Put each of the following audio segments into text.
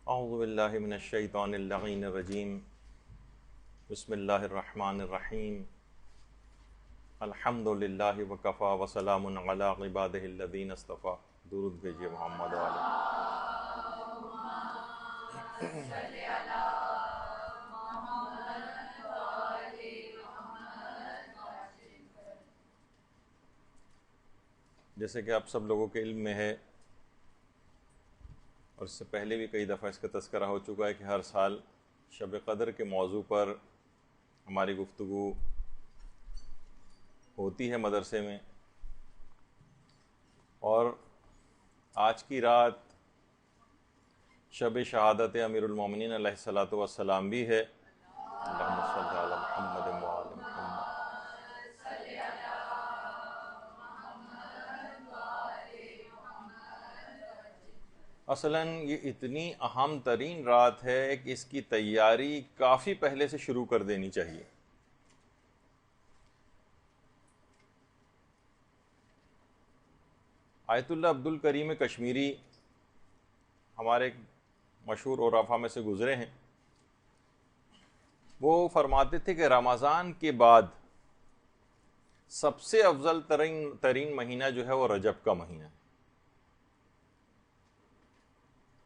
اعوذ باللہ من الشیطان اللعین الرجیم بسم اللہ الرحمن الرحیم الحمد للہ وکفا وسلام علی عبادہ الذین اصطفیٰ. درود بھیجیے محمد علیہ. جیسے کہ آپ سب لوگوں کے علم میں ہے اور اس سے پہلے بھی کئی دفعہ اس کا تذکرہ ہو چکا ہے کہ ہر سال شب قدر کے موضوع پر ہماری گفتگو ہوتی ہے مدرسے میں، اور آج کی رات شب شہادت امیر المومنین علیہ الصلوۃ والسلام بھی ہے. اللہم صلی علی محمد و آل محمد. اصلاً یہ اتنی اہم ترین رات ہے کہ اس کی تیاری کافی پہلے سے شروع کر دینی چاہیے. آیت اللہ عبد الکریم کشمیری ہمارے مشہور عرفاء میں سے گزرے ہیں. وہ فرماتے تھے کہ رمضان کے بعد سب سے افضل ترین مہینہ جو ہے وہ رجب کا مہینہ ہے.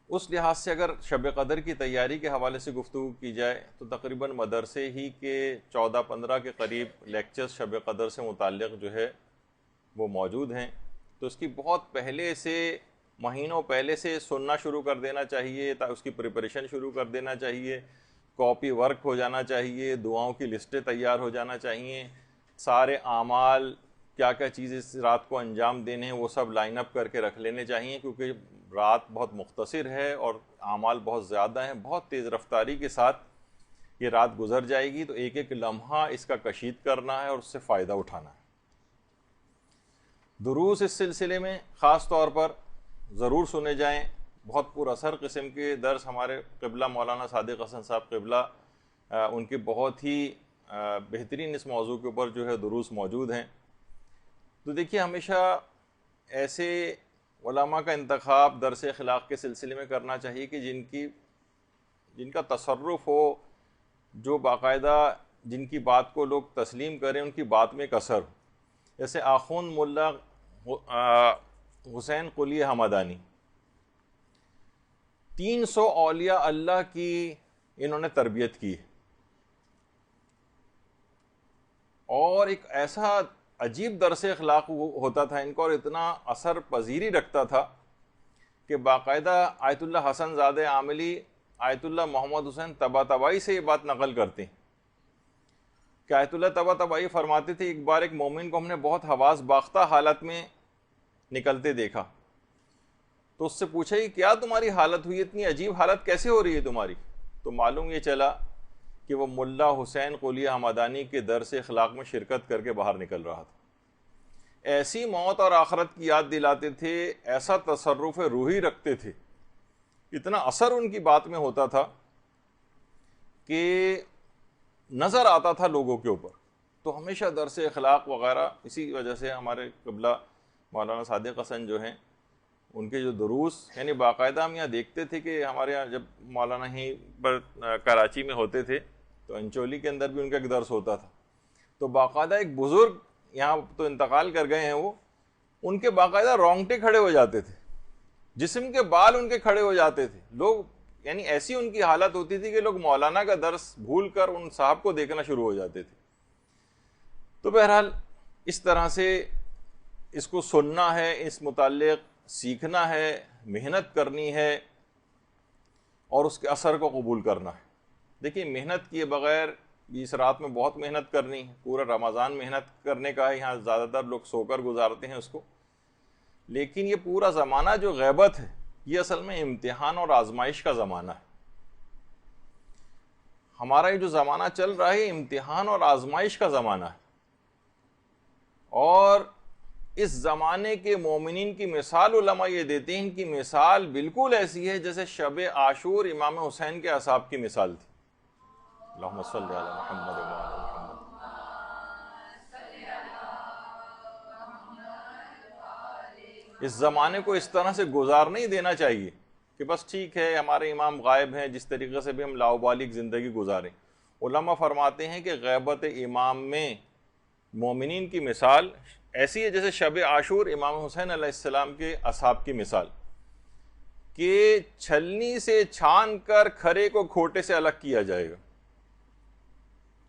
اس لحاظ سے اگر شب قدر کی تیاری کے حوالے سے گفتگو کی جائے تو تقریباً مدرسے ہی کے 14-15 کے قریب لیکچرز شب قدر سے متعلق جو ہے وہ موجود ہیں. تو اس کی بہت پہلے سے، مہینوں پہلے سے سننا شروع کر دینا چاہیے، اس کی پریپریشن شروع کر دینا چاہیے، کاپی ورک ہو جانا چاہیے، دعاؤں کی لسٹیں تیار ہو جانا چاہیے، سارے اعمال کیا کیا چیز اس رات کو انجام دینے ہیں وہ سب لائن اپ کر کے رکھ لینے چاہیے، کیونکہ رات بہت مختصر ہے اور اعمال بہت زیادہ ہیں. بہت تیز رفتاری کے ساتھ یہ رات گزر جائے گی، تو ایک ایک لمحہ اس کا کشید کرنا ہے اور اس سے فائدہ اٹھانا ہے. دروس اس سلسلے میں خاص طور پر ضرور سنے جائیں. بہت پر اثر قسم کے درس ہمارے قبلہ مولانا صادق حسن صاحب قبلہ ان کے بہت ہی بہترین اس موضوع کے اوپر جو ہے دروس موجود ہیں. تو دیکھیے، ہمیشہ ایسے علماء کا انتخاب درس اخلاق کے سلسلے میں کرنا چاہیے کہ جن کا تصرف ہو، جو باقاعدہ جن کی بات کو لوگ تسلیم کریں، ان کی بات میں ایک اثر ہو. جیسے آخوند ملا حسین قلی حمدانی، 300 اولیاء اللہ کی انہوں نے تربیت کی، اور ایک ایسا عجیب درس اخلاق ہوتا تھا ان کا، اور اتنا اثر پذیری رکھتا تھا کہ باقاعدہ آیت اللہ حسن زادہ عاملی آیت اللہ محمد حسین طباطبائی سے یہ بات نقل کرتے ہیں کہ آیت اللہ طباطبائی فرماتے تھے ایک بار ایک مومن کو ہم نے بہت حواس باختہ حالت میں نکلتے دیکھا، تو اس سے پوچھا کہ کیا تمہاری حالت ہوئی، اتنی عجیب حالت کیسے ہو رہی ہے تمہاری؟ تو معلوم یہ چلا کہ وہ ملا حسین قلی حمدانی کے درس اخلاق میں شرکت کر کے باہر نکل رہا تھا. ایسی موت اور آخرت کی یاد دلاتے تھے، ایسا تصرف روحی رکھتے تھے، اتنا اثر ان کی بات میں ہوتا تھا کہ نظر آتا تھا لوگوں کے اوپر. تو ہمیشہ درس اخلاق وغیرہ، اسی وجہ سے ہمارے قبلہ مولانا صادق حسن جو ہیں، ان کے جو دروس، یعنی باقاعدہ ہم یہاں دیکھتے تھے کہ ہمارے یہاں جب مولانا ہی پر کراچی میں ہوتے تھے تو انچولی کے اندر بھی ان کا ایک درس ہوتا تھا. تو باقاعدہ ایک بزرگ یہاں تو انتقال کر گئے ہیں، وہ ان کے باقاعدہ رونگٹے کھڑے ہو جاتے تھے، جسم کے بال ان کے کھڑے ہو جاتے تھے. لوگ، یعنی ایسی ان کی حالت ہوتی تھی کہ لوگ مولانا کا درس بھول کر ان صاحب کو دیکھنا شروع ہو جاتے تھے. تو بہرحال اس طرح سے اس کو سننا ہے، اس متعلق سیکھنا ہے، محنت کرنی ہے اور اس کے اثر کو قبول کرنا ہے. دیکھیے، محنت کیے بغیر اس رات میں بہت محنت کرنی ہے. پورا رمضان محنت کرنے کا ہے، یہاں زیادہ تر لوگ سو کر گزارتے ہیں اس کو. لیکن یہ پورا زمانہ جو غیبت ہے، یہ اصل میں امتحان اور آزمائش کا زمانہ ہے. ہمارا یہ جو زمانہ چل رہا ہے، امتحان اور آزمائش کا زمانہ ہے. اور اس زمانے کے مومنین کی مثال علماء یہ دیتے ہیں، ان کی مثال بالکل ایسی ہے جیسے شب عاشور امام حسین کے اصحاب کی مثال تھی. اللہم صلی علی محمد و آل محمد. اس زمانے کو اس طرح سے گزار نہیں دینا چاہیے کہ بس ٹھیک ہے ہمارے امام غائب ہیں، جس طریقے سے بھی ہم لاؤبالیغ زندگی گزاریں۔ علماء فرماتے ہیں کہ غیبت امام میں مومنین کی مثال ایسی ہے جیسے شب عاشور امام حسین علیہ السلام کے اصحاب کی مثال، کہ چھلنی سے چھان کر کھرے کو کھوٹے سے الگ کیا جائے گا۔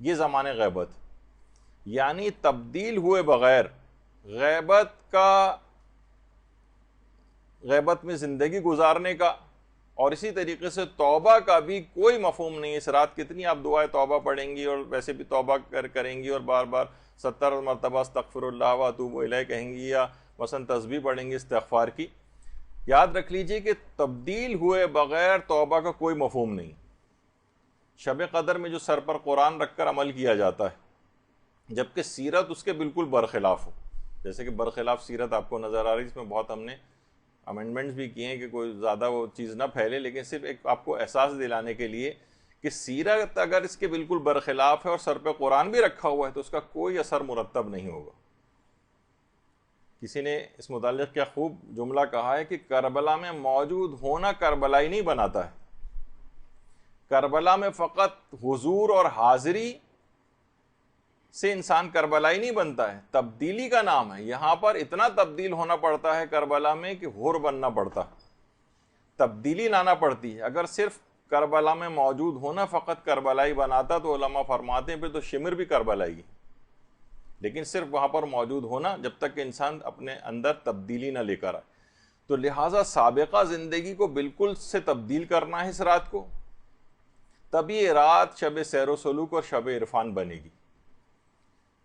یہ زمان غیبت، یعنی تبدیل ہوئے بغیر غیبت میں زندگی گزارنے کا، اور اسی طریقے سے توبہ کا بھی کوئی مفہوم نہیں۔ اس رات کتنی آپ دعائیں توبہ پڑھیں گی، اور ویسے بھی توبہ کریں گی، اور بار بار 70 مرتبہ استغفر اللہ و اتوب الیہ کہیں گی، یا مثلا تسبیح پڑھیں گی استغفار کی۔ یاد رکھ لیجئے کہ تبدیل ہوئے بغیر توبہ کا کوئی مفہوم نہیں۔ شب قدر میں جو سر پر قرآن رکھ کر عمل کیا جاتا ہے، جبکہ سیرت اس کے بالکل برخلاف ہو، جیسے کہ برخلاف سیرت آپ کو نظر آ رہی ہے، اس میں بہت ہم نے امینڈمنٹس بھی کیے ہیں کہ کوئی زیادہ وہ چیز نہ پھیلے، لیکن صرف ایک آپ کو احساس دلانے کے لیے کہ سیرت اگر اس کے بالکل برخلاف ہے اور سر پہ قرآن بھی رکھا ہوا ہے تو اس کا کوئی اثر مرتب نہیں ہوگا۔ کسی نے اس متعلق کیا خوب جملہ کہا ہے کہ کربلا میں موجود ہونا کربلائی نہیں بناتا ہے، کربلا میں فقط حضور اور حاضری سے انسان کربلائی نہیں بنتا ہے، تبدیلی کا نام ہے۔ یہاں پر اتنا تبدیل ہونا پڑتا ہے کربلا میں کہ حر بننا پڑتا، تبدیلی لانا پڑتی ہے۔ اگر صرف کربلا میں موجود ہونا فقط کربلائی بناتا تو علماء فرماتے ہیں پھر تو شمر بھی کربلائی ہے، لیکن صرف وہاں پر موجود ہونا، جب تک کہ انسان اپنے اندر تبدیلی نہ لے کر آئے۔ تو لہٰذا سابقہ زندگی کو بالکل سے تبدیل کرنا ہے اس رات کو، تب یہ رات شب سیر و سلوک اور شب عرفان بنے گی،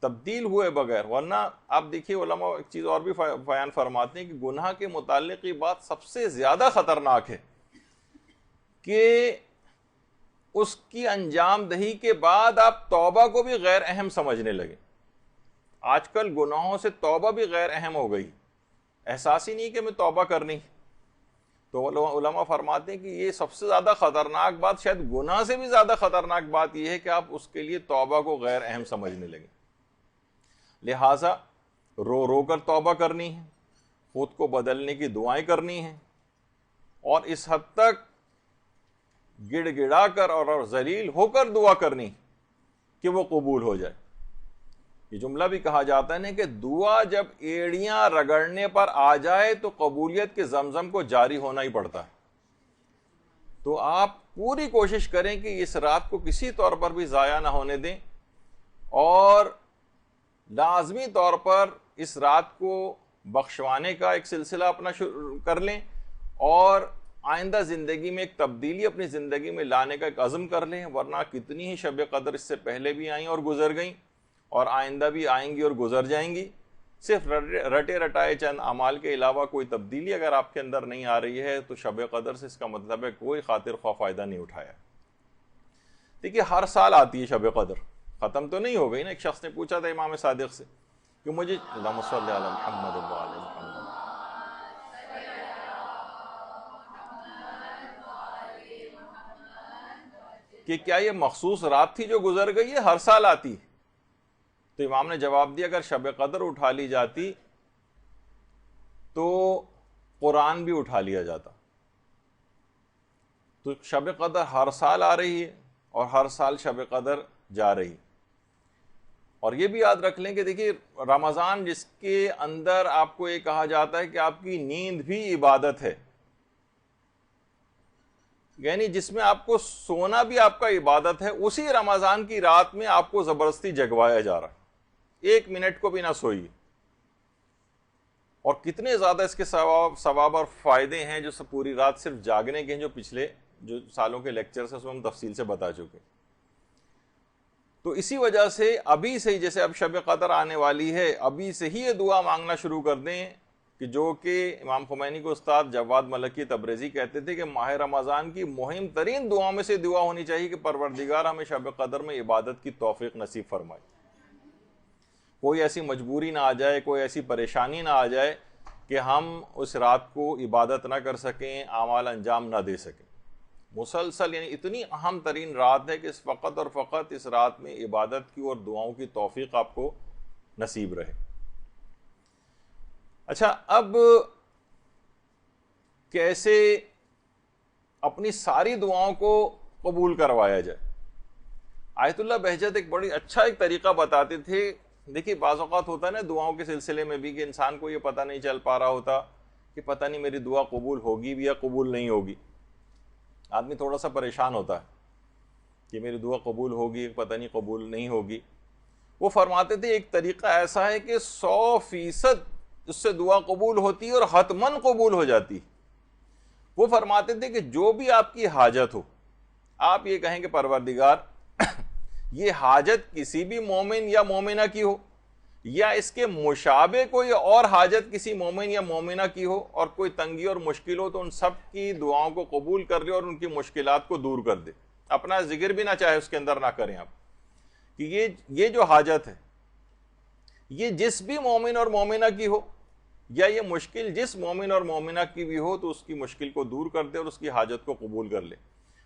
تبدیل ہوئے بغیر۔ ورنہ آپ دیکھیے علماء ایک چیز اور بھی بیان فرماتے ہیں کہ گناہ کے متعلق یہ بات سب سے زیادہ خطرناک ہے کہ اس کی انجام دہی کے بعد آپ توبہ کو بھی غیر اہم سمجھنے لگے۔ آج کل گناہوں سے توبہ بھی غیر اہم ہو گئی، احساس ہی نہیں کہ میں توبہ کرنی۔ تو علماء فرماتے ہیں کہ یہ سب سے زیادہ خطرناک بات، شاید گناہ سے بھی زیادہ خطرناک بات یہ ہے کہ آپ اس کے لیے توبہ کو غیر اہم سمجھنے لگے۔ لہٰذا رو رو کر توبہ کرنی ہے، خود کو بدلنے کی دعائیں کرنی ہیں، اور اس حد تک گڑ گڑا کر اور ذلیل ہو کر دعا کرنی کہ وہ قبول ہو جائے۔ یہ جملہ بھی کہا جاتا ہے نا کہ دعا جب ایڑیاں رگڑنے پر آ جائے تو قبولیت کے زمزم کو جاری ہونا ہی پڑتا ہے۔ تو آپ پوری کوشش کریں کہ اس رات کو کسی طور پر بھی ضائع نہ ہونے دیں، اور لازمی طور پر اس رات کو بخشوانے کا ایک سلسلہ اپنا شروع کر لیں، اور آئندہ زندگی میں ایک تبدیلی اپنی زندگی میں لانے کا ایک عزم کر لیں۔ ورنہ کتنی ہی شب قدر اس سے پہلے بھی آئیں اور گزر گئیں، اور آئندہ بھی آئیں گی اور گزر جائیں گی۔ صرف رٹے رٹائے چند اعمال کے علاوہ کوئی تبدیلی اگر آپ کے اندر نہیں آ رہی ہے تو شب قدر سے اس کا مطلب ہے کوئی خاطر خواہ فائدہ نہیں اٹھایا۔ دیکھیے ہر سال آتی ہے شب قدر، ختم تو نہیں ہو گئی نا۔ ایک شخص نے پوچھا تھا امام صادق سے کہ مجھے اللہم صلی علی محمد و علی محمد، کہ کیا یہ مخصوص رات تھی جو گزر گئی ہے، ہر سال آتی؟ تو امام نے جواب دیا اگر شب قدر اٹھا لی جاتی تو قرآن بھی اٹھا لیا جاتا۔ تو شب قدر ہر سال آ رہی ہے اور ہر سال شب قدر جا رہی۔ اور یہ بھی یاد رکھ لیں کہ دیکھیے رمضان جس کے اندر آپ کو یہ کہا جاتا ہے کہ آپ کی نیند بھی عبادت ہے، یعنی جس میں آپ کو سونا بھی آپ کا عبادت ہے، اسی رمضان کی رات میں آپ کو زبردستی جگوایا جا رہا ہے، 1 منٹ کو بھی نہ سوئیے۔ اور کتنے زیادہ اس کے ثواب اور فائدے ہیں جو پوری رات صرف جاگنے کے ہیں، جو پچھلے جو سالوں کے لیکچرز ہیں اس میں ہم تفصیل سے بتا چکے۔ تو اسی وجہ سے ابھی سے ہی، جیسے اب شب قدر آنے والی ہے، ابھی سے ہی یہ دعا مانگنا شروع کر دیں، کہ جو کہ امام خمینی کو استاد جواد ملکی تبریزی کہتے تھے کہ ماہ رمضان کی مہم ترین دعاؤں میں سے دعا ہونی چاہیے کہ پروردگار ہمیں شب قدر میں عبادت کی توفیق نصیب فرمائے۔ کوئی ایسی مجبوری نہ آ جائے، کوئی ایسی پریشانی نہ آ جائے کہ ہم اس رات کو عبادت نہ کر سکیں، اعمال انجام نہ دے سکیں۔ مسلسل یعنی اتنی اہم ترین رات ہے کہ اس فقط اور فقط اس رات میں عبادت کی اور دعاؤں کی توفیق آپ کو نصیب رہے۔ اچھا، اب کیسے اپنی ساری دعاؤں کو قبول کروایا جائے۔ آیت اللہ بہجت ایک بڑی اچھا ایک طریقہ بتاتے تھے۔ دیکھیے بعض اوقات ہوتا ہے نا دعاؤں کے سلسلے میں بھی کہ انسان کو یہ پتہ نہیں چل پا رہا ہوتا کہ پتہ نہیں میری دعا قبول ہوگی بھی یا قبول نہیں ہوگی، آدمی تھوڑا سا پریشان ہوتا ہے کہ میری دعا قبول ہوگی پتہ نہیں قبول نہیں ہوگی۔ وہ فرماتے تھے ایک طریقہ ایسا ہے کہ 100% اس سے دعا قبول ہوتی ہے اور حتماً قبول ہو جاتی۔ وہ فرماتے تھے کہ جو بھی آپ کی حاجت ہو، آپ یہ کہیں کہ پروردگار یہ حاجت کسی بھی مومن یا مومنہ کی ہو یا اس کے مشابہ کوئی اور حاجت کسی مومن یا مومنہ کی ہو اور کوئی تنگی اور مشکل ہو، تو ان سب کی دعاؤں کو قبول کر لے اور ان کی مشکلات کو دور کر دے۔ اپنا ذکر بھی نہ چاہے اس کے اندر نہ کریں آپ، کہ یہ جو حاجت ہے یہ جس بھی مومن اور مومنہ کی ہو یا یہ مشکل جس مومن اور مومنہ کی بھی ہو تو اس کی مشکل کو دور کر دے اور اس کی حاجت کو قبول کر لے۔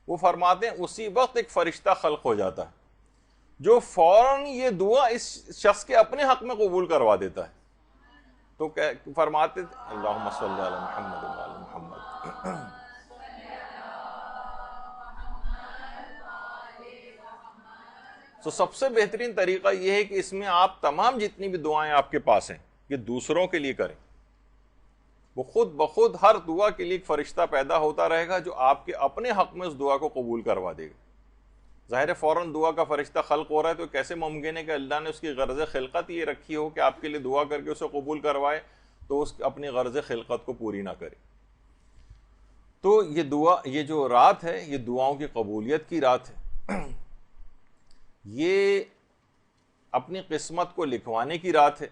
وہ فرماتے ہیں اسی وقت ایک فرشتہ خلق ہو جاتا ہے جو فوراً یہ دعا اس شخص کے اپنے حق میں قبول کروا دیتا ہے۔ تو فرماتے اللہم صلی علی محمد و علی محمد۔ تو سب سے بہترین طریقہ یہ ہے کہ اس میں آپ تمام جتنی بھی دعائیں آپ کے پاس ہیں یہ دوسروں کے لیے کریں۔ وہ خود بخود ہر دعا کے لیے ایک فرشتہ پیدا ہوتا رہے گا جو آپ کے اپنے حق میں اس دعا کو قبول کروا دے گا۔ ظاہر فوراً دعا کا فرشتہ خلق ہو رہا ہے تو کیسے ممکن ہے کہ اللہ نے اس کی غرض خلقت یہ رکھی ہو کہ آپ کے لیے دعا کر کے اسے قبول کروائے تو اس اپنی غرض خلقت کو پوری نہ کرے۔ تو یہ دعا، یہ جو رات ہے یہ دعاؤں کی قبولیت کی رات ہے، یہ اپنی قسمت کو لکھوانے کی رات ہے۔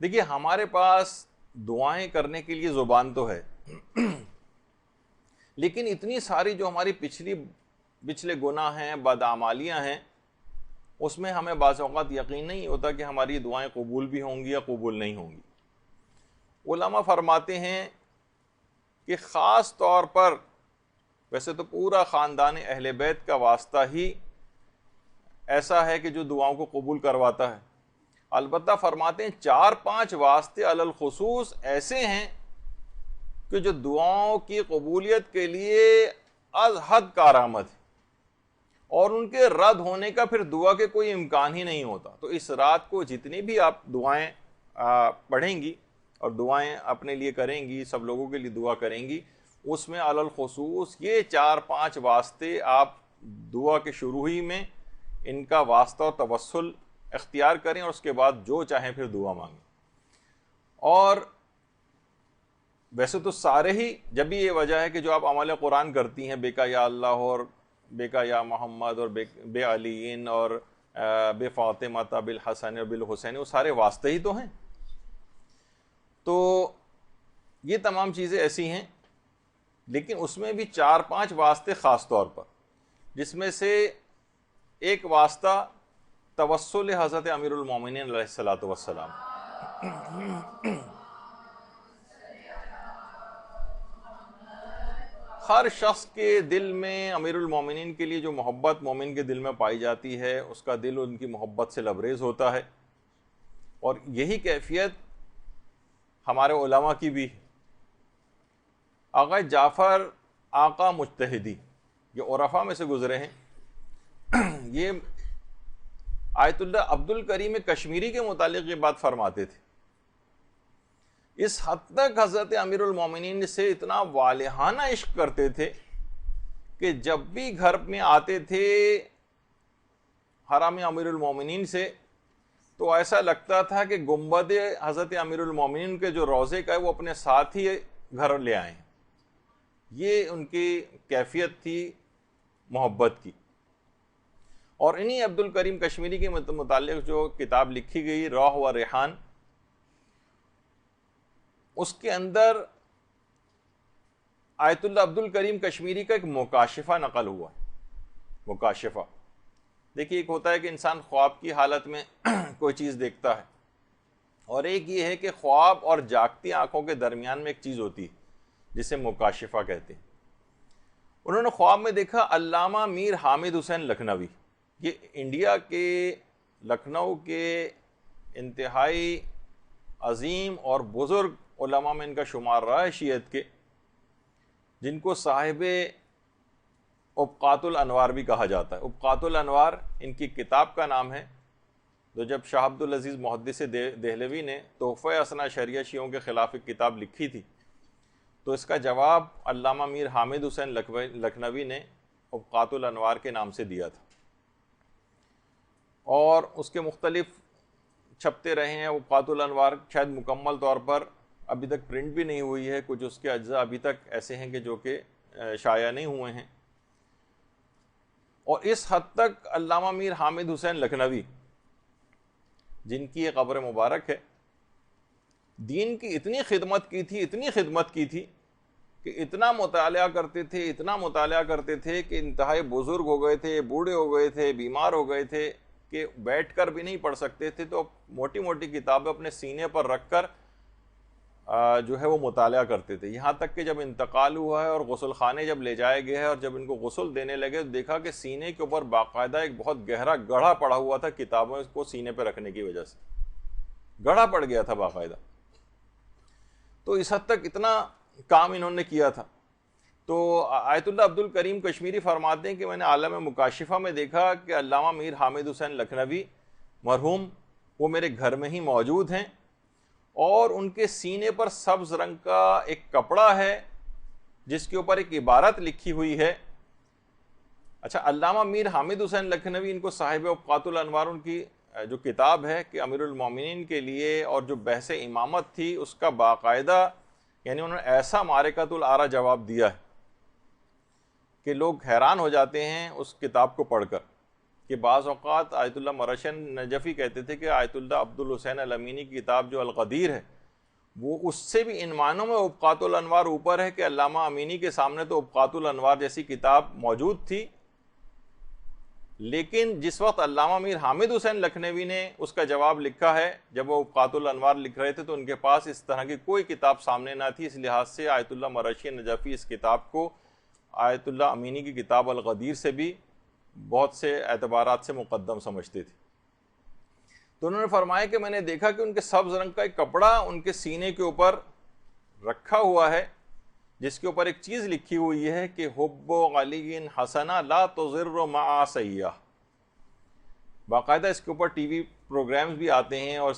دیکھیے ہمارے پاس دعائیں کرنے کے لیے زبان تو ہے لیکن اتنی ساری جو ہماری پچھلے گناہ ہیں، بدعمالیاں ہیں، اس میں ہمیں بعض اوقات یقین نہیں ہوتا کہ ہماری دعائیں قبول بھی ہوں گی یا قبول نہیں ہوں گی۔ علماء فرماتے ہیں کہ خاص طور پر، ویسے تو پورا خاندان اہل بیت کا واسطہ ہی ایسا ہے کہ جو دعاؤں کو قبول کرواتا ہے، البتہ فرماتے ہیں 4-5 واسطے علی الخصوص ایسے ہیں کہ جو دعاؤں کی قبولیت کے لیے از حد کارآمد ہے اور ان کے رد ہونے کا پھر دعا کے کوئی امکان ہی نہیں ہوتا۔ تو اس رات کو جتنی بھی آپ دعائیں پڑھیں گی اور دعائیں اپنے لیے کریں گی، سب لوگوں کے لیے دعا کریں گی، اس میں علی الخصوص یہ 4-5 واسطے آپ دعا کے شروع ہی میں ان کا واسطہ اور توسل اختیار کریں اور اس کے بعد جو چاہیں پھر دعا مانگیں۔ اور ویسے تو سارے ہی، جب بھی یہ وجہ ہے کہ جو آپ عمل قرآن کرتی ہیں، بے کا یا اللہ اور بے کا یا محمد اور بے علیین اور بے فاطمہ بالحسن اور بالحسین، وہ سارے واسطے ہی تو ہیں۔ تو یہ تمام چیزیں ایسی ہیں، لیکن اس میں بھی 4-5 واسطے خاص طور پر، جس میں سے ایک واسطہ توسل حضرت امیر المومنین علیہ الصلوۃ والسلام۔ ہر شخص کے دل میں امیر المومنین کے لیے جو محبت مومن کے دل میں پائی جاتی ہے، اس کا دل ان کی محبت سے لبریز ہوتا ہے، اور یہی کیفیت ہمارے علماء کی بھی ہے۔ آقا جعفر آقا مجتہدی، یہ عرفاء میں سے گزرے ہیں، یہ آیت اللہ عبد الکریم کشمیری کے متعلق یہ بات فرماتے تھے، اس حد تک حضرت امیر المومنین سے اتنا والہانہ عشق کرتے تھے کہ جب بھی گھر میں آتے تھے حرم امیر المومنین سے تو ایسا لگتا تھا کہ گنبد حضرت امیر المومنین کے جو روضے کا ہے وہ اپنے ساتھ ہی گھر لے آئیں۔ یہ ان کی کیفیت تھی محبت کی۔ اور انہی عبد الکریم کشمیری کے متعلق جو کتاب لکھی گئی روح و ریحان، اس کے اندر آیت اللہ عبد الکریم کشمیری کا ایک مکاشفہ نقل ہوا ہے۔ مکاشفہ، دیکھیے ایک ہوتا ہے کہ انسان خواب کی حالت میں کوئی چیز دیکھتا ہے، اور ایک یہ ہے کہ خواب اور جاگتی آنکھوں کے درمیان میں ایک چیز ہوتی ہے جسے مکاشفہ کہتے ہیں۔ انہوں نے خواب میں دیکھا علامہ میر حامد حسین لکھنوی، یہ انڈیا کے لکھنؤ کے انتہائی عظیم اور بزرگ علماء میں ان کا شمار رہا ہے شیعت کے، جن کو صاحب ابقات الانوار بھی کہا جاتا ہے۔ ابقات الانوار ان کی کتاب کا نام ہے، تو جب شاہ عبد العزیز محدث دہلوی نے تحفہ اثنا شریعہ شیعوں کے خلاف ایک کتاب لکھی تھی، تو اس کا جواب علامہ میر حامد حسین لکھنوی نے ابقات الانوار کے نام سے دیا تھا، اور اس کے مختلف چھپتے رہے ہیں۔ ابقات الانوار شاید مکمل طور پر ابھی تک پرنٹ بھی نہیں ہوئی ہے، کچھ اس کے اجزاء ابھی تک ایسے ہیں کہ جو کہ شائع نہیں ہوئے ہیں۔ اور اس حد تک علامہ میر حامد حسین لکھنوی، جن کی یہ قبر مبارک ہے، دین کی اتنی خدمت کی تھی کہ اتنا مطالعہ کرتے تھے کہ انتہائی بزرگ ہو گئے تھے، بوڑھے ہو گئے تھے، بیمار ہو گئے تھے کہ بیٹھ کر بھی نہیں پڑھ سکتے تھے، تو موٹی موٹی کتابیں اپنے سینے پر رکھ کر جو ہے وہ مطالعہ کرتے تھے۔ یہاں تک کہ جب انتقال ہوا ہے اور غسل خانے جب لے جائے گئے ہیں اور جب ان کو غسل دینے لگے تو دیکھا کہ سینے کے اوپر باقاعدہ ایک بہت گہرا گڑھا پڑا ہوا تھا، کتابوں کو سینے پہ رکھنے کی وجہ سے گڑھا پڑ گیا تھا باقاعدہ۔ تو اس حد تک اتنا کام انہوں نے کیا تھا۔ تو آیت اللہ عبد الکریم کشمیری فرماتے ہیں کہ میں نے عالم مکاشفہ میں دیکھا کہ علامہ میر حامد حسین لکھنوی مرحوم وہ میرے گھر میں ہی موجود ہیں، اور ان کے سینے پر سبز رنگ کا ایک کپڑا ہے جس کے اوپر ایک عبارت لکھی ہوئی ہے۔ اچھا، علامہ میر حامد حسین لکھنوی، ان کو صاحب ابقات الانوار، ان کی جو کتاب ہے کہ امیر المومنین کے لیے اور جو بحث امامت تھی اس کا باقاعدہ، یعنی انہوں نے ایسا معرکۃ الآراء جواب دیا ہے کہ لوگ حیران ہو جاتے ہیں اس کتاب کو پڑھ کر، کہ بعض اوقات آیت اللہ مرشن نجفی کہتے تھے کہ آیت اللہ عبد الحسین الامینی کی کتاب جو القدیر ہے وہ اس سے بھی ان معنوں میں ابقات الانوار اوپر ہے کہ علامہ امینی کے سامنے تو ابقات الانوار جیسی کتاب موجود تھی، لیکن جس وقت علامہ میر حامد حسین لکھنوی نے اس کا جواب لکھا ہے، جب وہ ابقات الانوار لکھ رہے تھے تو ان کے پاس اس طرح کی کوئی کتاب سامنے نہ تھی، اس لحاظ سے آیت اللہ مرشی نجفی اس کتاب کو آیت اللہ امینی کی کتاب القدیر سے بھی بہت سے اعتبارات سے مقدم سمجھتے تھے۔ تو انہوں نے فرمایا کہ میں نے دیکھا کہ ان کے سبز رنگ کا ایک کپڑا ان کے سینے کے اوپر رکھا ہوا ہے، جس کے اوپر ایک چیز لکھی ہوئی ہے کہ حب علی حسنہ لا تضر مع سیاح۔ باقاعدہ اس کے اوپر ٹی وی پروگرامز بھی آتے ہیں، اور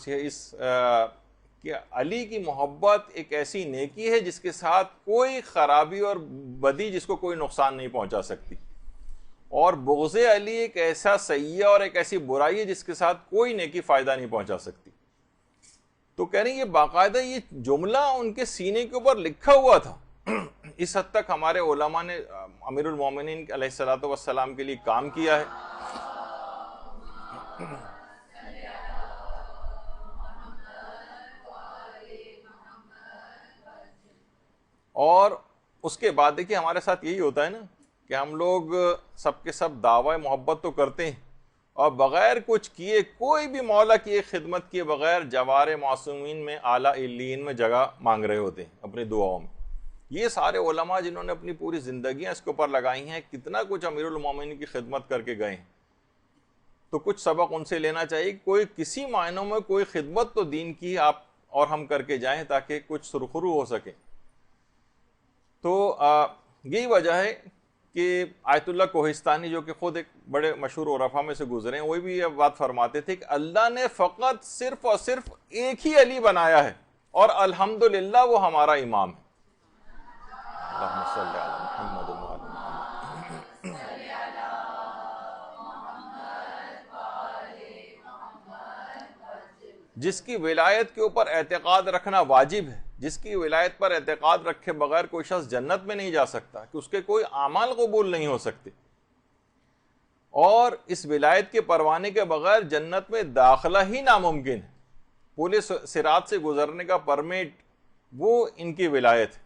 کہ علی کی محبت ایک ایسی نیکی ہے جس کے ساتھ کوئی خرابی اور بدی، جس کو کوئی نقصان نہیں پہنچا سکتی، اور بغض علی ایک ایسا سیاح اور ایک ایسی برائی ہے جس کے ساتھ کوئی نیکی فائدہ نہیں پہنچا سکتی۔ تو کہہ رہے ہیں یہ باقاعدہ یہ جملہ ان کے سینے کے اوپر لکھا ہوا تھا۔ اس حد تک ہمارے علماء نے امیر المومنین علیہ الصلوۃ والسلام کے لیے کام کیا ہے۔ اور اس کے بعد دیکھیے ہمارے ساتھ یہی ہوتا ہے نا کہ ہم لوگ سب کے سب دعوی محبت تو کرتے ہیں، اور بغیر کچھ کیے، کوئی بھی مولا کی ایک خدمت کیے بغیر جوار معصومین میں اعلیٰ علیین میں جگہ مانگ رہے ہوتے ہیں اپنی دعاؤں میں۔ یہ سارے علماء جنہوں نے اپنی پوری زندگیاں اس کے اوپر لگائی ہیں، کتنا کچھ امیر المومنین کی خدمت کر کے گئے ہیں، تو کچھ سبق ان سے لینا چاہیے۔ کوئی کسی معنوں میں کوئی خدمت تو دین کی آپ اور ہم کر کے جائیں تاکہ کچھ سرخرو ہو سکے۔ تو یہی وجہ ہے کہ آیت اللہ کوہستانی جو کہ خود ایک بڑے مشہور عرفاء میں سے گزرے ہیں، وہی بھی یہ بات فرماتے تھے کہ اللہ نے فقط صرف اور صرف ایک ہی علی بنایا ہے، اور الحمدللہ وہ ہمارا امام ہے۔ اللہم صلی علی محمد و علی جس کی ولایت کے اوپر اعتقاد رکھنا واجب ہے، جس کی ولایت پر اعتقاد رکھے بغیر کوئی شخص جنت میں نہیں جا سکتا، کہ اس کے کوئی اعمال قبول نہیں ہو سکتے، اور اس ولایت کے پروانے کے بغیر جنت میں داخلہ ہی ناممکن ہے۔ پورے صراط سے گزرنے کا پرمٹ وہ ان کی ولایت ہے،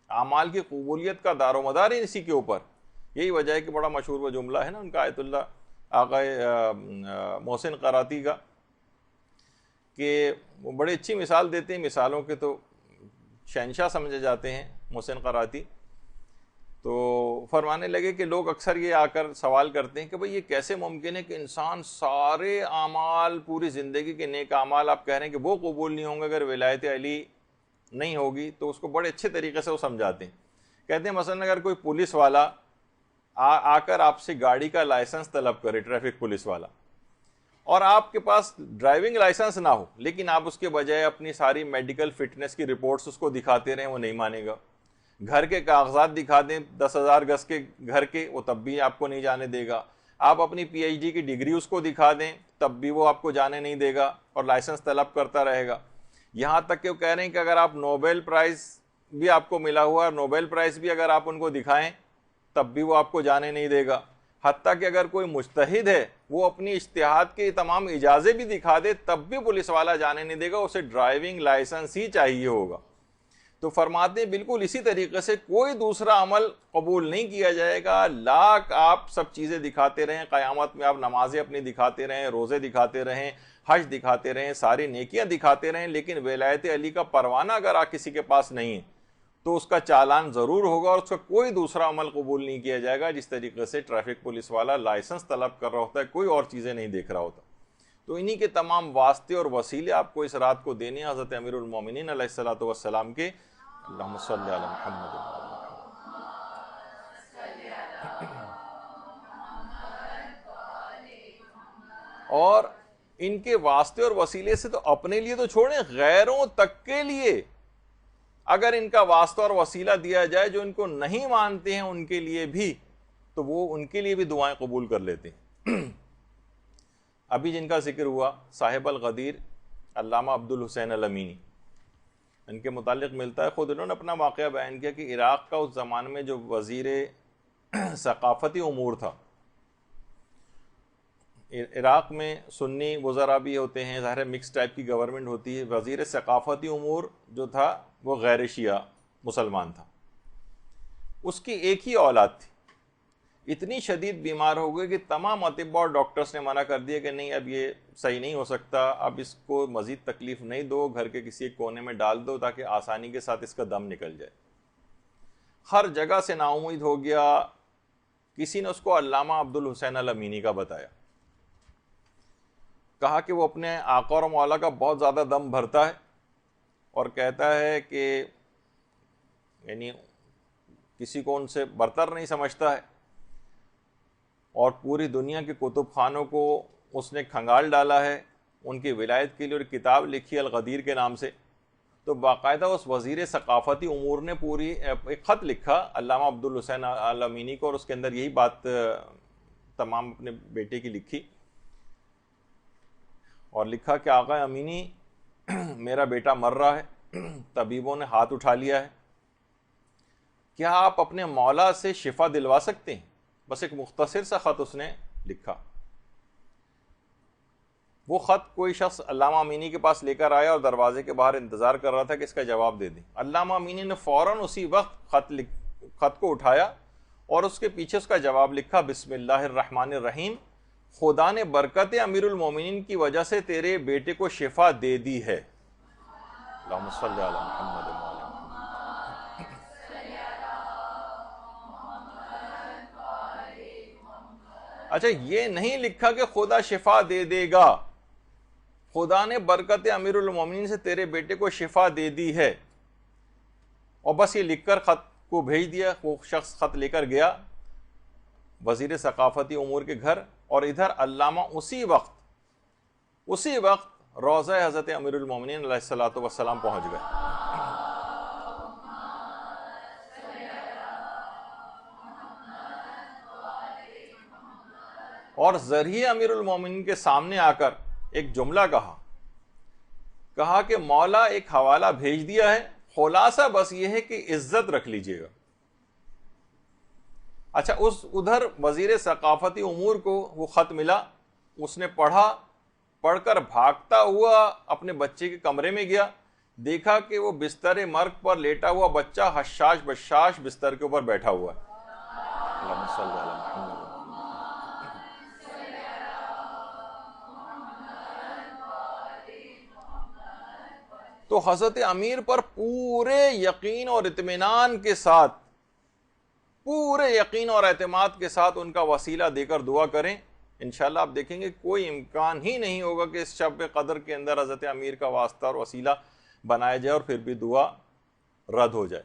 اعمال کی قبولیت کا دار و مدار ہی اسی کے اوپر۔ یہی وجہ ہے کہ بڑا مشہور وہ جملہ ہے نا ان کا آیت اللہ آقا محسن قراتی کا، کہ وہ بڑی اچھی مثال دیتے ہیں، مثالوں کے تو شہنشاہ سمجھے جاتے ہیں محسن قراتی۔ تو فرمانے لگے کہ لوگ اکثر یہ آ کر سوال کرتے ہیں کہ بھئی یہ کیسے ممکن ہے کہ انسان سارے اعمال، پوری زندگی کے نیک اعمال آپ کہہ رہے ہیں کہ وہ قبول نہیں ہوں گے اگر ولایت علی نہیں ہوگی؟ تو اس کو بڑے اچھے طریقے سے وہ سمجھاتے ہیں کہتے ہیں مثلا اگر کوئی پولیس والا آ کر آپ سے گاڑی کا لائسنس طلب کرے، ٹریفک پولیس والا، اور آپ کے پاس ڈرائیونگ لائسنس نہ ہو، لیکن آپ اس کے بجائے اپنی ساری میڈیکل فٹنس کی رپورٹس اس کو دکھاتے رہیں، وہ نہیں مانے گا۔ گھر کے کاغذات دکھا دیں 10,000 گز کے گھر کے، وہ تب بھی آپ کو نہیں جانے دے گا۔ آپ اپنی پی ایچ ڈی کی ڈگری اس کو دکھا دیں، تب بھی وہ آپ کو جانے نہیں دے گا اور لائسنس طلب کرتا رہے گا۔ یہاں تک کہ وہ کہہ رہے ہیں کہ اگر آپ نوبل پرائز بھی آپ کو ملا ہوا ہے، نوبل پرائز بھی اگر آپ ان کو دکھائیں تب بھی وہ آپ کو جانے نہیں دے گا۔ حتیٰ کہ اگر کوئی مجتہد ہے وہ اپنی اجتہاد کے تمام اجازے بھی دکھا دے تب بھی پولیس والا جانے نہیں دے گا، اسے ڈرائیونگ لائسنس ہی چاہیے ہوگا۔ تو فرماتے ہیں بالکل اسی طریقے سے کوئی دوسرا عمل قبول نہیں کیا جائے گا۔ لاکھ آپ سب چیزیں دکھاتے رہیں، قیامت میں آپ نمازیں اپنی دکھاتے رہیں، روزے دکھاتے رہیں، حج دکھاتے رہیں، ساری نیکیاں دکھاتے رہیں، لیکن ولایت علی کا پروانہ اگر آپ کسی کے پاس نہیں ہے تو اس کا چالان ضرور ہوگا اور اس کا کوئی دوسرا عمل قبول نہیں کیا جائے گا۔ جس طریقے سے ٹریفک پولیس والا لائسنس طلب کر رہا ہوتا ہے، کوئی اور چیزیں نہیں دیکھ رہا ہوتا۔ تو انہی کے تمام واسطے اور وسیلے آپ کو اس رات کو دینے ہیں حضرت امیر المومنین علیہ الصلوۃ والسلام کے۔ اللہم صلی علی محمد و علی محمد۔ اور ان کے واسطے اور وسیلے سے تو اپنے لیے تو چھوڑیں، غیروں تک کے لیے اگر ان کا واسطہ اور وسیلہ دیا جائے جو ان کو نہیں مانتے ہیں ان کے لیے بھی، تو وہ ان کے لیے بھی دعائیں قبول کر لیتے ہیں۔ ابھی جن کا ذکر ہوا صاحب الغدیر علامہ عبد الحسین الامینی، ان کے متعلق ملتا ہے، خود انہوں نے اپنا واقعہ بیان کیا کہ عراق کا اس زمانے میں جو وزیر ثقافتی امور تھا، عراق میں سنی وزراء بھی ہوتے ہیں، ظاہر مکس ٹائپ کی گورنمنٹ ہوتی ہے، وزیر ثقافتی امور جو تھا وہ غیر شیعہ مسلمان تھا، اس کی ایک ہی اولاد تھی، اتنی شدید بیمار ہو گئی کہ تمام اطباء اور ڈاکٹرز نے منع کر دیا کہ نہیں اب یہ صحیح نہیں ہو سکتا، اب اس کو مزید تکلیف نہیں دو، گھر کے کسی ایک کونے میں ڈال دو تاکہ آسانی کے ساتھ اس کا دم نکل جائے۔ ہر جگہ سے نا امید ہو گیا، کسی نے اس کو علامہ عبد الحسین الامینی کا بتایا، کہا کہ وہ اپنے آقا اور مولا کا بہت زیادہ دم بھرتا ہے اور کہتا ہے کہ یعنی کسی کو ان سے برتر نہیں سمجھتا ہے، اور پوری دنیا کے کتب خانوں کو اس نے کھنگال ڈالا ہے، ان کی ولایت کے لیے اور کتاب لکھی الغدیر کے نام سے۔ تو باقاعدہ اس وزیر ثقافتی امور نے پوری ایک خط لکھا علامہ عبد الحسین الامینی کو، اور اس کے اندر یہی بات تمام اپنے بیٹے کی لکھی، اور لکھا کہ آقا امینی میرا بیٹا مر رہا ہے، طبیبوں نے ہاتھ اٹھا لیا ہے، کیا آپ اپنے مولا سے شفا دلوا سکتے ہیں؟ بس ایک مختصر سا خط اس نے لکھا۔ وہ خط کوئی شخص علامہ امینی کے پاس لے کر آیا اور دروازے کے باہر انتظار کر رہا تھا کہ اس کا جواب دے دیں۔ علامہ امینی نے فوراً اسی وقت خط کو اٹھایا اور اس کے پیچھے اس کا جواب لکھا، بسم اللہ الرحمن الرحیم، خدا نے برکت امیر المومنین کی وجہ سے تیرے بیٹے کو شفا دے دی ہے۔ اللہم صلی علی محمد و علی محمد۔ اچھا یہ نہیں لکھا کہ خدا شفا دے دے گا، خدا نے برکت امیر المومنین سے تیرے بیٹے کو شفا دے دی ہے، اور بس یہ لکھ کر خط کو بھیج دیا۔ وہ شخص خط لے کر گیا وزیر ثقافتی امور کے گھر، اور ادھر علامہ اسی وقت روضہ حضرت امیر المومنین علیہ الصلوۃ والسلام پہنچ گئے۔ اور ذریعے امیر المومنین کے سامنے آ کر ایک جملہ کہا کہ مولا ایک حوالہ بھیج دیا ہے، خلاصہ بس یہ ہے کہ عزت رکھ لیجئے گا۔ اچھا ادھر وزیر ثقافتی امور کو وہ خط ملا، اس نے پڑھ کر بھاگتا ہوا اپنے بچے کے کمرے میں گیا، دیکھا کہ وہ بستر مرگ پر لیٹا ہوا بچہ حشاش بشاش بستر کے اوپر بیٹھا ہوا ہے۔ اللہم صلی علی محمد۔ تو حضرت امیر پر پورے یقین اور اطمینان کے ساتھ، پورے یقین اور اعتماد کے ساتھ ان کا وسیلہ دے کر دعا کریں، انشاءاللہ آپ دیکھیں گے کوئی امکان ہی نہیں ہوگا کہ اس شب قدر کے اندر حضرت امیر کا واسطہ اور وسیلہ بنایا جائے اور پھر بھی دعا رد ہو جائے۔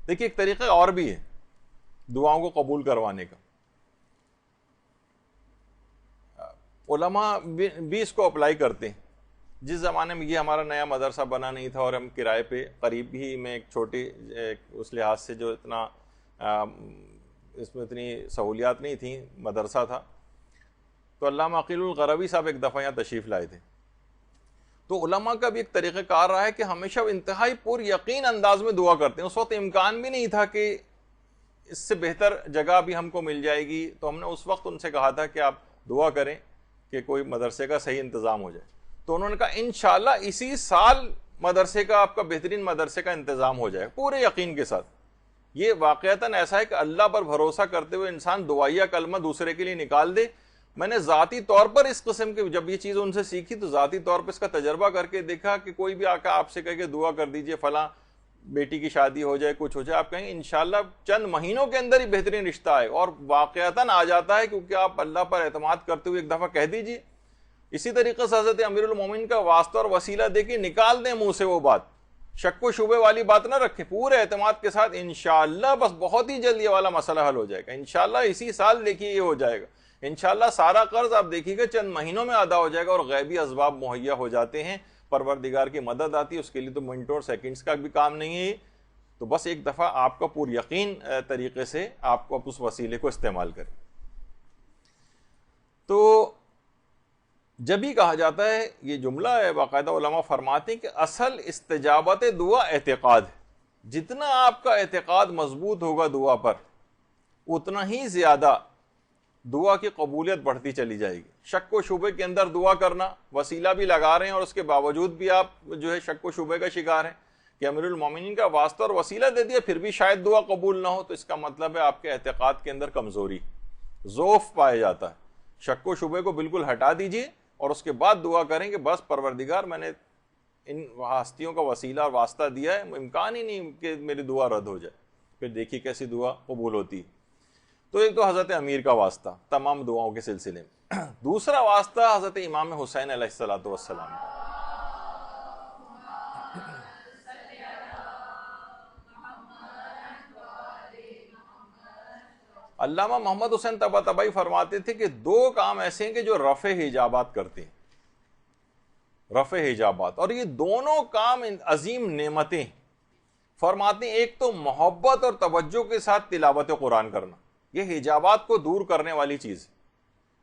دیکھیے ایک طریقہ اور بھی ہے دعاؤں کو قبول کروانے کا، علماء بھی اس کو اپلائی کرتے ہیں۔ جس زمانے میں یہ ہمارا نیا مدرسہ بنا نہیں تھا اور ہم کرائے پہ قریب ہی میں ایک چھوٹی اس لحاظ سے جو اتنا اس میں اتنی سہولیات نہیں تھیں، مدرسہ تھا، تو علامہ عقیل الغروی صاحب ایک دفعہ یہاں تشریف لائے تھے۔ تو علماء کا بھی ایک طریقہ کار رہا ہے کہ ہمیشہ انتہائی پر یقین انداز میں دعا کرتے ہیں۔ اس وقت امکان بھی نہیں تھا کہ اس سے بہتر جگہ بھی ہم کو مل جائے گی، تو ہم نے اس وقت ان سے کہا تھا کہ آپ دعا کریں کہ کوئی مدرسے کا صحیح انتظام ہو جائے۔ تو انہوں نے کہا انشاءاللہ اسی سال مدرسے کا، آپ کا بہترین مدرسے کا انتظام ہو جائے، پورے یقین کے ساتھ۔ یہ واقعتاً ایسا ہے کہ اللہ پر بھروسہ کرتے ہوئے انسان دعائیہ کلمہ دوسرے کے لیے نکال دے۔ میں نے ذاتی طور پر اس قسم کی جب یہ چیز ان سے سیکھی تو ذاتی طور پر اس کا تجربہ کر کے دیکھا کہ کوئی بھی آقا آپ سے کہے کہ دعا کر دیجئے فلاں بیٹی کی شادی ہو جائے، کچھ ہو جائے، آپ کہیں انشاءاللہ چند مہینوں کے اندر ہی بہترین رشتہ آئے، اور واقعتاً آ جاتا ہے، کیونکہ آپ اللہ پر اعتماد کرتے ہوئے ایک دفعہ کہہ دیجئے۔ اسی طریقے سے حضرت امیر المومنین کا واسطہ اور وسیلہ دے کے نکال دیں منہ سے وہ بات، شک و شبے والی بات نہ رکھیں، پورے اعتماد کے ساتھ انشاءاللہ بس بہت ہی جلد یہ والا مسئلہ حل ہو جائے گا، انشاءاللہ اسی سال دیکھیے یہ ہو جائے گا، انشاءاللہ سارا قرض آپ دیکھیے گا چند مہینوں میں ادا ہو جائے گا، اور غیبی اسباب مہیا ہو جاتے ہیں، پروردگار کی مدد آتی ہے، اس کے لیے تو منٹوں اور سیکنڈز کا بھی کام نہیں ہے۔ تو بس ایک دفعہ آپ کا پر یقین طریقے سے آپ کو اس وسیلے کو استعمال کریں۔ تو جب ہی کہا جاتا ہے، یہ جملہ ہے باقاعدہ علماء فرماتے ہیں کہ اصل استجابت دعا اعتقاد ہے، جتنا آپ کا اعتقاد مضبوط ہوگا دعا پر اتنا ہی زیادہ دعا کی قبولیت بڑھتی چلی جائے گی۔ شک و شبے کے اندر دعا کرنا، وسیلہ بھی لگا رہے ہیں اور اس کے باوجود بھی آپ جو ہے شک و شبے کا شکار ہیں کہ امیر المومنین کا واسطہ اور وسیلہ دے دیا پھر بھی شاید دعا قبول نہ ہو، تو اس کا مطلب ہے آپ کے اعتقاد کے اندر کمزوری، ضعف پایا جاتا ہے۔ شک و شبے کو بالکل ہٹا دیجئے اور اس کے بعد دعا کریں کہ بس پروردگار میں نے ان ہستیوں کا وسیلہ اور واسطہ دیا ہے، امکان ہی نہیں کہ میری دعا رد ہو جائے، پھر دیکھیے کیسی دعا قبول ہوتی ہے۔ تو ایک تو حضرت امیر کا واسطہ تمام دعاؤں کے سلسلے میں، دوسرا واسطہ حضرت امام حسین علیہ السلام کا۔ علامہ محمد حسین طباطبائی فرماتے تھے کہ دو کام ایسے ہیں کہ جو رفع حجابات کرتے ہیں، رفع حجابات، اور یہ دونوں کام عظیم نعمتیں۔ فرماتے ہیں ایک تو محبت اور توجہ کے ساتھ تلاوت قرآن کرنا، یہ حجابات کو دور کرنے والی چیز ہے۔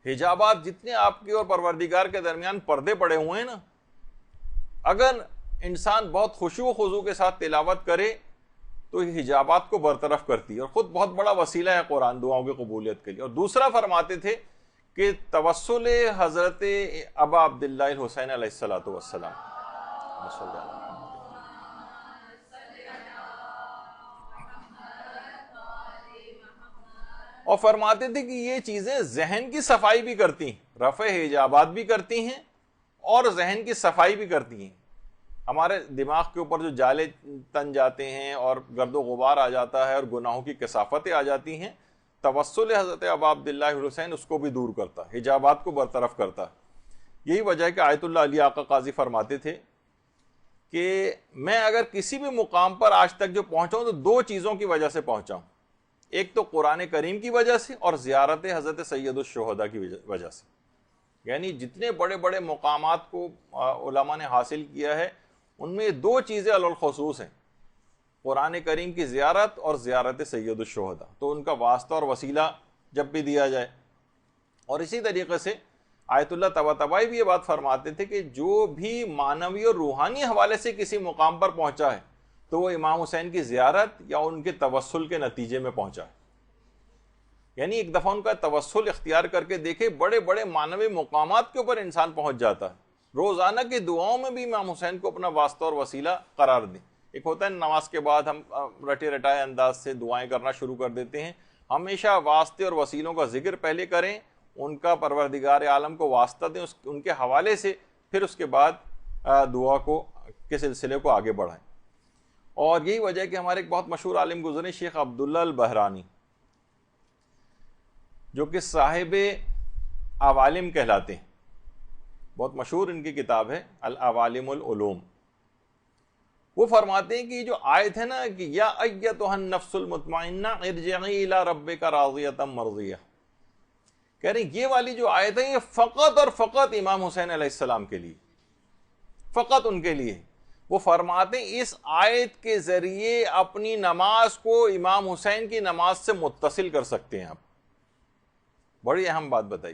حجابات جتنے آپ کے اور پروردگار کے درمیان پردے پڑے ہوئے ہیں نا، اگر انسان بہت خشوع و خضوع کے ساتھ تلاوت کرے تو یہ حجابات کو برطرف کرتی ہے، اور خود بہت بڑا وسیلہ ہے قرآن دعاؤں کی قبولیت کے لیے۔ اور دوسرا فرماتے تھے کہ توسل حضرت ابا عبداللہ الحسین علیہ السلام، اور فرماتے تھے کہ یہ چیزیں ذہن کی صفائی بھی کرتی ہیں، رفع حجابات بھی کرتی ہیں اور ذہن کی صفائی بھی کرتی ہیں۔ ہمارے دماغ کے اوپر جو جالے تن جاتے ہیں اور گرد و غبار آ جاتا ہے اور گناہوں کی کثافتیں آ جاتی ہیں، توسل حضرت ابا عبداللہ الحسین اس کو بھی دور کرتا ہے، حجابات کو برطرف کرتا ہے۔ یہی وجہ ہے کہ آیت اللہ علی آقا قاضی فرماتے تھے کہ میں اگر کسی بھی مقام پر آج تک جو پہنچا ہوں تو دو چیزوں کی وجہ سے پہنچا ہوں، ایک تو قرآن کریم کی وجہ سے اور زیارت حضرت سید الشہداء کی وجہ سے۔ یعنی جتنے بڑے بڑے مقامات کو علماء نے حاصل کیا ہے ان میں دو چیزیں علی الخصوص ہیں، قرآن کریم کی زیارت اور زیارت سید الشہداء، تو ان کا واسطہ اور وسیلہ جب بھی دیا جائے۔ اور اسی طریقے سے آیت اللہ طباطبائی بھی یہ بات فرماتے تھے کہ جو بھی معنوی اور روحانی حوالے سے کسی مقام پر پہنچا ہے تو وہ امام حسین کی زیارت یا ان کے توسل کے نتیجے میں پہنچا ہے۔ یعنی ایک دفعہ ان کا توسل اختیار کر کے دیکھے، بڑے بڑے معنوی مقامات کے اوپر انسان پہنچ جاتا ہے۔ روزانہ کی دعاؤں میں بھی امام حسین کو اپنا واسطہ اور وسیلہ قرار دیں۔ ایک ہوتا ہے نماز کے بعد ہم رٹے رٹائے انداز سے دعائیں کرنا شروع کر دیتے ہیں، ہمیشہ واسطے اور وسیلوں کا ذکر پہلے کریں، ان کا پروردگار عالم کو واسطہ دیں ان کے حوالے سے، پھر اس کے بعد دعا کے سلسلے کو آگے بڑھائیں۔ اور یہی وجہ ہے کہ ہمارے ایک بہت مشہور عالم گزرے شیخ عبداللہ البحرانی، جو کہ صاحب عوالم کہلاتے ہیں، بہت مشہور ان کی کتاب ہے العوالم العلوم۔ وہ فرماتے ہیں کہ یہ جو آیت ہے نا کہ یا ایتھا النفس المطمئنہ ارجعی الی ربک راضیۃ مرضیہ، کہہ رہے ہیں یہ والی جو آیت ہے یہ فقط اور فقط امام حسین علیہ السلام کے لیے، فقط ان کے لیے۔ وہ فرماتے ہیں اس آیت کے ذریعے اپنی نماز کو امام حسین کی نماز سے متصل کر سکتے ہیں آپ۔ بڑی اہم بات بتائی،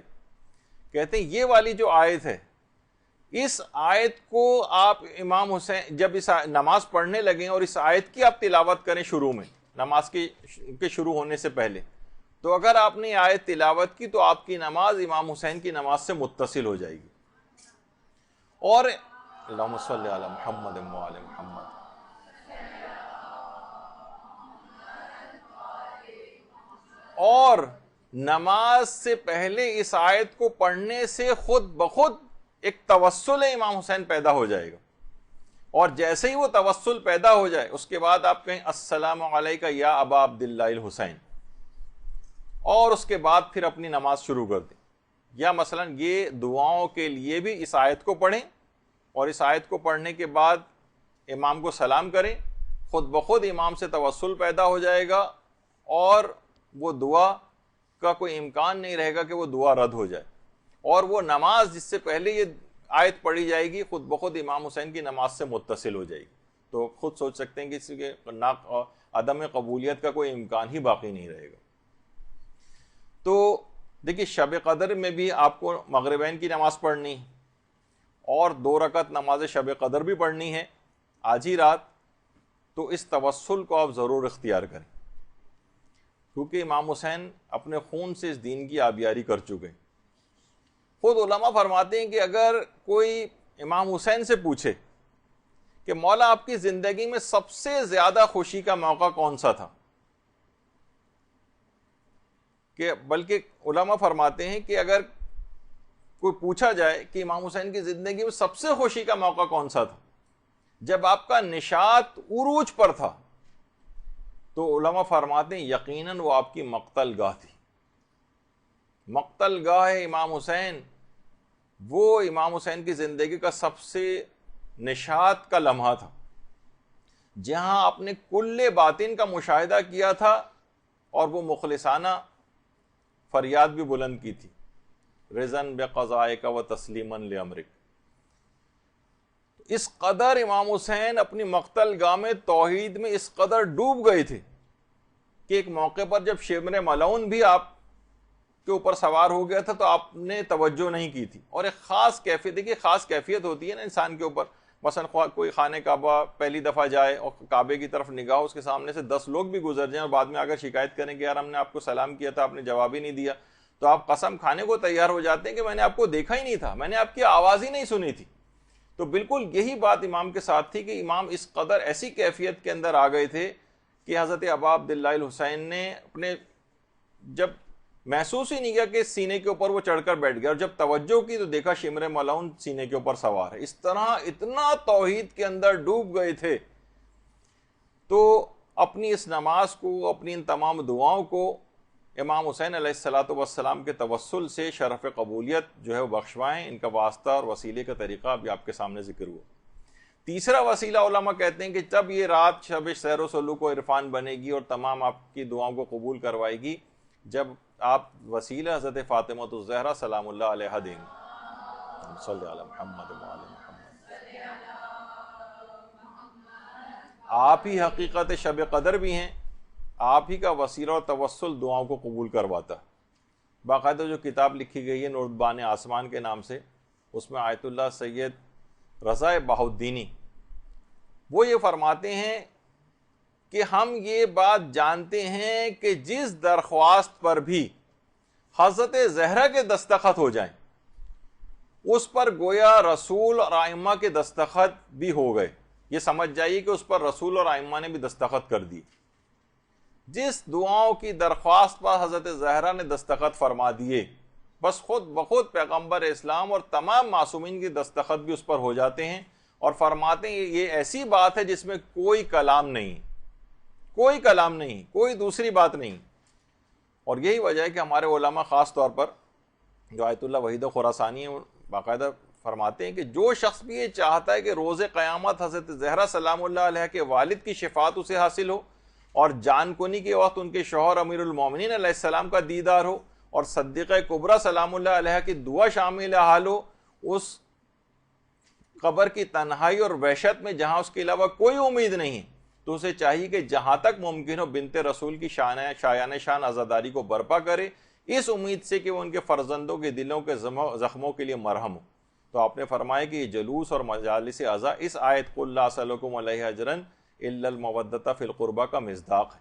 کہتے ہیں یہ والی جو آیت ہے، اس آیت کو آپ امام حسین جب اس نماز پڑھنے لگیں اور اس آیت کی آپ تلاوت کریں شروع میں، نماز کے شروع ہونے سے پہلے، تو اگر آپ نے آیت تلاوت کی تو آپ کی نماز امام حسین کی نماز سے متصل ہو جائے گی۔ اور اللہم صلی علی محمد و علی محمد، اور نماز سے پہلے اس آیت کو پڑھنے سے خود بخود ایک توسل امام حسین پیدا ہو جائے گا، اور جیسے ہی وہ توسل پیدا ہو جائے اس کے بعد آپ کہیں السلام علیکہ یا ابا عبداللہ الحسین، اور اس کے بعد پھر اپنی نماز شروع کر دیں۔ یا مثلا یہ دعاؤں کے لیے بھی اس آیت کو پڑھیں، اور اس آیت کو پڑھنے کے بعد امام کو سلام کریں، خود بخود امام سے توسل پیدا ہو جائے گا، اور وہ دعا کا کوئی امکان نہیں رہے گا کہ وہ دعا رد ہو جائے، اور وہ نماز جس سے پہلے یہ آیت پڑھی جائے گی خود بخود امام حسین کی نماز سے متصل ہو جائے گی۔ تو خود سوچ سکتے ہیں کہ اس کے عدم قبولیت کا کوئی امکان ہی باقی نہیں رہے گا۔ تو دیکھیے شب قدر میں بھی آپ کو مغربین کی نماز پڑھنی، اور 2 رکعت نماز شب قدر بھی پڑھنی ہے آج ہی رات، تو اس توسل کو آپ ضرور اختیار کریں، کیونکہ امام حسین اپنے خون سے اس دین کی آبیاری کر چکے ہیں۔ خود علماء فرماتے ہیں کہ اگر کوئی امام حسین سے پوچھے کہ مولا آپ کی زندگی میں سب سے زیادہ خوشی کا موقع کون سا تھا، کہ بلکہ علماء فرماتے ہیں کہ اگر کوئی پوچھا جائے کہ امام حسین کی زندگی میں سب سے خوشی کا موقع کون سا تھا، جب آپ کا نشاط عروج پر تھا، تو علماء فرماتے ہیں یقیناً وہ آپ کی مقتل گاہ تھی۔ مقتل گاہ امام حسین وہ امام حسین کی زندگی کا سب سے نشاط کا لمحہ تھا، جہاں آپ نے کل باطن کا مشاہدہ کیا تھا، اور وہ مخلصانہ فریاد بھی بلند کی تھی، رضن بقضائک و تسلیما لامرک۔ اس قدر امام حسین اپنی مقتل گاہ میں توحید میں اس قدر ڈوب گئے تھے کہ ایک موقع پر جب شمر ملعون بھی آپ کے اوپر سوار ہو گیا تھا تو آپ نے توجہ نہیں کی تھی، اور ایک خاص کیفیت، دیکھیے خاص کیفیت ہوتی ہے نا انسان کے اوپر، مثلا کوئی خانہ کعبہ پہلی دفعہ جائے اور کعبے کی طرف نگاہ، اس کے سامنے سے 10 لوگ بھی گزر جائیں اور بعد میں اگر شکایت کریں کہ یار ہم نے آپ کو سلام کیا تھا آپ نے جواب ہی نہیں دیا، تو آپ قسم کھانے کو تیار ہو جاتے ہیں کہ میں نے آپ کو دیکھا ہی نہیں تھا، میں نے آپ کی آواز ہی نہیں سنی تھی۔ تو بالکل یہی بات امام کے ساتھ تھی کہ امام اس قدر ایسی کیفیت کے اندر آ گئے تھے کہ حضرت ابا عبداللہ الحسین نے اپنے جب محسوس ہی نہیں کیا کہ سینے کے اوپر وہ چڑھ کر بیٹھ گیا، اور جب توجہ کی تو دیکھا شمر ملعون سینے کے اوپر سوار ہے۔ اس طرح اتنا توحید کے اندر ڈوب گئے تھے، تو اپنی اس نماز کو، اپنی ان تمام دعاؤں کو امام حسین علیہ الصلوۃ والسلام کے توسل سے شرف قبولیت جو ہے وہ بخشوائیں۔ ان کا واسطہ اور وسیلے کا طریقہ ابھی آپ کے سامنے ذکر ہوا۔ تیسرا وسیلہ علماء کہتے ہیں کہ جب یہ رات شب سیر و سلوک و عرفان بنے گی اور تمام آپ کی دعاؤں کو قبول کروائے گی، جب آپ وسیلہ حضرت فاطمہ الزہرا سلام اللہ علیہا دیں گے۔ صلی علی محمد و علی محمد۔ آپ ہی حقیقت شب قدر بھی ہیں، آپ ہی کا وسیلہ اور توسل دعاؤں کو قبول کرواتا ہے۔ باقاعدہ جو کتاب لکھی گئی ہے نوربان آسمان کے نام سے، اس میں آیت اللہ سید رضا بہاؤالدینی وہ یہ فرماتے ہیں کہ ہم یہ بات جانتے ہیں کہ جس درخواست پر بھی حضرت زہرا کے دستخط ہو جائیں اس پر گویا رسول اور ائمہ کے دستخط بھی ہو گئے، یہ سمجھ جائیے کہ اس پر رسول اور ائمہ نے بھی دستخط کر دی۔ جس دعاؤں کی درخواست پر حضرت زہرا نے دستخط فرما دیے، بس خود بخود پیغمبر اسلام اور تمام معصومین کی دستخط بھی اس پر ہو جاتے ہیں، اور فرماتے ہیں یہ ایسی بات ہے جس میں کوئی کلام نہیں، کوئی کلام نہیں، کوئی دوسری بات نہیں۔ اور یہی وجہ ہے کہ ہمارے علماء خاص طور پر جو آیت اللہ وحید خراسانی ہیں باقاعدہ فرماتے ہیں کہ جو شخص بھی یہ چاہتا ہے کہ روز قیامت حضرت زہرا سلام اللہ علیہ کے والد کی شفاعت اسے حاصل ہو اور جان کنی کے وقت ان کے شوہر امیر المومنین علیہ السلام کا دیدار ہو اور صدیقہ کبریٰ سلام اللہ علیہ کی دعا شامل حال ہو اس قبر کی تنہائی اور وحشت میں جہاں اس کے علاوہ کوئی امید نہیں، تو اسے چاہیے کہ جہاں تک ممکن ہو بنت رسول کی شایان شان عزاداری کو برپا کرے، اس امید سے کہ وہ ان کے فرزندوں کے دلوں کے زخموں کے لیے مرہم ہو۔ تو آپ نے فرمایا کہ یہ جلوس اور مجالس عزا اس آیت قل لا اسألکم علیہ اجرا الا المودۃ فی القربى کا مصداق ہے۔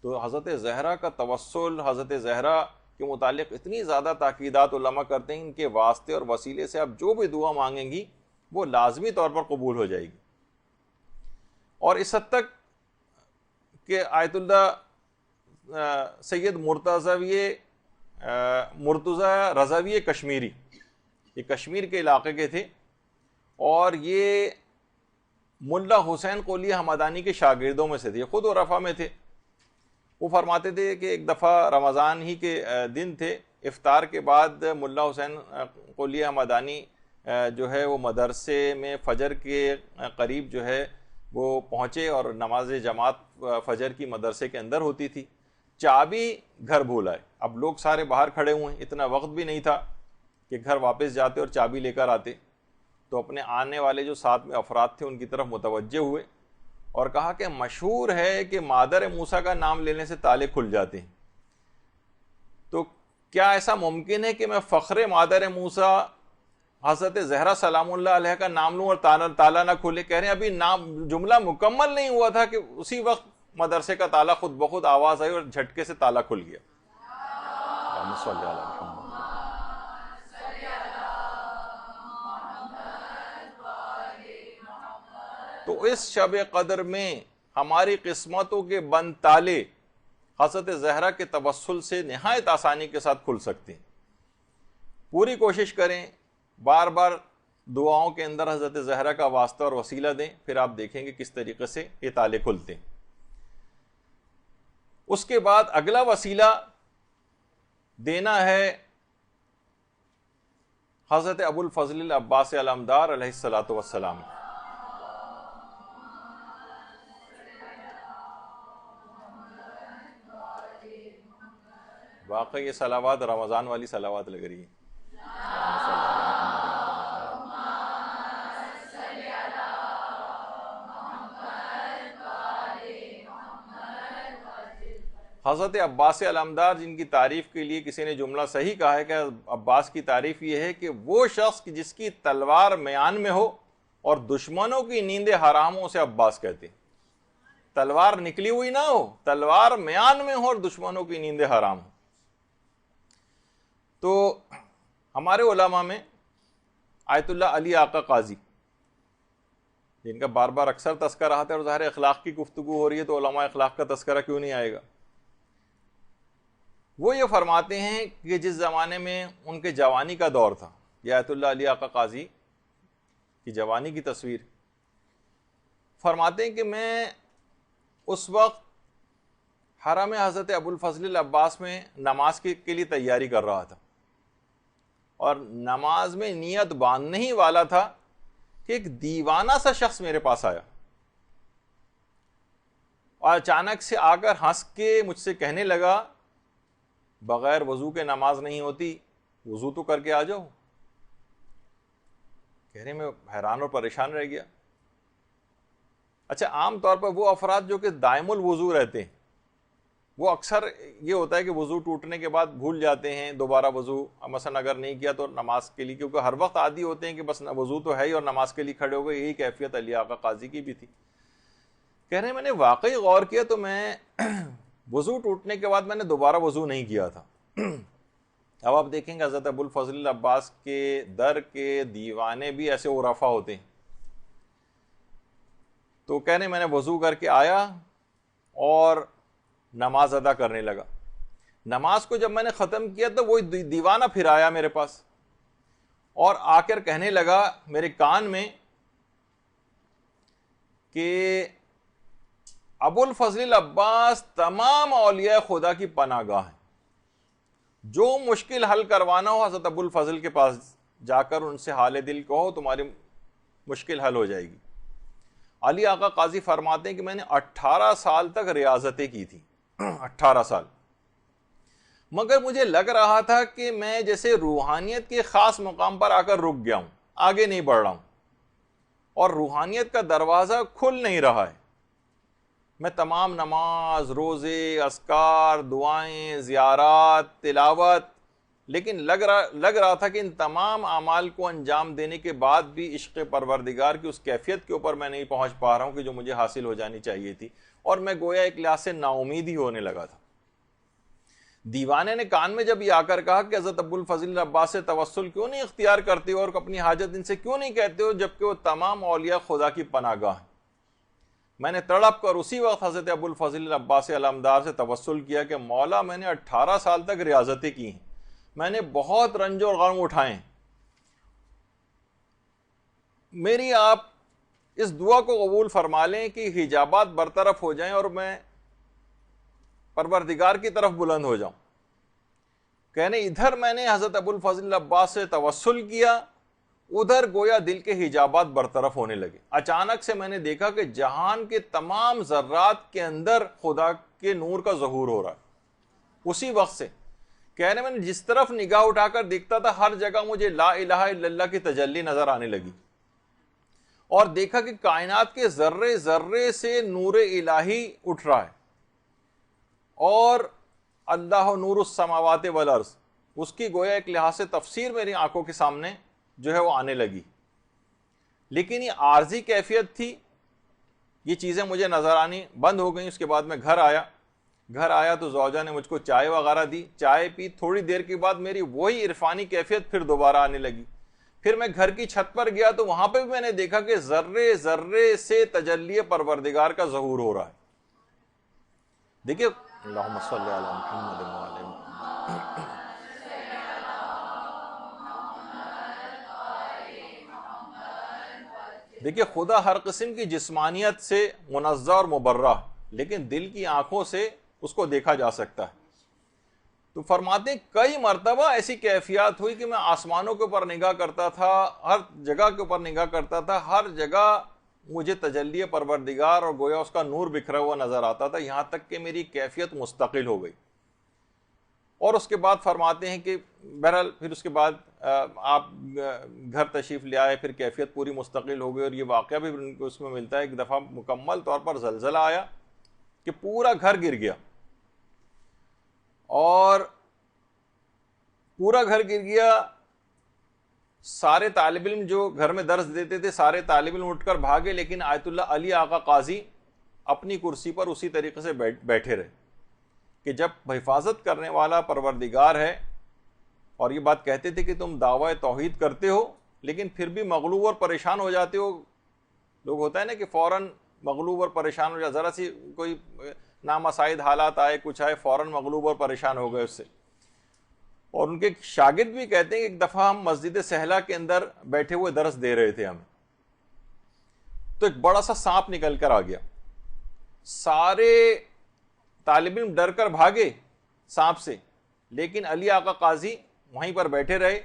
تو حضرت زہرا کا توسل، حضرت زہرا کے متعلق اتنی زیادہ تاکیدات علماء کرتے ہیں، ان کے واسطے اور وسیلے سے آپ جو بھی دعا مانگیں گی وہ لازمی طور پر قبول ہو جائے گی۔ اور اس حد تک کہ آیت اللہ سید مرتضی رضوی کشمیری، یہ کشمیر کے علاقے کے تھے اور یہ ملا حسین قلی حمدانی کے شاگردوں میں سے تھے، خود عرفہ میں تھے۔ وہ فرماتے تھے کہ ایک دفعہ رمضان ہی کے دن تھے، افطار کے بعد ملا حسین قلی حمدانی جو ہے وہ مدرسے میں فجر کے قریب جو ہے وہ پہنچے اور نماز جماعت فجر کی مدرسے کے اندر ہوتی تھی، چابی گھر بھول آئے۔ اب لوگ سارے باہر کھڑے ہوئے ہیں، اتنا وقت بھی نہیں تھا کہ گھر واپس جاتے اور چابی لے کر آتے، تو اپنے آنے والے جو ساتھ میں افراد تھے ان کی طرف متوجہ ہوئے اور کہا کہ مشہور ہے کہ مادر موسیٰ کا نام لینے سے تالے کھل جاتے ہیں، تو کیا ایسا ممکن ہے کہ میں فخر مادر موسیٰ حضرت زہرا سلام اللہ علیہ کا نام لوں اور تالا نہ کھلے؟ کہہ رہے ہیں ابھی نام جملہ مکمل نہیں ہوا تھا کہ اسی وقت مدرسے کا تالا خود بخود آواز آئی اور جھٹکے سے تالا کھل گیا۔ اللہم صلی علی محمد۔ تو اس شب قدر میں ہماری قسمتوں کے بند تالے حضرت زہرا کے توسل سے نہایت آسانی کے ساتھ کھل سکتے ہیں۔ پوری کوشش کریں، بار بار دعاؤں کے اندر حضرت زہرا کا واسطہ اور وسیلہ دیں، پھر آپ دیکھیں گے کس طریقے سے یہ تالے کھلتے ہیں۔ اس کے بعد اگلا وسیلہ دینا ہے حضرت ابو الفضل العباس علمدار علیہ الصلاۃ والسلام۔ واقعی یہ صلوات رمضان والی صلوات لگ رہی ہے۔ حضرت عباس علمدار جن کی تعریف کے لیے کسی نے جملہ صحیح کہا ہے کہ عباس کی تعریف یہ ہے کہ وہ شخص جس کی تلوار میان میں ہو اور دشمنوں کی نیندیں حرام ہو اسے عباس کہتے ہیں۔ تلوار نکلی ہوئی نہ ہو، تلوار میان میں ہو اور دشمنوں کی نیندیں حرام ہو۔ تو ہمارے علماء میں آیت اللہ علی آقا قاضی، جن کا بار بار اکثر تذکرہ آتا ہے، اور ظاہر اخلاق کی گفتگو ہو رہی ہے تو علماء اخلاق کا تذکرہ کیوں نہیں آئے گا۔ وہ یہ فرماتے ہیں کہ جس زمانے میں ان کے جوانی کا دور تھا، یہ آیت اللہ علی آقا قاضی کی جوانی کی تصویر، فرماتے ہیں کہ میں اس وقت حرم حضرت ابو الفضل العباس میں نماز کے لیے تیاری کر رہا تھا، اور نماز میں نیت باندھنے ہی والا تھا کہ ایک دیوانہ سا شخص میرے پاس آیا اور اچانک سے آ کر ہنس کے مجھ سے کہنے لگا بغیر وضو کے نماز نہیں ہوتی، وضو تو کر کے آ جاؤ۔ کہہ رہے میں حیران اور پریشان رہ گیا۔ اچھا، عام طور پر وہ افراد جو کہ دائم الوضو رہتے ہیں وہ اکثر یہ ہوتا ہے کہ وضو ٹوٹنے کے بعد بھول جاتے ہیں دوبارہ وضو، مثلا اگر نہیں کیا تو نماز کے لیے، کیونکہ ہر وقت عادی ہوتے ہیں کہ بس وضو تو ہے ہی اور نماز کے لیے کھڑے ہو گئے۔ یہی کیفیت علی آقا قاضی کی بھی تھی۔ کہہ رہے ہیں میں نے واقعی غور کیا تو میں وضو ٹوٹنے کے بعد میں نے دوبارہ وضو نہیں کیا تھا۔ اب آپ دیکھیں گے حضرت ابو الفضل العباس کے در کے دیوانے بھی ایسے عرفا ہوتے ہیں۔ تو کہہ رہے میں نے وضو کر کے آیا اور نماز ادا کرنے لگا۔ نماز کو جب میں نے ختم کیا تو وہ دیوانہ پھر آیا میرے پاس اور آ کر کہنے لگا میرے کان میں کہ ابو الفضل العباس تمام اولیاء خدا کی پناہ گاہ ہیں، جو مشکل حل کروانا ہو حضرت ابو الفضل کے پاس جا کر ان سے حال دل کہو، تمہاری مشکل حل ہو جائے گی۔ علی آقا قاضی فرماتے ہیں کہ میں نے 18 سال تک ریاضتیں کی تھی، 18 سال، مگر مجھے لگ رہا تھا کہ میں جیسے روحانیت کے خاص مقام پر آ کر رک گیا ہوں، آگے نہیں بڑھ رہا ہوں، اور روحانیت کا دروازہ کھل نہیں رہا ہے۔ میں تمام نماز، روزے، اذکار، دعائیں، زیارات، تلاوت، لیکن لگ رہا تھا کہ ان تمام اعمال کو انجام دینے کے بعد بھی عشق پروردگار کی اس کیفیت کے اوپر میں نہیں پہنچ پا رہا ہوں کہ جو مجھے حاصل ہو جانی چاہیے تھی، اور میں گویا ایک لحاظ سے نا امید ہی ہونے لگا تھا۔ دیوانے نے کان میں جب یہ آ کر کہا کہ حضرت ابو الفضل عباس سے توسل کیوں نہیں اختیار کرتے ہو اور اپنی حاجت ان سے کیوں نہیں کہتے ہو، جبکہ وہ تمام اولیاء خدا کی پناہ گاہ ہیں، میں نے تڑپ کر اسی وقت حضرت ابو الفضل عباس علمدار سے توسل کیا کہ مولا میں نے 18 سال تک ریاضتیں کی ہیں، میں نے بہت رنج اور غم اٹھائے ہیں، میری آپ اس دعا کو قبول فرما لیں کہ حجابات برطرف ہو جائیں اور میں پروردگار کی طرف بلند ہو جاؤں۔ کہنے ادھر میں نے حضرت ابو الفضل عباس سے توسل کیا، ادھر گویا دل کے حجابات برطرف ہونے لگے۔ اچانک سے میں نے دیکھا کہ جہان کے تمام ذرات کے اندر خدا کے نور کا ظہور ہو رہا ہے۔ اسی وقت سے کہنے میں نے جس طرف نگاہ اٹھا کر دیکھتا تھا ہر جگہ مجھے لا الہ الا اللہ کی تجلی نظر آنے لگی، اور دیکھا کہ کائنات کے ذرے ذرے سے نور الہی اٹھ رہا ہے، اور اللہ نور السماوات والارض، اس کی گویا ایک لحاظ سے تفسیر میری آنکھوں کے سامنے جو ہے وہ آنے لگی۔ لیکن یہ عارضی کیفیت تھی، یہ چیزیں مجھے نظر آنی بند ہو گئیں۔ اس کے بعد میں گھر آیا تو زوجہ نے مجھ کو چائے وغیرہ دی، چائے پی، تھوڑی دیر کے بعد میری وہی عرفانی کیفیت پھر دوبارہ آنے لگی۔ پھر میں گھر کی چھت پر گیا تو وہاں پہ بھی میں نے دیکھا کہ ذرے ذرے سے تجلی پروردگار کا ظہور ہو رہا ہے۔ دیکھیے اللہم صلی علی محمد وعلی محمد۔ دیکھیے خدا ہر قسم کی جسمانیت سے منزہ اور مبرہ، لیکن دل کی آنکھوں سے اس کو دیکھا جا سکتا ہے۔ تو فرماتے ہیں کئی مرتبہ ایسی کیفیات ہوئی کہ میں آسمانوں کے اوپر نگاہ کرتا تھا، ہر جگہ کے اوپر نگاہ کرتا تھا، ہر جگہ مجھے تجلی پروردگار اور گویا اس کا نور بکھرا ہوا نظر آتا تھا، یہاں تک کہ میری کیفیت مستقل ہو گئی۔ اور اس کے بعد فرماتے ہیں کہ بہرحال پھر اس کے بعد آپ گھر تشریف لے آئے، پھر کیفیت پوری مستقل ہو گئی، اور یہ واقعہ بھی اس میں ملتا ہے۔ ایک دفعہ مکمل طور پر زلزلہ آیا کہ پورا گھر گر گیا، اور پورا گھر گر گیا، سارے طالب علم جو گھر میں درس دیتے تھے سارے طالب علم اٹھ کر بھاگے، لیکن آیت اللہ علی آقا قاضی اپنی کرسی پر اسی طریقے سے بیٹھے رہے کہ جب حفاظت کرنے والا پروردگار ہے، اور یہ بات کہتے تھے کہ تم دعوی توحید کرتے ہو لیکن پھر بھی مغلوب اور پریشان ہو جاتے ہو۔ لوگ ہوتا ہے نا کہ فوراً مغلوب اور پریشان ہو جاتے، ذرا سی کوئی نامساعد حالات آئے، کچھ آئے، فوراً مغلوب اور پریشان ہو گئے اس سے۔ اور ان کے شاگرد بھی کہتے ہیں کہ ایک دفعہ ہم مسجد سہلا کے اندر بیٹھے ہوئے درس دے رہے تھے ہمیں، تو ایک بڑا سا سانپ نکل کر آ گیا، سارے طالب علم ڈر کر بھاگے سانپ سے، لیکن علی آقا قاضی وہیں پر بیٹھے رہے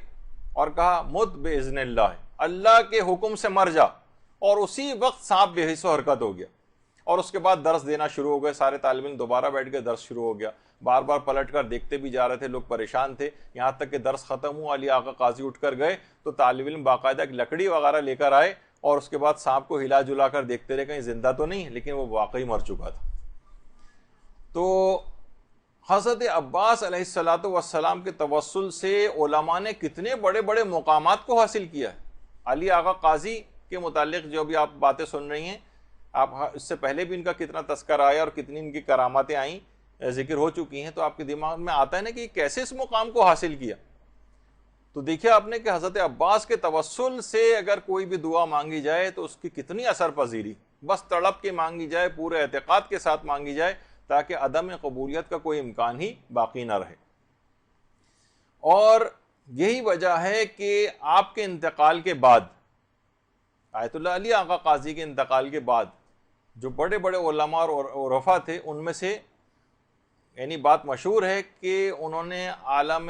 اور کہا مت باذن اللہ، اللہ کے حکم سے مر جا، اور اسی وقت سانپ بے حس و حرکت ہو گیا۔ اور اس کے بعد درس دینا شروع ہو گئے، سارے طالب علم دوبارہ بیٹھ کے درس شروع ہو گیا، بار بار پلٹ کر دیکھتے بھی جا رہے تھے، لوگ پریشان تھے، یہاں تک کہ درس ختم ہوا، علی آقا قاضی اٹھ کر گئے تو طالب علم باقاعدہ ایک لکڑی وغیرہ لے کر آئے، اور اس کے بعد سانپ کو ہلا جلا کر دیکھتے رہے کہیں زندہ تو نہیں، لیکن وہ واقعی مر چکا تھا۔ تو حضرت عباس علیہ الصلوۃ والسلام کے توسل سے علماء نے کتنے بڑے بڑے مقامات کو حاصل کیا ہے۔ علی آقا قاضی کے متعلق جو بھی آپ باتیں سن رہی ہیں، آپ اس سے پہلے بھی ان کا کتنا تذکرہ آیا اور کتنی ان کی کراماتیں آئیں، ذکر ہو چکی ہیں، تو آپ کے دماغ میں آتا ہے نا کہ کیسے اس مقام کو حاصل کیا۔ تو دیکھیں آپ نے کہ حضرت عباس کے توسل سے اگر کوئی بھی دعا مانگی جائے تو اس کی کتنی اثر پذیری، بس تڑپ کے مانگی جائے، پورے اعتقاد کے ساتھ مانگی جائے، تاکہ عدم قبولیت کا کوئی امکان ہی باقی نہ رہے۔ اور یہی وجہ ہے کہ آپ کے انتقال کے بعد، آیت اللہ علی آقا قاضی کے انتقال کے بعد، جو بڑے بڑے علماء اور عرفا تھے، ان میں سے یعنی بات مشہور ہے کہ انہوں نے عالم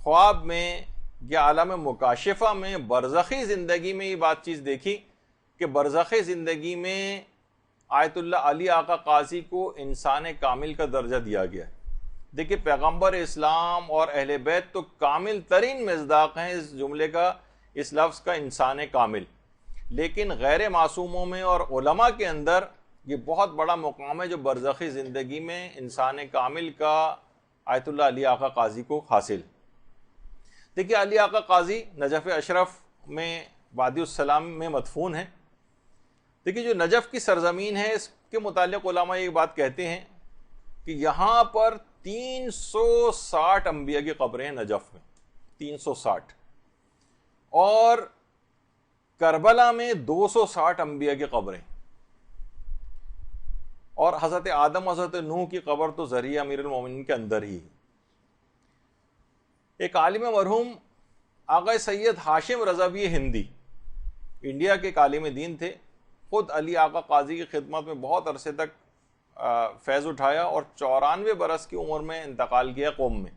خواب میں یہ عالم مکاشفہ میں برزخی زندگی میں یہ بات چیز دیکھی کہ برزخی زندگی میں آیت اللہ علی آقا قاضی کو انسان کامل کا درجہ دیا گیا ہے۔ دیکھیے پیغمبر اسلام اور اہل بیت تو کامل ترین مصداق ہیں اس جملے کا، اس لفظ کا، انسان کامل، لیکن غیر معصوموں میں اور علماء کے اندر یہ بہت بڑا مقام ہے جو برزخی زندگی میں انسان کامل کا آیت اللہ علی آقا قاضی کو حاصل۔ دیکھیے علی آقا قاضی نجف اشرف میں وادی السلام میں مدفون ہے۔ دیکھیے جو نجف کی سرزمین ہے اس کے متعلق علماء یہ بات کہتے ہیں کہ یہاں پر 360 انبیاء کی قبریں ہیں نجف میں، 360، اور کربلا میں 260 انبیاء کی قبریں، اور حضرت آدم حضرت نوح کی قبر تو ذریعہ امیر المومنین کے اندر ہی ہے۔ ایک عالم مرحوم آقا سید ہاشم رضوی ہندی انڈیا کے ایک عالم دین تھے، خود علی آقا قاضی کی خدمت میں بہت عرصے تک فیض اٹھایا اور 94 برس کی عمر میں انتقال کیا قوم میں۔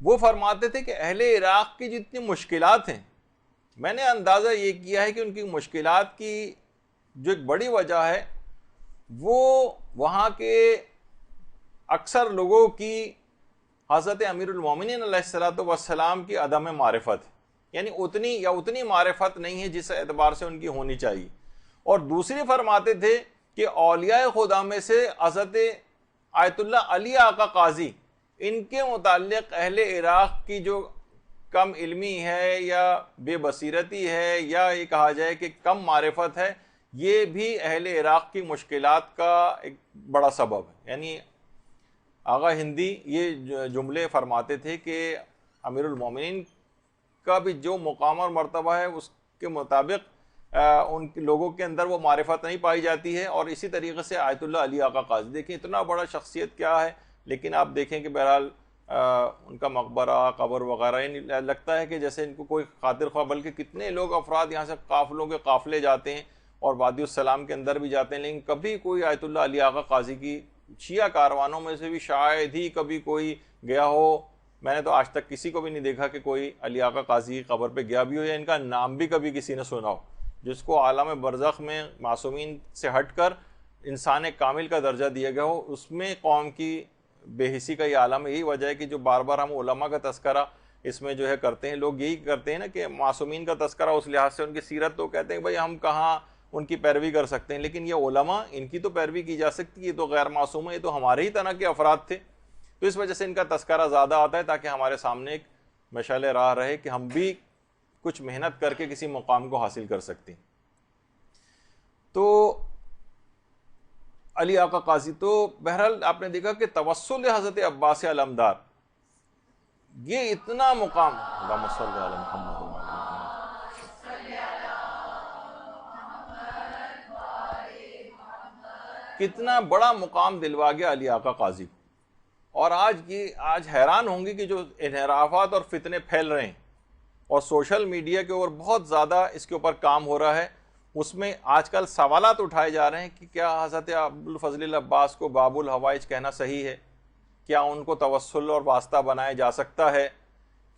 وہ فرماتے تھے کہ اہل عراق کی جتنی مشکلات ہیں، میں نے اندازہ یہ کیا ہے کہ ان کی مشکلات کی جو ایک بڑی وجہ ہے وہ وہاں کے اکثر لوگوں کی حضرت امیر المومنین علیہ السلام کی عدم معرفت ہے، یعنی اتنی معرفت نہیں ہے جس اعتبار سے ان کی ہونی چاہیے۔ اور دوسری فرماتے تھے کہ اولیاء خدا میں سے حضرت آیت اللہ علی آقا قاضی، ان کے متعلق اہل عراق کی جو کم علمی ہے یا بے بصیرتی ہے یا یہ کہا جائے کہ کم معرفت ہے، یہ بھی اہل عراق کی مشکلات کا ایک بڑا سبب ہے۔ یعنی آغا ہندی یہ جملے فرماتے تھے کہ امیر المومنین کا بھی جو مقام اور مرتبہ ہے اس کے مطابق ان لوگوں کے اندر وہ معرفت نہیں پائی جاتی ہے، اور اسی طریقے سے آیت اللہ علی آقا قاضی دیکھیں اتنا بڑا شخصیت کیا ہے، لیکن آپ دیکھیں کہ بہرحال ان کا مقبرہ قبر وغیرہ لگتا ہے کہ جیسے ان کو کوئی خاطر خواہ، بلکہ کتنے لوگ افراد یہاں سے قافلوں کے قافلے جاتے ہیں اور وادی السلام کے اندر بھی جاتے ہیں، لیکن کبھی کوئی آیت اللہ علی آقا قاضی کی شیعہ کاروانوں میں سے بھی شاید ہی کبھی کوئی گیا ہو۔ میں نے تو آج تک کسی کو بھی نہیں دیکھا کہ کوئی علی آقا قاضی کی قبر پہ گیا بھی ہو یا ان کا نام بھی کبھی کسی نے سنا ہو، جس کو عالم برزخ میں معصومین سے ہٹ کر انسان کامل کا درجہ دیا گیا ہو۔ اس میں قوم کی بے حسی کا یہ عالم ہے۔ یہی وجہ ہے کہ جو بار بار ہم علماء کا تذکرہ اس میں جو ہے کرتے ہیں، لوگ یہی کرتے ہیں نا کہ معصومین کا تذکرہ اس لحاظ سے ان کی سیرت تو کہتے ہیں بھائی ہم کہاں ان کی پیروی کر سکتے ہیں، لیکن یہ علماء ان کی تو پیروی کی جا سکتی ہے، یہ تو غیر معصوم ہے، یہ تو ہمارے ہی طرح کے افراد تھے، تو اس وجہ سے ان کا تذکرہ زیادہ آتا ہے تاکہ ہمارے سامنے ایک مشعل راہ رہے کہ ہم بھی کچھ محنت کر کے کسی مقام کو حاصل کر سکتے ہیں۔ تو علی آقا قاضی تو بہرحال آپ نے دیکھا کہ توسل حضرت عباس علمدار، یہ اتنا مقام، اللہم صلی علی محمد، کتنا بڑا مقام دلوا گیا علی آقا قاضی کو۔ اور آج حیران ہوں گے کہ جو انحرافات اور فتنے پھیل رہے ہیں اور سوشل میڈیا کے اوپر بہت زیادہ اس کے اوپر کام ہو رہا ہے، اس میں آج کل سوالات اٹھائے جا رہے ہیں کہ کیا حضرت ابوالفضل العباس کو باب الحوائج کہنا صحیح ہے؟ کیا ان کو توسل اور واسطہ بنایا جا سکتا ہے؟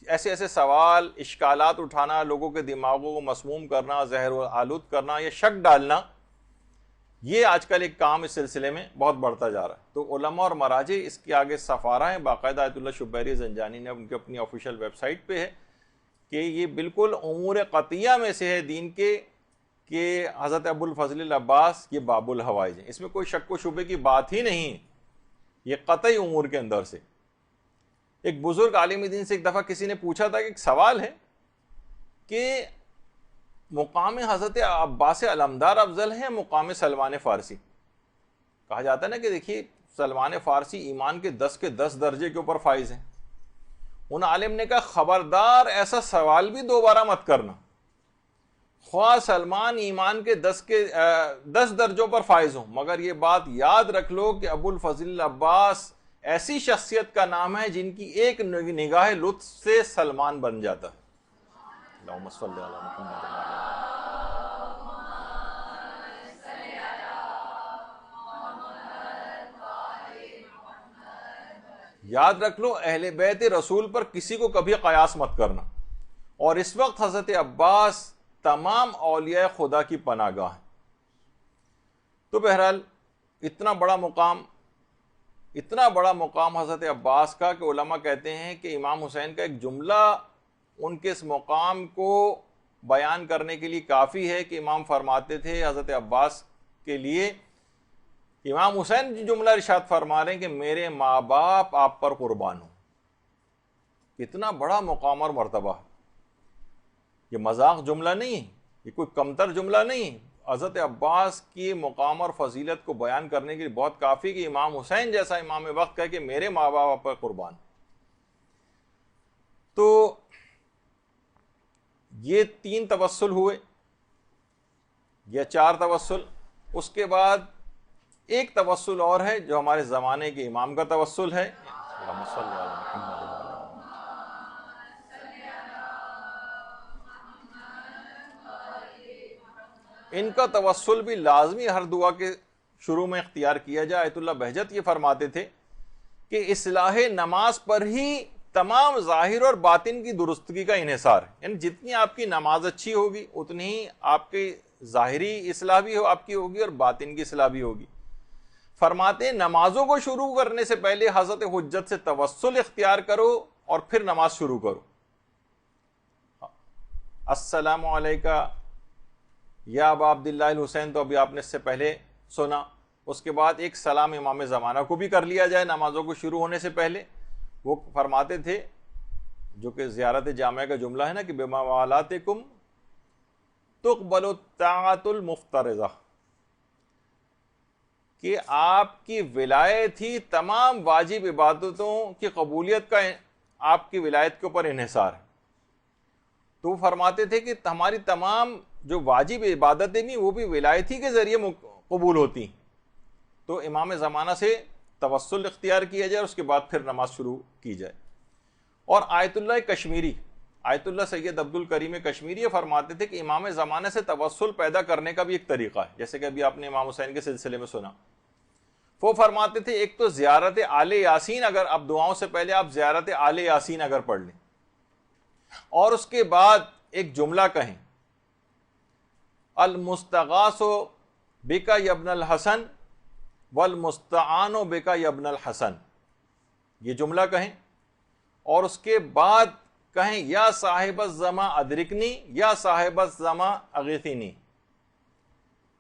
ایسے ایسے سوال، اشکالات اٹھانا، لوگوں کے دماغوں کو مسموم کرنا، زہر آلود کرنا یا شک ڈالنا، یہ آج کل ایک کام اس سلسلے میں بہت بڑھتا جا رہا ہے۔ تو علماء اور مراجع اس کے آگے سفارہ ہیں، باقاعدہ آیت اللہ شبیری زنجانی نے ان کی اپنی آفیشیل ویب سائٹ پہ ہے کہ یہ بالکل امور قطعیہ میں سے ہے دین کے کہ حضرت ابوالفضل العباس یہ باب الحوائج ہیں، اس میں کوئی شک و شبے کی بات ہی نہیں ہے، یہ قطعی امور کے اندر سے۔ ایک بزرگ عالم دین سے ایک دفعہ کسی نے پوچھا تھا کہ ایک سوال ہے کہ مقام حضرت عباس علمدار افضل ہے مقام سلمان فارسی؟ کہا جاتا ہے نا کہ دیکھیے سلمان فارسی ایمان کے 10 کے 10 درجے کے اوپر فائز ہیں۔ ان عالم نے کہا خبردار ایسا سوال بھی دوبارہ مت کرنا، خواہ سلمان ایمان کے 10 درجوں پر فائز ہوں، مگر یہ بات یاد رکھ لو کہ ابوالفضل العباس ایسی شخصیت کا نام ہے جن کی ایک نگاہ لطف سے سلمان بن جاتا ہے۔ اللہم صلی علی محمد۔ یاد رکھ لو اہل بیت رسول پر کسی کو کبھی قیاس مت کرنا. اور اس وقت حضرت عباس تمام اولیاء خدا کی پناہ گاہ ہیں. تو بہرحال اتنا بڑا مقام حضرت عباس کا کہ علماء کہتے ہیں کہ امام حسین کا ایک جملہ ان کے اس مقام کو بیان کرنے کے لیے کافی ہے کہ امام فرماتے تھے حضرت عباس کے لیے، امام حسین جو جملہ ارشاد فرما رہے ہیں کہ میرے ماں باپ آپ پر قربان ہوں. کتنا بڑا مقام اور مرتبہ ہے. یہ مذاق جملہ نہیں، یہ کوئی کمتر جملہ نہیں. حضرت عباس کی مقام اور فضیلت کو بیان کرنے کے لیے بہت کافی کہ امام حسین جیسا امام وقت کہے کہ میرے ماں باپ آپ پر قربان. تو یہ 3 توسل ہوئے یا 4 توسل. اس کے بعد ایک توسل اور ہے جو ہمارے زمانے کے امام کا توسل ہے. ان کا توسل بھی لازمی ہر دعا کے شروع میں اختیار کیا جائے. آیت اللہ بہجت یہ فرماتے تھے کہ اصلاح نماز پر ہی تمام ظاہر اور باطن کی درستگی کا انحصار ہے. یعنی جتنی آپ کی نماز اچھی ہوگی اتنی ہی آپ کی ظاہری اصلاح بھی آپ کی ہوگی اور باطن کی اصلاح بھی ہوگی. فرماتے ہیں نمازوں کو شروع کرنے سے پہلے حضرت حجت سے توسل اختیار کرو اور پھر نماز شروع کرو. السلام علیکہ یا ابا عبداللہ الحسین تو ابھی آپ نے اس سے پہلے سنا. اس کے بعد ایک سلام امام زمانہ کو بھی کر لیا جائے نمازوں کو شروع ہونے سے پہلے. وہ فرماتے تھے جو کہ زیارت جامعہ کا جملہ ہے نا کہ بما والاتکم تقبل الطاعۃ المفترضہ، کہ آپ کی ولایت ہی تمام واجب عبادتوں کی قبولیت کا آپ کی ولایت کے اوپر انحصار ہے. تو وہ فرماتے تھے کہ ہماری تمام جو واجب عبادتیں بھی وہ بھی ولایت ہی کے ذریعے قبول ہوتی ہیں. تو امام زمانہ سے توسل اختیار کیا جائے اور اس کے بعد پھر نماز شروع کی جائے. اور آیت اللہ کشمیری، آیت اللہ سید عبد الکریم کشمیری فرماتے تھے کہ امام زمانہ سے توسل پیدا کرنے کا بھی ایک طریقہ ہے، جیسے کہ ابھی آپ نے امام حسین کے سلسلے میں سنا. وہ فرماتے تھے ایک تو زیارت آل یاسین، اگر اب دعاؤں سے پہلے آپ زیارت آل یاسین اگر پڑھ لیں اور اس کے بعد ایک جملہ کہیں المستغاث بک یا ابن الحسن والمستعان بک یا ابن الحسن، یہ جملہ کہیں اور اس کے بعد کہیں یا صاحب الزما ادرکنی یا صاحب الزما اغیثنی.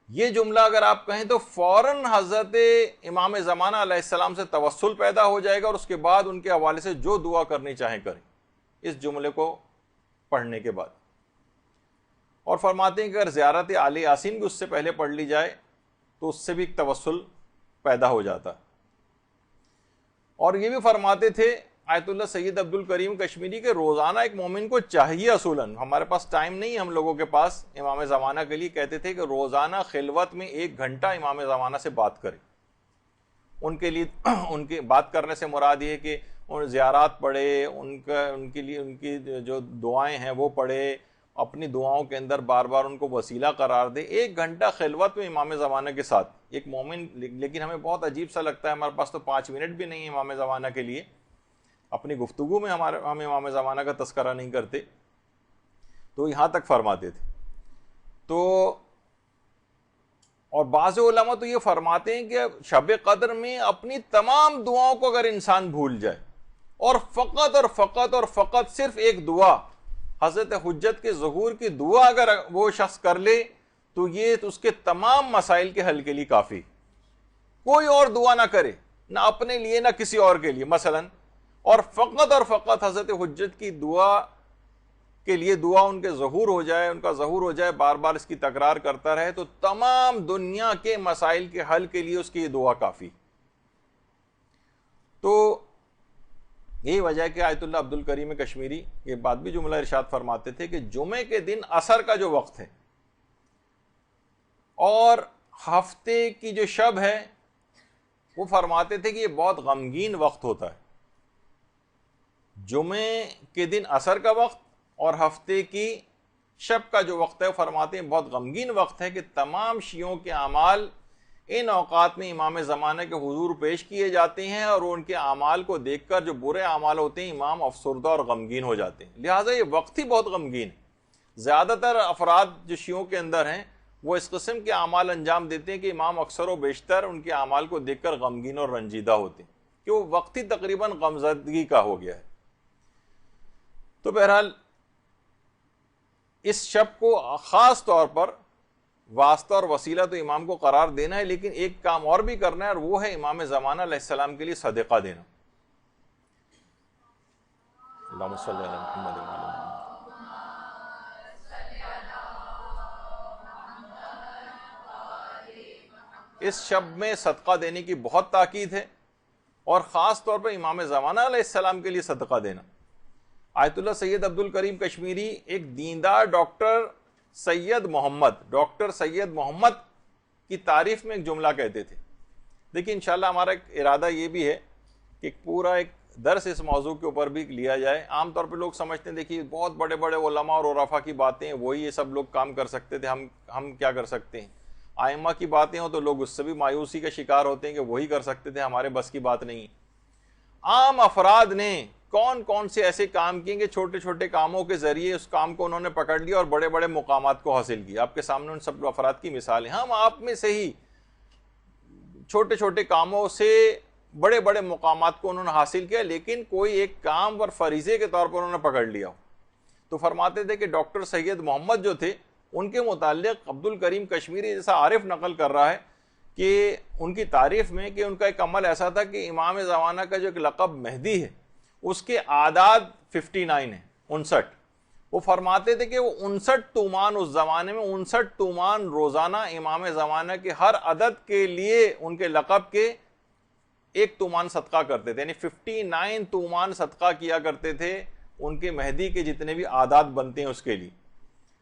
یہ جملہ اگر آپ کہیں تو فوراً حضرت امام زمانہ علیہ السلام سے توسل پیدا ہو جائے گا اور اس کے بعد ان کے حوالے سے جو دعا کرنی چاہیں کریں اس جملے کو پڑھنے کے بعد. اور فرماتے ہیں کہ اگر زیارت آل یاسین بھی اس سے پہلے پڑھ لی جائے تو اس سے بھی ایک توسل پیدا ہو جاتا. اور یہ بھی فرماتے تھے آیت اللہ سید عبد الکریم کشمیری کے روزانہ ایک مومن کو چاہیے، اصولاً ہمارے پاس ٹائم نہیں ہے ہم لوگوں کے پاس امام زمانہ کے لیے، کہتے تھے کہ روزانہ خلوت میں 1 گھنٹہ امام زمانہ سے بات کرے. ان کے لیے ان کی بات کرنے سے مراد یہ ہے کہ ان زیارات پڑھے، ان کے لیے ان کی جو دعائیں ہیں وہ پڑھے، اپنی دعاؤں کے اندر بار بار ان کو وسیلہ قرار دے. 1 گھنٹہ خلوت میں امام زمانہ کے ساتھ ایک مومن. لیکن ہمیں بہت عجیب سا لگتا ہے، ہمارے پاس تو 5 منٹ بھی نہیں ہے امام زمانہ کے لیے. اپنی گفتگو میں ہم امام زمانہ کا تذکرہ نہیں کرتے. تو یہاں تک فرماتے تھے. تو اور بعض علماء تو یہ فرماتے ہیں کہ شب قدر میں اپنی تمام دعاؤں کو اگر انسان بھول جائے اور فقط صرف ایک دعا حضرت حجت کے ظہور کی دعا اگر وہ شخص کر لے تو یہ اس کے تمام مسائل کے حل کے لیے کافی. کوئی اور دعا نہ کرے، نہ اپنے لیے نہ کسی اور کے لیے مثلا، اور فقط حضرت حجت کی دعا کے لیے دعا ان کے ظہور ہو جائے، ان کا ظہور ہو جائے، بار بار اس کی تکرار کرتا رہے تو تمام دنیا کے مسائل کے حل کے لیے اس کی یہ دعا کافی. تو یہی وجہ ہے کہ آیت اللہ عبد الکریم کشمیری یہ بات بھی جملہ ارشاد فرماتے تھے کہ جمعے کے دن عصر کا جو وقت ہے اور ہفتے کی جو شب ہے وہ فرماتے تھے کہ یہ بہت غمگین وقت ہوتا ہے. جمعے کے دن عصر کا وقت اور ہفتے کی شب کا جو وقت ہے فرماتے ہیں بہت غمگین وقت ہے کہ تمام شیعوں کے اعمال ان اوقات میں امام زمانہ کے حضور پیش کیے جاتے ہیں اور ان کے اعمال کو دیکھ کر جو برے اعمال ہوتے ہیں امام افسردہ اور غمگین ہو جاتے ہیں. لہٰذا یہ وقت ہی بہت غمگین ہے. زیادہ تر افراد جو شیعوں کے اندر ہیں وہ اس قسم کے اعمال انجام دیتے ہیں کہ امام اکثر و بیشتر ان کے اعمال کو دیکھ کر غمگین اور رنجیدہ ہوتے ہیں کہ وہ وقت ہی تقریباً غمزدگی کا ہو گیا ہے. تو بہرحال اس شب کو خاص طور پر واسطہ اور وسیلہ تو امام کو قرار دینا ہے، لیکن ایک کام اور بھی کرنا ہے اور وہ ہے امام زمانہ علیہ السلام کے لیے صدقہ دینا. اللہم صلی علی محمد و علی محمد. اس شب میں صدقہ دینے کی بہت تاکید ہے اور خاص طور پر امام زمانہ علیہ السلام کے لیے صدقہ دینا. آیت اللہ سید عبد الکریم کشمیری ایک دیندار ڈاکٹر سید محمد کی تعریف میں ایک جملہ کہتے تھے. دیکھیں انشاءاللہ ہمارا ایک ارادہ یہ بھی ہے کہ پورا ایک درس اس موضوع کے اوپر بھی لیا جائے. عام طور پہ لوگ سمجھتے ہیں دیکھیے بہت بڑے بڑے علماء اور عرفاء کی باتیں ہیں، وہی یہ سب لوگ کام کر سکتے تھے، ہم کیا کر سکتے ہیں. ائمہ کی باتیں ہوں تو لوگ اس سے بھی مایوسی کا شکار ہوتے ہیں کہ وہی کر سکتے تھے، ہمارے بس کی بات نہیں. عام افراد نے کون کون سے ایسے کام کیے کہ چھوٹے چھوٹے کاموں کے ذریعے اس کام کو انہوں نے پکڑ لیا اور بڑے بڑے مقامات کو حاصل کیا. آپ کے سامنے ان سب افراد کی مثالیں. ہم آپ میں سے ہی چھوٹے چھوٹے کاموں سے بڑے بڑے مقامات کو انہوں نے حاصل کیا، لیکن کوئی ایک کام اور فریضے کے طور پر انہوں نے پکڑ لیا. تو فرماتے تھے کہ ڈاکٹر سید محمد جو تھے ان کے متعلق عبد الکریم کشمیری جیسا عارف نقل کر رہا ہے کہ ان کی تعریف میں کہ ان کا ایک عمل ایسا تھا کہ امام زمانہ کا جو ایک لقب مہدی ہے اس کے اعداد 59 ہیں، 59. وہ فرماتے تھے کہ وہ 59 تومان اس زمانے میں 59 تومان روزانہ امام زمانہ کے ہر عدد کے لیے ان کے لقب کے 1 تومان صدقہ کرتے تھے، یعنی 59 تومان صدقہ کیا کرتے تھے ان کے مہدی کے جتنے بھی اعداد بنتے ہیں اس کے لیے.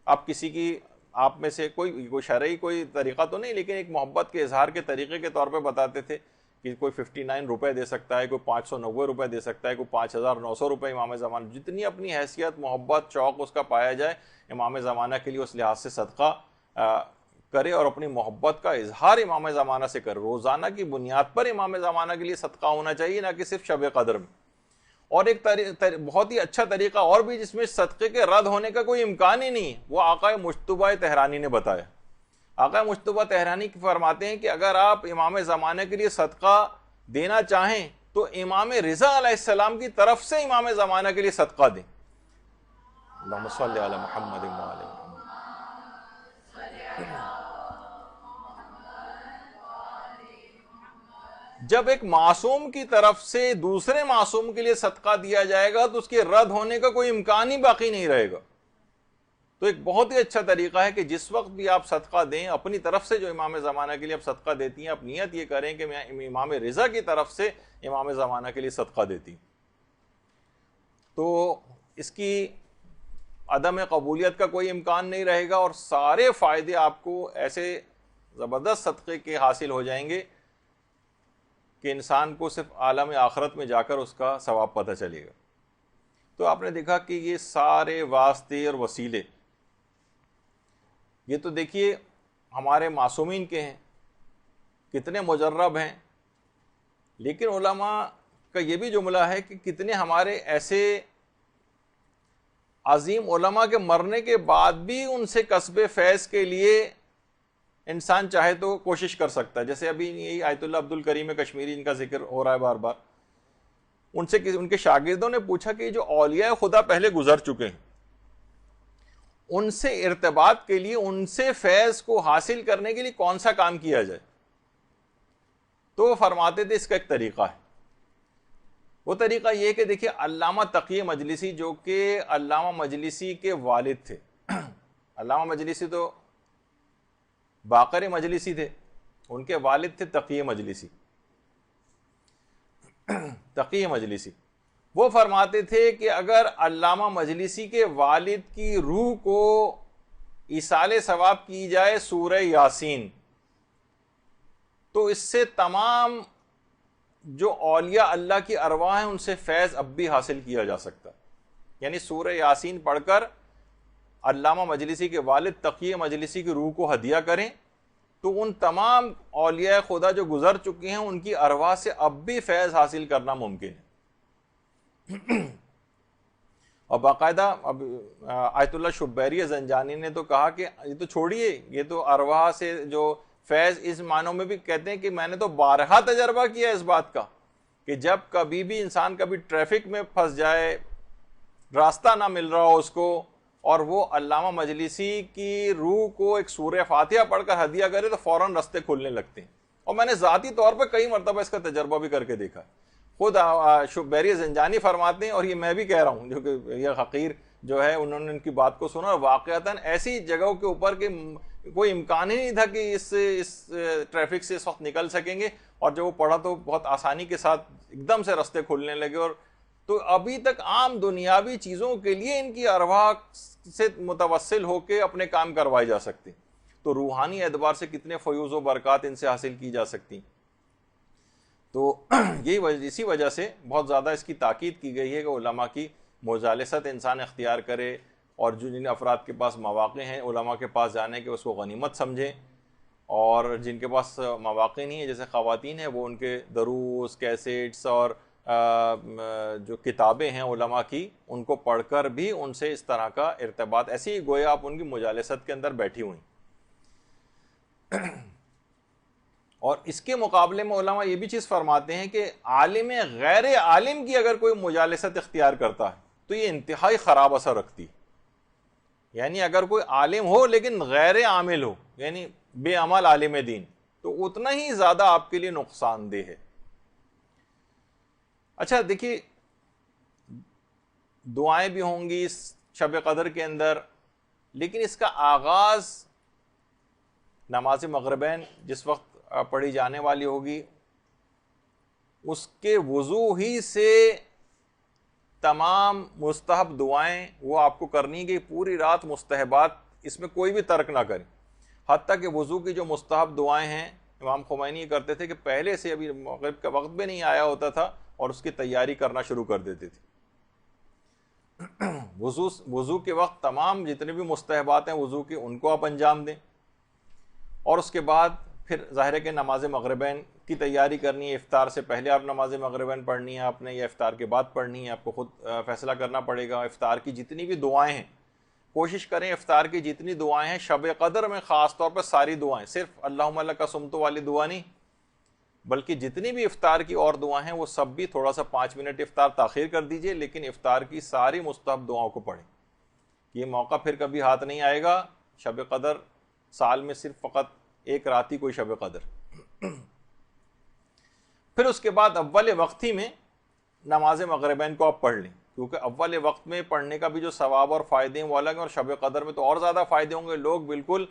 آپ کسی کی آپ میں سے کوئی شرعی کوئی طریقہ تو نہیں، لیکن ایک محبت کے اظہار کے طریقے کے طور پہ بتاتے تھے کہ کوئی 59 روپے دے سکتا ہے، کوئی 590 روپے دے سکتا ہے، کوئی 5900 روپے امام زمانہ، جتنی اپنی حیثیت محبت شوق اس کا پایا جائے امام زمانہ کے لیے اس لحاظ سے صدقہ کرے اور اپنی محبت کا اظہار امام زمانہ سے کرے. روزانہ کی بنیاد پر امام زمانہ کے لیے صدقہ ہونا چاہیے، نہ کہ صرف شب قدر میں. اور ایک بہت ہی اچھا طریقہ اور بھی جس میں صدقے کے رد ہونے کا کوئی امکان ہی نہیں، وہ آقا مجتبیٰ طہرانی نے بتایا. آقا مجتبیٰ طہرانی فرماتے ہیں کہ اگر آپ امام زمانہ کے لیے صدقہ دینا چاہیں تو امام رضا علیہ السلام کی طرف سے امام زمانہ کے لیے صدقہ دیں. اللہم صلی علی محمد و علی محمد. جب ایک معصوم کی طرف سے دوسرے معصوم کے لیے صدقہ دیا جائے گا تو اس کے رد ہونے کا کوئی امکان ہی باقی نہیں رہے گا. تو ایک بہت ہی اچھا طریقہ ہے کہ جس وقت بھی آپ صدقہ دیں اپنی طرف سے جو امام زمانہ کے لیے آپ صدقہ دیتی ہیں، آپ نیت یہ کریں کہ میں امام رضا کی طرف سے امام زمانہ کے لیے صدقہ دیتی ہوں. تو اس کی عدم قبولیت کا کوئی امکان نہیں رہے گا اور سارے فائدے آپ کو ایسے زبردست صدقے کے حاصل ہو جائیں گے کہ انسان کو صرف عالم آخرت میں جا کر اس کا ثواب پتہ چلے گا. تو آپ نے دیکھا کہ یہ سارے واسطے اور وسیلے یہ تو دیکھیے ہمارے معصومین کے ہیں، کتنے مجرب ہیں، لیکن علماء کا یہ بھی جملہ ہے کہ کتنے ہمارے ایسے عظیم علماء کے مرنے کے بعد بھی ان سے کسب فیض کے لیے انسان چاہے تو کوشش کر سکتا ہے. جیسے ابھی یہی آیت اللہ عبد الکریم کشمیری ان کا ذکر ہو رہا ہے بار بار. ان کے شاگردوں نے پوچھا کہ جو اولیاء خدا پہلے گزر چکے ہیں ان سے ارتباط کے لیے، ان سے فیض کو حاصل کرنے کے لیے کون سا کام کیا جائے؟ تو وہ فرماتے تھے اس کا ایک طریقہ ہے. وہ طریقہ یہ کہ دیکھیے علامہ تقی مجلسی جو کہ علامہ مجلسی کے والد تھے، علامہ مجلسی تو باقر مجلسی تھے، ان کے والد تھے تقی مجلسی. تقی مجلسی وہ فرماتے تھے کہ اگر علامہ مجلسی کے والد کی روح کو ایصال ثواب کی جائے سورہ یاسین تو اس سے تمام جو اولیاء اللہ کی ارواح ہیں ان سے فیض اب بھی حاصل کیا جا سکتا ہے. یعنی سورہ یاسین پڑھ کر علامہ مجلسی کے والد تقی مجلسی کی روح کو ہدیہ کریں تو ان تمام اولیاء خدا جو گزر چکی ہیں ان کی ارواح سے اب بھی فیض حاصل کرنا ممکن ہے. اور باقاعدہ اب آیت اللہ شبیری زنجانی نے تو کہا کہ یہ تو چھوڑیے، یہ تو ارواح سے جو فیض اس معنوں میں بھی کہتے ہیں کہ میں نے تو بارہا تجربہ کیا اس بات کا کہ جب کبھی بھی انسان کبھی ٹریفک میں پھنس جائے، راستہ نہ مل رہا ہو اس کو، اور وہ علامہ مجلسی کی روح کو ایک سورہ فاتحہ پڑھ کر ہدیہ کرے تو فوراً راستے کھلنے لگتے ہیں. اور میں نے ذاتی طور پہ کئی مرتبہ اس کا تجربہ بھی کر کے دیکھا ہے. خود شبیری زنجانی فرماتے ہیں، اور یہ میں بھی کہہ رہا ہوں جو کہ یہ حقیر جو ہے انہوں نے ان کی بات کو سنا، اور واقعتاً ایسی جگہوں کے اوپر کہ کوئی امکان ہی نہیں تھا کہ اس ٹریفک سے اس وقت نکل سکیں گے، اور جب وہ پڑھا تو بہت آسانی کے ساتھ ایک دم سے راستے کھلنے لگے. اور تو ابھی تک عام دنیاوی چیزوں کے لیے ان کی ارواح سے متوسل ہو کے اپنے کام کروائے جا سکتے، تو روحانی اعتبار سے کتنے فیوز و برکات ان سے حاصل کی جا سکتی. تو اسی وجہ سے بہت زیادہ اس کی تاکید کی گئی ہے کہ علماء کی مجالست انسان اختیار کرے، اور جن افراد کے پاس مواقع ہیں علماء کے پاس جانے کے اس کو غنیمت سمجھیں، اور جن کے پاس مواقع نہیں ہیں جیسے خواتین ہیں وہ ان کے دروس، کیسٹس اور جو کتابیں ہیں علماء کی ان کو پڑھ کر بھی ان سے اس طرح کا ارتباط، ایسی ہی گویا آپ ان کی مجالست کے اندر بیٹھی ہوئیں. اور اس کے مقابلے میں علماء یہ بھی چیز فرماتے ہیں کہ عالم غیر عالم کی اگر کوئی مجالست اختیار کرتا ہے تو یہ انتہائی خراب اثر رکھتی. یعنی اگر کوئی عالم ہو لیکن غیر عامل ہو، یعنی بے عمل عالم دین، تو اتنا ہی زیادہ آپ کے لیے نقصان دہ ہے. اچھا دیکھیے، دعائیں بھی ہوں گی اس شب قدر کے اندر، لیکن اس کا آغاز نماز مغربین جس وقت پڑھی جانے والی ہوگی اس کے وضو ہی سے تمام مستحب دعائیں وہ آپ کو کرنی کہ پوری رات مستحبات اس میں کوئی بھی ترک نہ کریں. حتیٰ کہ وضو کی جو مستحب دعائیں ہیں امام خمینی یہ کرتے تھے کہ پہلے سے ابھی مغرب کا وقت بھی نہیں آیا ہوتا تھا اور اس کی تیاری کرنا شروع کر دیتے تھے. وضو کے وقت تمام جتنے بھی مستحبات ہیں وضو کے ان کو آپ انجام دیں، اور اس کے بعد پھر ظاہر ہے کہ نماز مغربین کی تیاری کرنی ہے. افطار سے پہلے آپ نماز مغربین پڑھنی ہے آپ نے یا افطار کے بعد پڑھنی ہے، آپ کو خود فیصلہ کرنا پڑے گا. افطار کی جتنی بھی دعائیں ہیں کوشش کریں افطار کی جتنی دعائیں ہیں شب قدر میں خاص طور پر ساری دعائیں، صرف اللہم لک صمت والی دعا نہیں بلکہ جتنی بھی افطار کی اور دعائیں ہیں وہ سب بھی تھوڑا سا 5 منٹ افطار تاخیر کر دیجئے، لیکن افطار کی ساری مستحب دعاؤں کو پڑھیں. یہ موقع پھر کبھی ہاتھ نہیں آئے گا. شب قدر سال میں صرف فقط ایک رات ہی کوئی شب قدر. پھر اس کے بعد اول وقت ہی میں نماز مغربین کو آپ پڑھ لیں، کیونکہ اول وقت میں پڑھنے کا بھی جو ثواب اور فائدے ہیں وہ الگ ہیں، اور شب قدر میں تو اور زیادہ فائدے ہوں گے. لوگ بالکل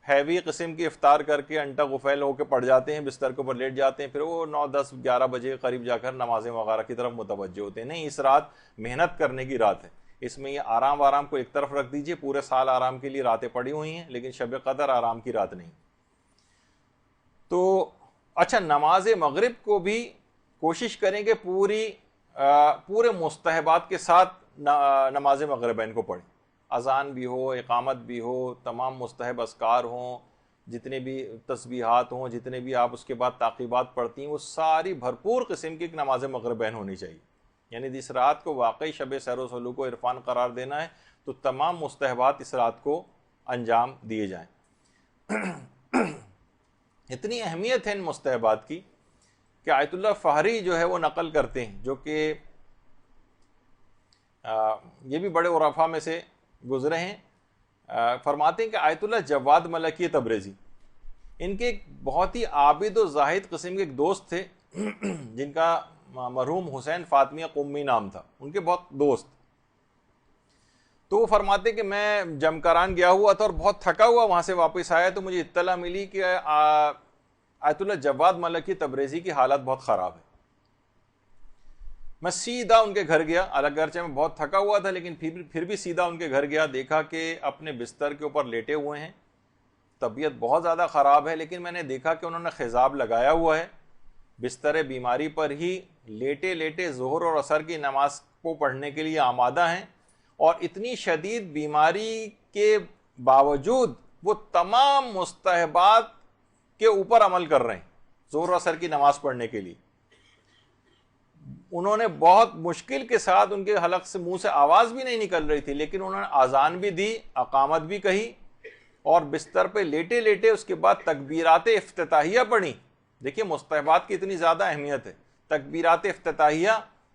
ہیوی قسم کی افطار کر کے انٹا غفیل ہو کے پڑ جاتے ہیں، بستر کے اوپر لیٹ جاتے ہیں، پھر وہ 9 10 11 بجے کے قریب جا کر نمازیں وغیرہ کی طرف متوجہ ہوتے ہیں. نہیں، اس رات محنت کرنے کی رات ہے، اس میں یہ آرام کو ایک طرف رکھ دیجئے. پورے سال آرام کے لیے راتیں پڑی ہوئی ہیں لیکن شب قدر آرام کی رات نہیں. تو اچھا، نماز مغرب کو بھی کوشش کریں کہ پورے مستحبات کے ساتھ نماز مغربین کو پڑھیں. اذان بھی ہو، اقامت بھی ہو، تمام مستحب اذکار ہوں، جتنے بھی تسبیحات ہوں، جتنے بھی آپ اس کے بعد تعقیبات پڑھتی ہیں، وہ ساری بھرپور قسم کی ایک نماز مغربین ہونی چاہیے. یعنی جس رات کو واقعی شب سیر و سلوک و عرفان قرار دینا ہے تو تمام مستحبات اس رات کو انجام دیے جائیں. اتنی اہمیت ہے ان مستحبات کی کہ آیت اللہ فہری جو ہے وہ نقل کرتے ہیں، جو کہ یہ بھی بڑے عرفاء میں سے گزرے ہیں. فرماتے ہیں کہ آیت اللہ جواد ملکی تبریزی، ان کے ایک بہت ہی عابد و زاہد قسم کے ایک دوست تھے جن کا مرحوم حسین فاطمیہ قمی نام تھا، ان کے بہت دوست. تو وہ فرماتے کہ میں جمکران گیا ہوا تھا اور بہت تھکا ہوا وہاں سے واپس آیا تو مجھے اطلاع ملی کہ آیت اللہ جواد ملکی تبریزی کی حالت بہت خراب ہے. میں سیدھا ان کے گھر گیا، اگرچہ میں بہت تھکا ہوا تھا لیکن پھر بھی سیدھا ان کے گھر گیا. دیکھا کہ اپنے بستر کے اوپر لیٹے ہوئے ہیں، طبیعت بہت زیادہ خراب ہے، لیکن میں نے دیکھا کہ انہوں نے خضاب لگایا ہوا ہے، بستر بیماری پر ہی لیٹے لیٹے ظہر اور عصر کی نماز کو پڑھنے کے لیے آمادہ ہیں. اور اتنی شدید بیماری کے باوجود وہ تمام مستحبات کے اوپر عمل کر رہے ہیں ظہر و عصر کی نماز پڑھنے کے لیے. انہوں نے بہت مشکل کے ساتھ، ان کے حلق سے منہ سے آواز بھی نہیں نکل رہی تھی، لیکن انہوں نے اذان بھی دی، اقامت بھی کہی، اور بستر پہ لیٹے لیٹے اس کے بعد تکبیرات افتتاحیہ پڑھی. دیکھیے مستحبات کی اتنی زیادہ اہمیت ہے. تکبیرات افتتاحیہ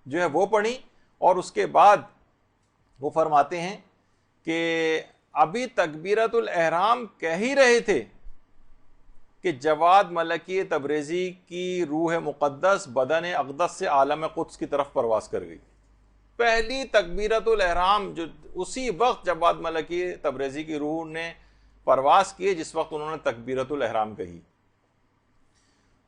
جو ہے وہ پڑھی، اور اس کے بعد وہ فرماتے ہیں کہ ابھی تکبیرۃ الاحرام کہہ ہی رہے تھے کہ جواد ملکی تبریزی کی روح مقدس بدن اقدس سے عالم قدس کی طرف پرواز کر گئی. پہلی تکبیرۃ الاحرام جو اسی وقت جواد ملکی تبریزی کی روح نے پرواز کیے جس وقت انہوں نے تکبیرۃ الاحرام کہی.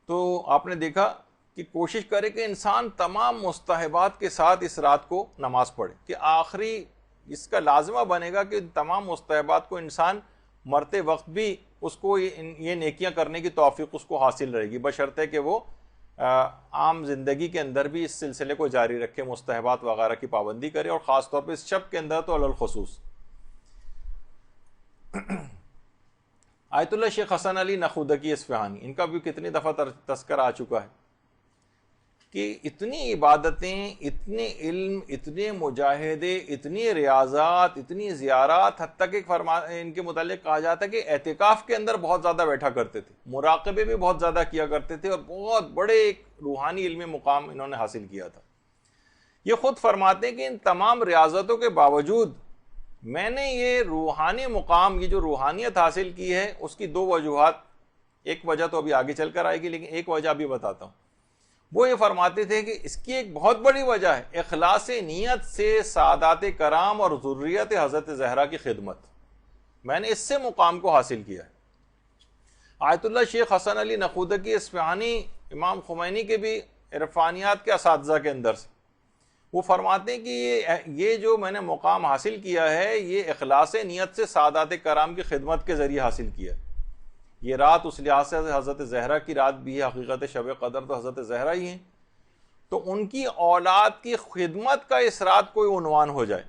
تو آپ نے دیکھا کہ کوشش کرے کہ انسان تمام مستحبات کے ساتھ اس رات کو نماز پڑھے، کہ آخری اس کا لازمہ بنے گا کہ تمام مستحبات کو انسان مرتے وقت بھی اس کو یہ نیکیاں کرنے کی توفیق اس کو حاصل رہے گی، بشرطے کہ وہ عام زندگی کے اندر بھی اس سلسلے کو جاری رکھے، مستحبات وغیرہ کی پابندی کرے، اور خاص طور پہ اس شب کے اندر تو علی الخصوص. آیت اللہ شیخ حسن علی نخودکی اصفہانی، ان کا بھی کتنی دفعہ تذکرہ آ چکا ہے کہ اتنی عبادتیں، اتنے علم، اتنے مجاہدے، اتنی ریاضات، اتنی زیارات، حتیٰ کہ ان کے متعلق کہا جاتا ہے کہ اعتکاف کے اندر بہت زیادہ بیٹھا کرتے تھے، مراقبے بھی بہت زیادہ کیا کرتے تھے، اور بہت بڑے ایک روحانی علمی مقام انہوں نے حاصل کیا تھا. یہ خود فرماتے ہیں کہ ان تمام ریاضتوں کے باوجود میں نے یہ روحانی مقام، یہ جو روحانیت حاصل کی ہے، اس کی دو وجوہات، ایک وجہ تو ابھی آگے چل کر آئے گی، لیکن ایک وجہ ابھی بتاتا ہوں. وہ یہ فرماتے تھے کہ اس کی ایک بہت بڑی وجہ ہے اخلاص نیت سے سادات کرام اور ذریت حضرت زہرا کی خدمت. میں نے اس سے مقام کو حاصل کیا ہے. آیت اللہ شیخ حسن علی نخودکی اصفہانی امام خمینی کے بھی عرفانیات کے اساتذہ کے اندر سے، وہ فرماتے ہیں کہ یہ جو میں نے مقام حاصل کیا ہے، یہ اخلاص نیت سے سادات کرام کی خدمت کے ذریعے حاصل کیا ہے. یہ رات اس لحاظ سے حضرت زہرا کی رات بھی ہے، حقیقت شب قدر تو حضرت زہرا ہی ہیں، تو ان کی اولاد کی خدمت کا اس رات کوئی عنوان ہو جائے.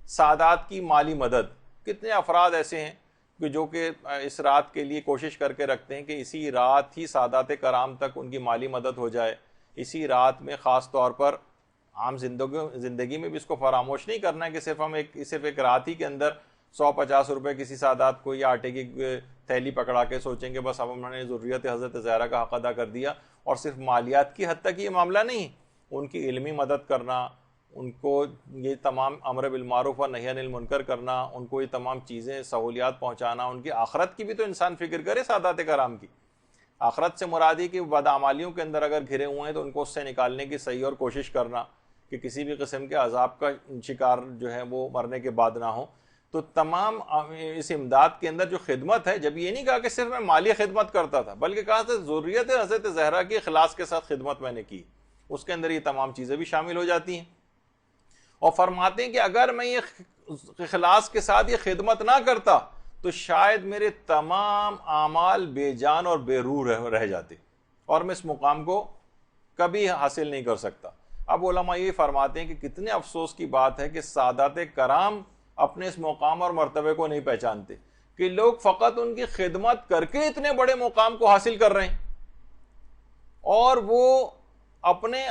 سادات کی مالی مدد، کتنے افراد ایسے ہیں کہ جو کہ اس رات کے لیے کوشش کر کے رکھتے ہیں کہ اسی رات ہی سادات کرام تک ان کی مالی مدد ہو جائے. اسی رات میں خاص طور پر عام زندگی میں بھی اس کو فراموش نہیں کرنا ہے کہ صرف ایک رات ہی کے اندر 150 روپے کسی سادات کو یا آٹے کی تھیلی پکڑا کے سوچیں کہ بس اب ہم نے ذریت حضرت زہرا کا حق ادا کر دیا. اور صرف مالیات کی حد تک یہ معاملہ نہیں، ان کی علمی مدد کرنا، ان کو یہ تمام امر بالمعروف و نہی عن المنکر کرنا، ان کو یہ تمام چیزیں سہولیات پہنچانا، ان کی آخرت کی بھی تو انسان فکر کرے. سادات کرام کی آخرت سے مرادی کہ بدعمالیوں کے اندر اگر گھرے ہوئے ہیں تو ان کو اس سے نکالنے کی صحیح اور کوشش کرنا کہ کسی بھی قسم کے عذاب کا شکار جو ہے وہ مرنے کے بعد نہ ہو. تو تمام اس امداد کے اندر جو خدمت ہے، جب یہ نہیں کہا کہ صرف میں مالی خدمت کرتا تھا، بلکہ کہا تھا ذریت حضرت زہرا کی اخلاص کے ساتھ خدمت میں نے کی، اس کے اندر یہ تمام چیزیں بھی شامل ہو جاتی ہیں. اور فرماتے ہیں کہ اگر میں یہ اخلاص کے ساتھ یہ خدمت نہ کرتا تو شاید میرے تمام اعمال بے جان اور بے روح رہ جاتے، اور میں اس مقام کو کبھی حاصل نہیں کر سکتا. اب علماء یہ فرماتے ہیں کہ کتنے افسوس کی بات ہے کہ سادات کرام اپنے اس مقام اور مرتبے کو نہیں پہچانتے، کہ لوگ فقط ان کی خدمت کر کے اتنے بڑے مقام کو حاصل کر رہے ہیں، اور وہ اپنے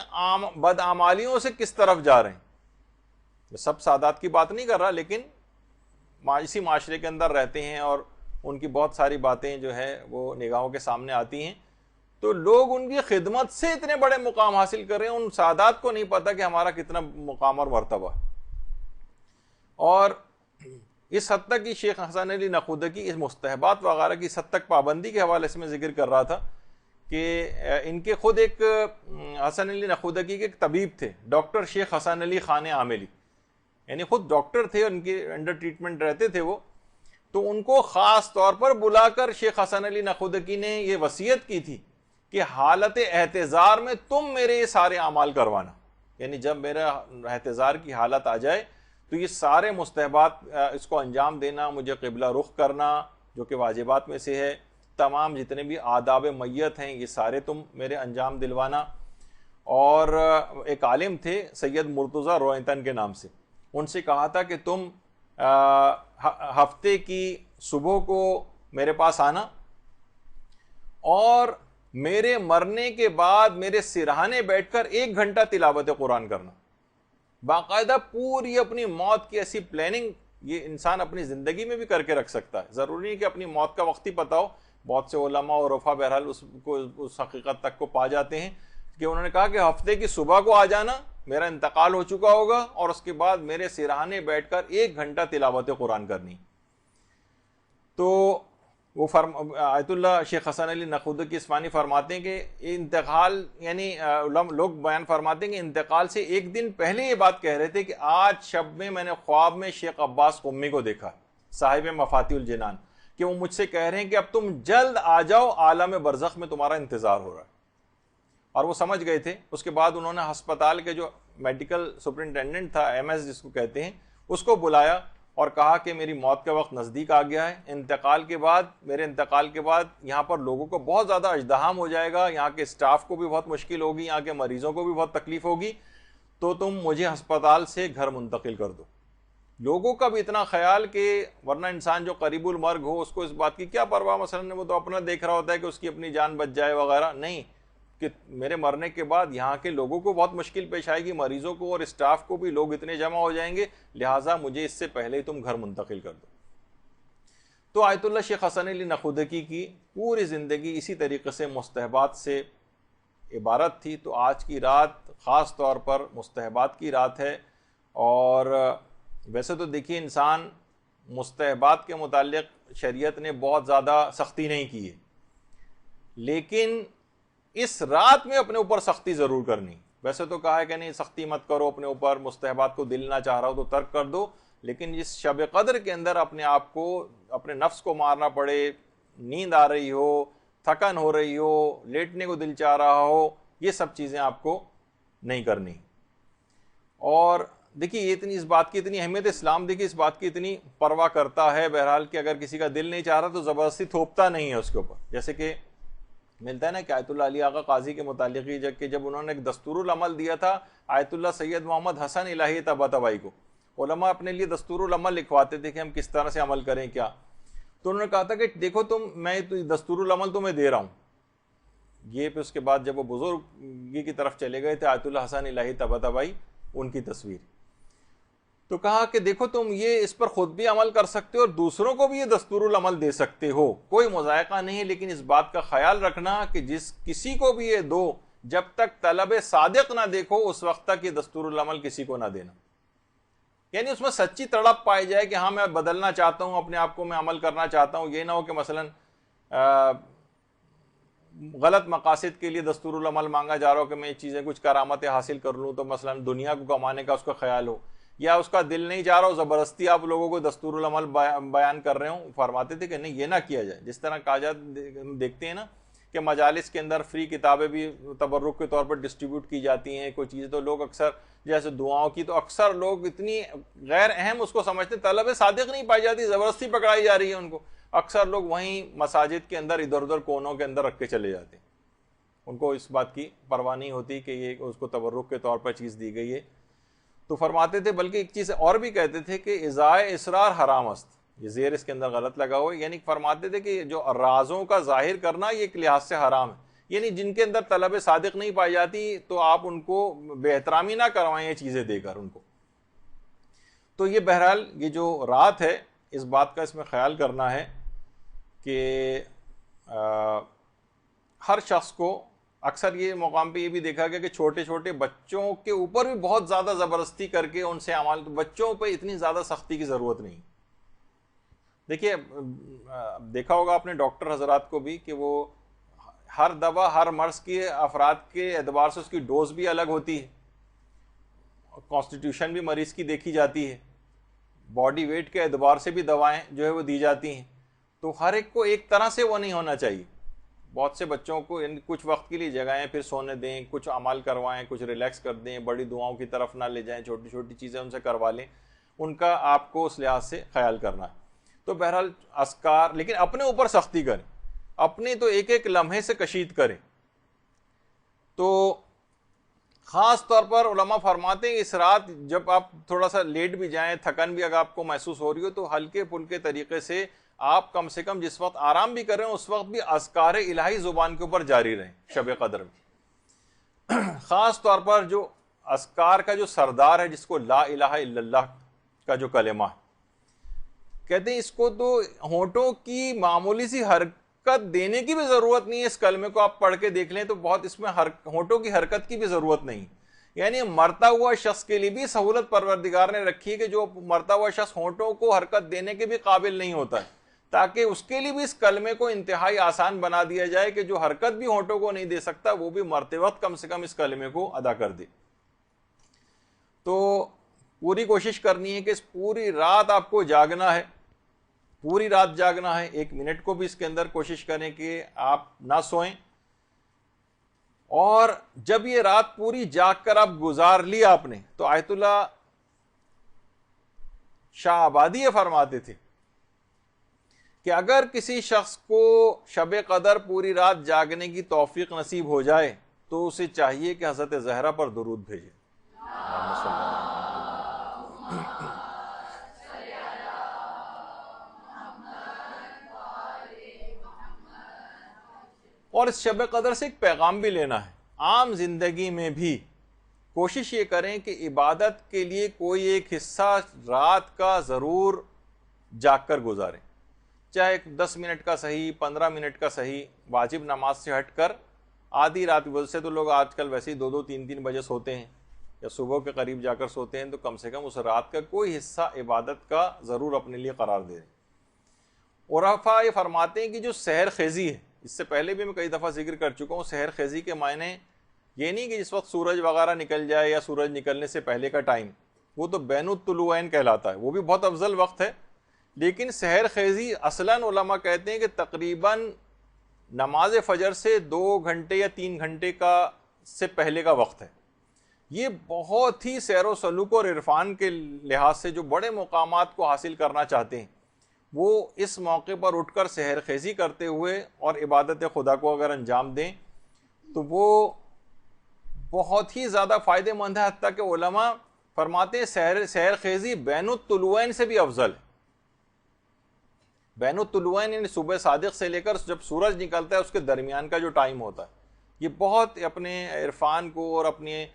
بدعمالیوں سے کس طرف جا رہے ہیں. سب سادات کی بات نہیں کر رہا، لیکن اسی معاشرے کے اندر رہتے ہیں اور ان کی بہت ساری باتیں جو ہے وہ نگاہوں کے سامنے آتی ہیں، تو لوگ ان کی خدمت سے اتنے بڑے مقام حاصل کر رہے ہیں، ان سادات کو نہیں پتا کہ ہمارا کتنا مقام اور مرتبہ. اور اس حد تک کہ شیخ حسن علی نخودکی اس مستحبات وغیرہ کی اس حد تک پابندی کے حوالے سے میں ذکر کر رہا تھا کہ ان کے خود ایک حسن علی نخودکی کے ایک طبیب تھے، ڈاکٹر شیخ حسن علی خان عاملی، یعنی خود ڈاکٹر تھے، ان کے انڈر ٹریٹمنٹ رہتے تھے وہ. تو ان کو خاص طور پر بلا کر شیخ حسن علی نخودکی نے یہ وصیت کی تھی کہ حالت احتضار میں تم میرے یہ سارے اعمال کروانا، یعنی جب میرا احتضار کی حالت آ جائے تو یہ سارے مستحبات اس کو انجام دینا، مجھے قبلہ رخ کرنا جو کہ واجبات میں سے ہے، تمام جتنے بھی آداب میت ہیں یہ سارے تم میرے انجام دلوانا. اور ایک عالم تھے سید مرتضی روئنتن کے نام سے، ان سے کہا تھا کہ تم ہفتے کی صبح کو میرے پاس آنا اور میرے مرنے کے بعد میرے سرہانے بیٹھ کر 1 گھنٹہ تلاوت قرآن کرنا. باقاعدہ پوری اپنی موت کی ایسی پلاننگ یہ انسان اپنی زندگی میں بھی کر کے رکھ سکتا ہے. ضروری نہیں کہ اپنی موت کا وقت ہی پتہ ہو. بہت سے علماء اور عرفا بہرحال اس حقیقت تک کو پا جاتے ہیں کہ انہوں نے کہا کہ ہفتے کی صبح کو آ جانا, میرا انتقال ہو چکا ہوگا, اور اس کے بعد میرے سرہانے بیٹھ کر 1 گھنٹہ تلاوت قرآن کرنی. تو وہ آیت اللہ شیخ حسن علی نقودی اسفانی فرماتے ہیں کہ انتقال یعنی لوگ بیان فرماتے ہیں کہ انتقال سے 1 دن پہلے یہ بات کہہ رہے تھے کہ آج شب میں نے خواب میں شیخ عباس قمی کو دیکھا, صاحب مفاتیح الجنان, کہ وہ مجھ سے کہہ رہے ہیں کہ اب تم جلد آ جاؤ, عالم برزخ میں تمہارا انتظار ہو رہا ہے. اور وہ سمجھ گئے تھے. اس کے بعد انہوں نے ہسپتال کے جو میڈیکل سپرنٹینڈنٹ تھا, MS جس کو کہتے ہیں, اس کو بلایا اور کہا کہ میری موت کا وقت نزدیک آ گیا ہے. میرے انتقال کے بعد یہاں پر لوگوں کو بہت زیادہ اژدہام ہو جائے گا, یہاں کے سٹاف کو بھی بہت مشکل ہوگی, یہاں کے مریضوں کو بھی بہت تکلیف ہوگی, تو تم مجھے ہسپتال سے گھر منتقل کر دو. لوگوں کا بھی اتنا خیال کہ ورنہ انسان جو قریب المرگ ہو اس کو اس بات کی کیا پرواہ, مثلا وہ تو اپنا دیکھ رہا ہوتا ہے کہ اس کی اپنی جان بچ جائے وغیرہ, نہیں, کہ میرے مرنے کے بعد یہاں کے لوگوں کو بہت مشکل پیش آئے گی, مریضوں کو اور اسٹاف کو بھی, لوگ اتنے جمع ہو جائیں گے, لہٰذا مجھے اس سے پہلے ہی تم گھر منتقل کر دو. تو آیت اللہ شیخ حسن علی نقودی کی پوری زندگی اسی طریقے سے مستحبات سے عبارت تھی. تو آج کی رات خاص طور پر مستحبات کی رات ہے. اور ویسے تو دیکھیے انسان مستحبات کے متعلق شریعت نے بہت زیادہ سختی نہیں کی ہے, لیکن اس رات میں اپنے اوپر سختی ضرور کرنی. ویسے تو کہا ہے کہ نہیں سختی مت کرو اپنے اوپر, مستحبات کو دل نہ چاہ رہا ہو تو ترک کر دو, لیکن اس شب قدر کے اندر اپنے آپ کو, اپنے نفس کو مارنا پڑے, نیند آ رہی ہو, تھکن ہو رہی ہو, لیٹنے کو دل چاہ رہا ہو, یہ سب چیزیں آپ کو نہیں کرنی. اور دیکھیے یہ اتنی, اس بات کی اتنی اہمیت, اسلام دیکھیے اس بات کی اتنی پرواہ کرتا ہے بہرحال کہ اگر کسی کا دل نہیں چاہ رہا تو زبردستی تھوپتا نہیں ہے اس کے اوپر. جیسے کہ ملتا ہے نا کہ آیت اللہ علی آغا قاضی کے متعلق کہ جب انہوں نے ایک دستور العمل دیا تھا آیت اللہ سید محمد حسن الہی طباطبائی کو, علماء اپنے لیے دستور العمل لکھواتے تھے کہ ہم کس طرح سے عمل کریں کیا. تو انہوں نے کہا تھا کہ دیکھو میں دستور العمل تمہیں دے رہا ہوں یہ. پھر اس کے بعد جب وہ بزرگی کی طرف چلے گئے تھے آیت اللہ حسن الہی طباطبائی, ان کی تصویر, تو کہا کہ دیکھو تم یہ اس پر خود بھی عمل کر سکتے ہو اور دوسروں کو بھی یہ دستور العمل دے سکتے ہو, کوئی مذائقہ نہیں ہے, لیکن اس بات کا خیال رکھنا کہ جس کسی کو بھی یہ دو, جب تک طلب صادق نہ دیکھو اس وقت تک یہ دستور العمل کسی کو نہ دینا. یعنی اس میں سچی تڑپ پائی جائے کہ ہاں میں بدلنا چاہتا ہوں, اپنے آپ کو میں عمل کرنا چاہتا ہوں. یہ نہ ہو کہ مثلا غلط مقاصد کے لیے دستور العمل مانگا جا رہا ہو کہ میں یہ چیزیں کچھ کرامتیں حاصل کر لوں, تو مثلا دنیا کو کمانے کا اس کا خیال ہو, یا اس کا دل نہیں چاہ رہا ہو, زبردستی آپ لوگوں کو دستور العمل بیان کر رہے ہوں. فرماتے تھے کہ نہیں یہ نہ کیا جائے. جس طرح کاجات دیکھتے ہیں نا کہ مجالس کے اندر فری کتابیں بھی تبرک کے طور پر ڈسٹریبیوٹ کی جاتی ہیں, کوئی چیز تو لوگ اکثر جیسے دعاؤں کی, تو اکثر لوگ اتنی غیر اہم اس کو سمجھتے, طلب صادق نہیں پائی جاتی, زبردستی پکڑائی جا رہی ہے ان کو. اکثر لوگ وہیں مساجد کے اندر ادھر ادھر کونوں کے اندر رکھ کے چلے جاتے ہیں, ان کو اس بات کی پرواہ نہیں ہوتی کہ یہ اس کو تبرک کے طور پر چیز دی گئی ہے. تو فرماتے تھے, بلکہ ایک چیز اور بھی کہتے تھے کہ ازائے اسرار حرام است, یہ زیر اس کے اندر غلط لگا ہوا ہے, یعنی فرماتے تھے کہ جو رازوں کا ظاہر کرنا یہ ایک لحاظ سے حرام ہے. یعنی جن کے اندر طلب صادق نہیں پائی جاتی تو آپ ان کو بے احترامی نہ کروائیں یہ چیزیں دے کر ان کو. تو یہ بہرحال یہ جو رات ہے اس بات کا اس میں خیال کرنا ہے کہ ہر شخص کو, اکثر یہ مقام پہ یہ بھی دیکھا گیا کہ چھوٹے چھوٹے بچوں کے اوپر بھی بہت زیادہ زبردستی کر کے ان سے عمل, تو بچوں پہ اتنی زیادہ سختی کی ضرورت نہیں. دیکھیے دیکھا ہوگا آپ نے ڈاکٹر حضرات کو بھی کہ وہ ہر دوا ہر مرض کے افراد کے اعتبار سے اس کی ڈوز بھی الگ ہوتی ہے, کانسٹیٹیوشن بھی مریض کی دیکھی جاتی ہے, باڈی ویٹ کے اعتبار سے بھی دوائیں جو ہے وہ دی جاتی ہیں. تو ہر ایک کو ایک طرح سے وہ نہیں ہونا چاہیے. بہت سے بچوں کو کچھ وقت کے لیے جگائیں, پھر سونے دیں, کچھ عمل کروائیں, کچھ ریلیکس کر دیں, بڑی دعاؤں کی طرف نہ لے جائیں, چھوٹی چھوٹی چیزیں ان سے کروا لیں, ان کا آپ کو اس لحاظ سے خیال کرنا ہے. تو بہرحال اذکار, لیکن اپنے اوپر سختی کریں, اپنے تو ایک ایک لمحے سے کشید کریں. تو خاص طور پر علماء فرماتے ہیں اس رات جب آپ تھوڑا سا لیٹ بھی جائیں, تھکن بھی اگر آپ کو محسوس ہو رہی ہو, تو ہلکے پھلکے طریقے سے آپ کم سے کم جس وقت آرام بھی کر رہے ہیں اس وقت بھی اذکار الہی زبان کے اوپر جاری رہیں شب قدر میں. خاص طور پر جو اذکار کا جو سردار ہے جس کو لا الہ الا اللہ کا جو کلمہ ہے، کہتے ہیں اس کو تو ہونٹوں کی معمولی سی حرکت دینے کی بھی ضرورت نہیں ہے. اس کلمے کو آپ پڑھ کے دیکھ لیں تو بہت اس میں ہونٹوں کی حرکت کی بھی ضرورت نہیں. یعنی مرتا ہوا شخص کے لیے بھی سہولت پروردگار نے رکھی ہے کہ جو مرتا ہوا شخص ہونٹوں کو حرکت دینے کے بھی قابل نہیں ہوتا ہے، تاکہ اس کے لیے بھی اس کلمے کو انتہائی آسان بنا دیا جائے کہ جو حرکت بھی ہونٹوں کو نہیں دے سکتا وہ بھی مرتے وقت کم سے کم اس کلمے کو ادا کر دے. تو پوری کوشش کرنی ہے کہ اس پوری رات آپ کو جاگنا ہے، پوری رات جاگنا ہے. 1 منٹ کو بھی اس کے اندر کوشش کریں کہ آپ نہ سوئیں. اور جب یہ رات پوری جاگ کر آپ گزار لی آپ نے، تو آیت اللہ شاہ آبادی یہ فرماتے تھے کہ اگر کسی شخص کو شب قدر پوری رات جاگنے کی توفیق نصیب ہو جائے تو اسے چاہیے کہ حضرت زہرا پر درود بھیجے. اور اس شب قدر سے ایک پیغام بھی لینا ہے. عام زندگی میں بھی کوشش یہ کریں کہ عبادت کے لیے کوئی ایک حصہ رات کا ضرور جاگ کر گزاریں، چاہے 10 منٹ کا صحیح، 15 منٹ کا صحیح. واجب نماز سے ہٹ کر آدھی رات، ویسے تو لوگ آج کل ویسے ہی 2-2 3-3 بجے سوتے ہیں یا صبح کے قریب جا کر سوتے ہیں، تو کم سے کم اس رات کا کوئی حصہ عبادت کا ضرور اپنے لیے قرار دیں. عرفا یہ فرماتے ہیں کہ جو سحر خیزی ہے، اس سے پہلے بھی میں کئی دفعہ ذکر کر چکا ہوں، سحر خیزی کے معنی یہ نہیں کہ جس وقت سورج وغیرہ نکل جائے یا سورج نکلنے سے پہلے کا ٹائم، وہ تو بین الطلوعین کہلاتا ہے، وہ بھی بہت افضل وقت ہے. لیکن سحر خیزی اصلاً علماء کہتے ہیں کہ تقریباً نماز فجر سے 2 گھنٹے یا 3 گھنٹے کا سے پہلے کا وقت ہے. یہ بہت ہی سیر و سلوک اور عرفان کے لحاظ سے جو بڑے مقامات کو حاصل کرنا چاہتے ہیں وہ اس موقع پر اٹھ کر سحر خیزی کرتے ہوئے اور عبادت خدا کو اگر انجام دیں تو وہ بہت ہی زیادہ فائدہ مند ہے. حتیٰ کہ علماء فرماتے ہیں سحر خیزی بین الطلوعین سے بھی افضل ہے. بین الطلوعین یعنی صبح صادق سے لے کر جب سورج نکلتا ہے اس کے درمیان کا جو ٹائم ہوتا ہے، یہ بہت اپنے عرفان کو اور اپنے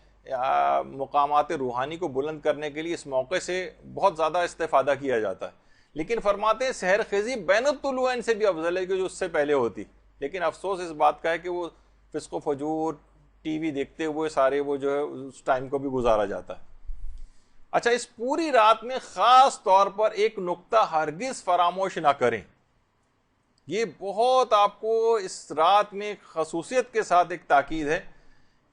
مقامات روحانی کو بلند کرنے کے لیے اس موقع سے بہت زیادہ استفادہ کیا جاتا ہے. لیکن فرماتے ہیں سحر خیزی بین الطلوعین سے بھی افضل ہے کہ جو اس سے پہلے ہوتی. لیکن افسوس اس بات کا ہے کہ وہ فسق و فجور، ٹی وی دیکھتے ہوئے سارے وہ جو ہے اس ٹائم کو بھی گزارا جاتا ہے. اچھا، اس پوری رات میں خاص طور پر ایک نقطہ ہرگز فراموش نہ کریں. یہ بہت آپ کو اس رات میں خصوصیت کے ساتھ ایک تاکید ہے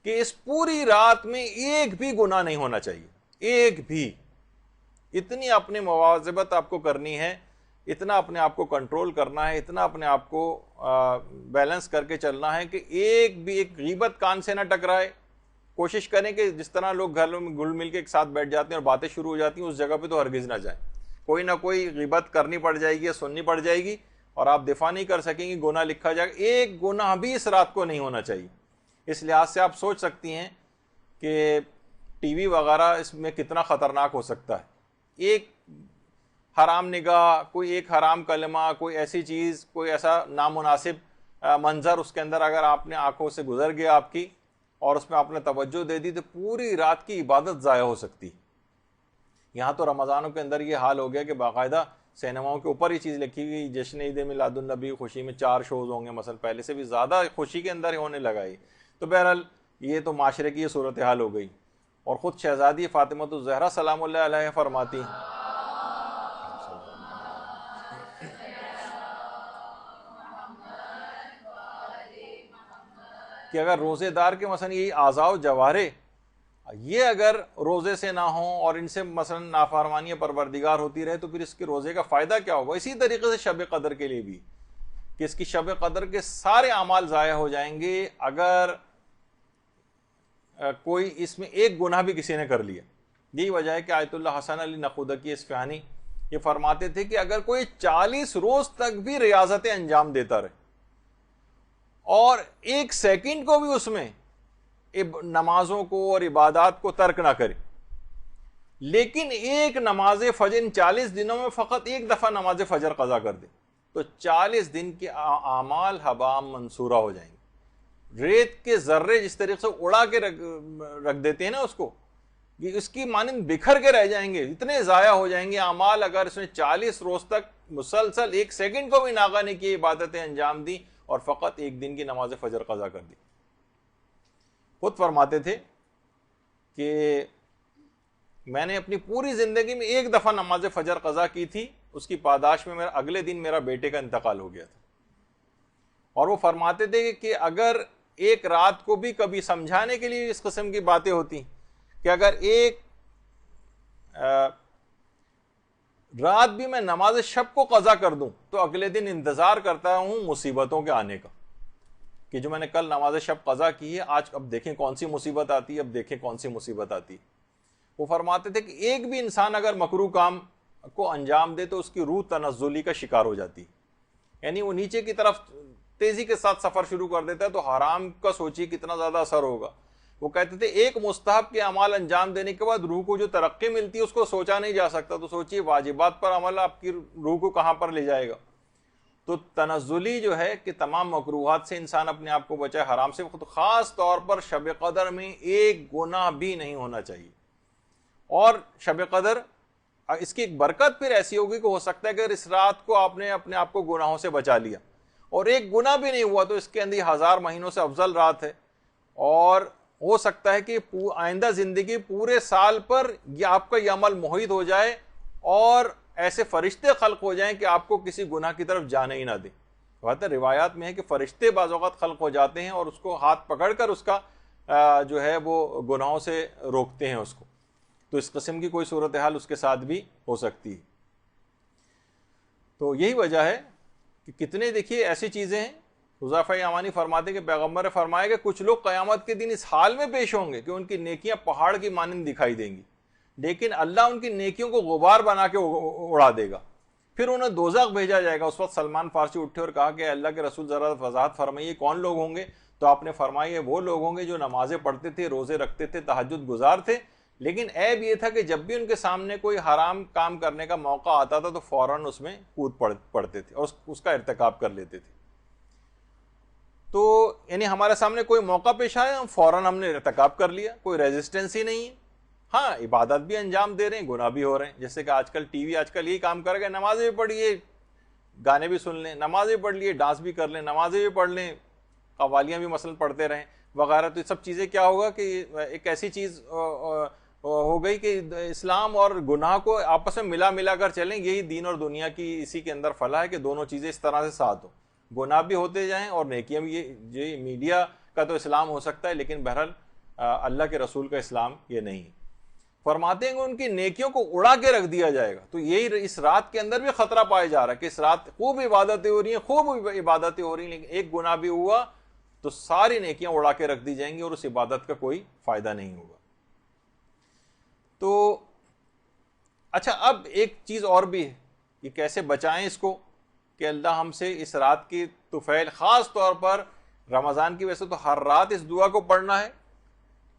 کہ اس پوری رات میں ایک بھی گناہ نہیں ہونا چاہیے، ایک بھی. اتنی اپنی مواظبت آپ کو کرنی ہے، اتنا اپنے آپ کو کنٹرول کرنا ہے، اتنا اپنے آپ کو بیلنس کر کے چلنا ہے کہ ایک بھی ایک غیبت کان سے نہ ٹکرائے. کوشش کریں کہ جس طرح لوگ گھروں میں گل مل کے ایک ساتھ بیٹھ جاتے ہیں اور باتیں شروع ہو جاتی ہیں، اس جگہ پہ تو ہرگز نہ جائیں. کوئی نہ کوئی غیبت کرنی پڑ جائے گی یا سننی پڑ جائے گی اور آپ دفاع نہیں کر سکیں گے، گناہ لکھا جائے گا. ایک گناہ بھی اس رات کو نہیں ہونا چاہیے. اس لحاظ سے آپ سوچ سکتی ہیں کہ ٹی وی وغیرہ اس میں کتنا خطرناک ہو سکتا ہے. ایک حرام نگاہ، کوئی ایک حرام کلمہ، کوئی ایسی چیز، کوئی ایسا نامناسب منظر اس کے اندر اگر آپ نے آنکھوں سے گزر گیا آپ کی اور اس میں آپ نے توجہ دے دی تو پوری رات کی عبادت ضائع ہو سکتی. یہاں تو رمضانوں کے اندر یہ حال ہو گیا کہ باقاعدہ سینماؤں کے اوپر ہی چیز لکھی گئی، جشن عید میلاد النبی خوشی میں 4 شوز ہوں گے مثلا، پہلے سے بھی زیادہ خوشی کے اندر ہونے لگا. تو بہرحال یہ تو معاشرے کی یہ صورتحال ہو گئی. اور خود شہزادی فاطمہ الزہرا سلام اللہ علیہ فرماتی کہ اگر روزے دار کے مثلا یہی اعضاء و جوارے یہ اگر روزے سے نہ ہوں اور ان سے مثلا نافرمانی پروردگار ہوتی رہے تو پھر اس کے روزے کا فائدہ کیا ہوگا. اسی طریقے سے شب قدر کے لیے بھی کہ اس کی شب قدر کے سارے اعمال ضائع ہو جائیں گے اگر کوئی اس میں ایک گناہ بھی کسی نے کر لیا. یہی وجہ ہے کہ آیت اللہ حسن علی نقودکی اصفہانی یہ فرماتے تھے کہ اگر کوئی 40 روز تک بھی ریاضتیں انجام دیتا رہے اور 1 سیکنڈ کو بھی اس میں نمازوں کو اور عبادات کو ترک نہ کرے، لیکن ایک نماز فجر ان 40 دنوں میں فقط ایک دفعہ نماز فجر قضا کر دے، تو 40 دن کے اعمال ہبا منصورہ ہو جائیں گے. ریت کے ذرے جس طریقے سے اڑا کے رکھ دیتے ہیں نا اس کو، کہ اس کی مانند بکھر کے رہ جائیں گے، اتنے ضائع ہو جائیں گے اعمال اگر اس نے 40 روز تک مسلسل 1 سیکنڈ کو بھی ناغہ نہیں کی، عبادتیں انجام دی اور فقط 1 دن کی نماز فجر قضا کر دی. خود فرماتے تھے کہ میں نے اپنی پوری زندگی میں 1 دفعہ نماز فجر قضا کی تھی، اس کی پاداش میں اگلے دن میرا بیٹے کا انتقال ہو گیا تھا. اور وہ فرماتے تھے کہ اگر ایک رات کو بھی کبھی سمجھانے کے لیے اس قسم کی باتیں ہوتی کہ اگر ایک رات بھی میں نماز شب کو قضا کر دوں تو اگلے دن انتظار کرتا ہوں مصیبتوں کے آنے کا، کہ جو میں نے کل نماز شب قضا کی ہے آج اب دیکھیں کون سی مصیبت آتی ہے، اب دیکھیں کون سی مصیبت آتی ہے. وہ فرماتے تھے کہ ایک بھی انسان اگر مکروہ کام کو انجام دے تو اس کی روح تنزلی کا شکار ہو جاتی، یعنی وہ نیچے کی طرف تیزی کے ساتھ سفر شروع کر دیتا ہے. تو حرام کا سوچیے کتنا زیادہ اثر ہوگا. وہ کہتے تھے ایک مستحب کے اعمال انجام دینے کے بعد روح کو جو ترقی ملتی ہے اس کو سوچا نہیں جا سکتا، تو سوچیے واجبات پر عمل آپ کی روح کو کہاں پر لے جائے گا. تو تنزلی جو ہے کہ تمام مکروہات سے انسان اپنے آپ کو بچائے، حرام سے، خاص طور پر شب قدر میں 1 گناہ بھی نہیں ہونا چاہیے. اور شب قدر اس کی ایک برکت پھر ایسی ہوگی کہ ہو سکتا ہے کہ اس رات کو آپ نے اپنے آپ کو گناہوں سے بچا لیا اور 1 گناہ بھی نہیں ہوا تو اس کے اندر 1000 مہینوں سے افضل رات ہے. اور ہو سکتا ہے کہ آئندہ زندگی پورے سال پر یہ آپ کا یہ عمل محیط ہو جائے اور ایسے فرشتے خلق ہو جائیں کہ آپ کو کسی گناہ کی طرف جانے ہی نہ دیں. روایات میں ہے کہ فرشتے بعض اوقات خلق ہو جاتے ہیں اور اس کو ہاتھ پکڑ کر اس کا جو ہے وہ گناہوں سے روکتے ہیں اس کو. تو اس قسم کی کوئی صورتحال اس کے ساتھ بھی ہو سکتی ہے. تو یہی وجہ ہے کہ کتنے دیکھیے ایسی چیزیں ہیں. حذیفہ یمانی فرماتے کہ پیغمبر نے فرمایا کہ کچھ لوگ قیامت کے دن اس حال میں پیش ہوں گے کہ ان کی نیکیاں پہاڑ کی مانند دکھائی دیں گی، لیکن اللہ ان کی نیکیوں کو غبار بنا کے اڑا دے گا. پھر انہیں دوزخ بھیجا جائے گا. اس وقت سلمان فارسی اٹھے اور کہا کہ اللہ کے رسول ذرا وضاحت فرمائیے کون لوگ ہوں گے؟ تو آپ نے فرمایا وہ لوگ ہوں گے جو نمازیں پڑھتے تھے، روزے رکھتے تھے، تہجد گزار تھے، لیکن عیب یہ تھا کہ جب بھی ان کے سامنے کوئی حرام کام کرنے کا موقع آتا تھا تو فوراً اس میں کود پڑتے تھے اور اس کا ارتکاب کر لیتے تھے. تو یعنی ہمارے سامنے کوئی موقع پیش آیا فوراً ہم نے ارتکاب کر لیا، کوئی ریزسٹنس ہی نہیں ہے. ہاں عبادت بھی انجام دے رہے ہیں، گناہ بھی ہو رہے ہیں. جیسے کہ آج کل ٹی وی آج کل یہی کام کر گئے، نمازیں بھی پڑھیے، گانے بھی سن لیں، نمازیں بھی پڑھ لیے، ڈانس بھی کر لیں، نمازیں بھی پڑھ لیں، قوالیاں بھی مثلاً پڑھتے رہیں وغیرہ. تو یہ سب چیزیں کیا ہوگا کہ ایک ایسی چیز ہو گئی کہ اسلام اور گناہ کو آپس میں ملا کر چلیں. یہی دین اور دنیا کی اسی کے اندر فلاح ہے کہ دونوں چیزیں اس طرح سے ساتھ ہوں، گناہ بھی ہوتے جائیں اور نیکیاں بھی. یہ میڈیا کا تو اسلام ہو سکتا ہے لیکن بہرحال اللہ کے رسول کا اسلام یہ نہیں. فرماتے ہیں کہ ان کی نیکیوں کو اڑا کے رکھ دیا جائے گا. تو یہی اس رات کے اندر بھی خطرہ پایا جا رہا ہے کہ اس رات خوب عبادتیں ہو رہی ہیں، خوب عبادتیں ہو رہی ہیں، لیکن ایک گناہ بھی ہوا تو ساری نیکیاں اڑا کے رکھ دی جائیں گی اور اس عبادت کا کوئی فائدہ نہیں ہوگا. تو اچھا اب ایک چیز اور بھی ہے کہ کیسے بچائیں اس کو، کہ اللہ ہم سے اس رات کی طفیل، خاص طور پر رمضان کی وجہ سے تو ہر رات اس دعا کو پڑھنا ہے،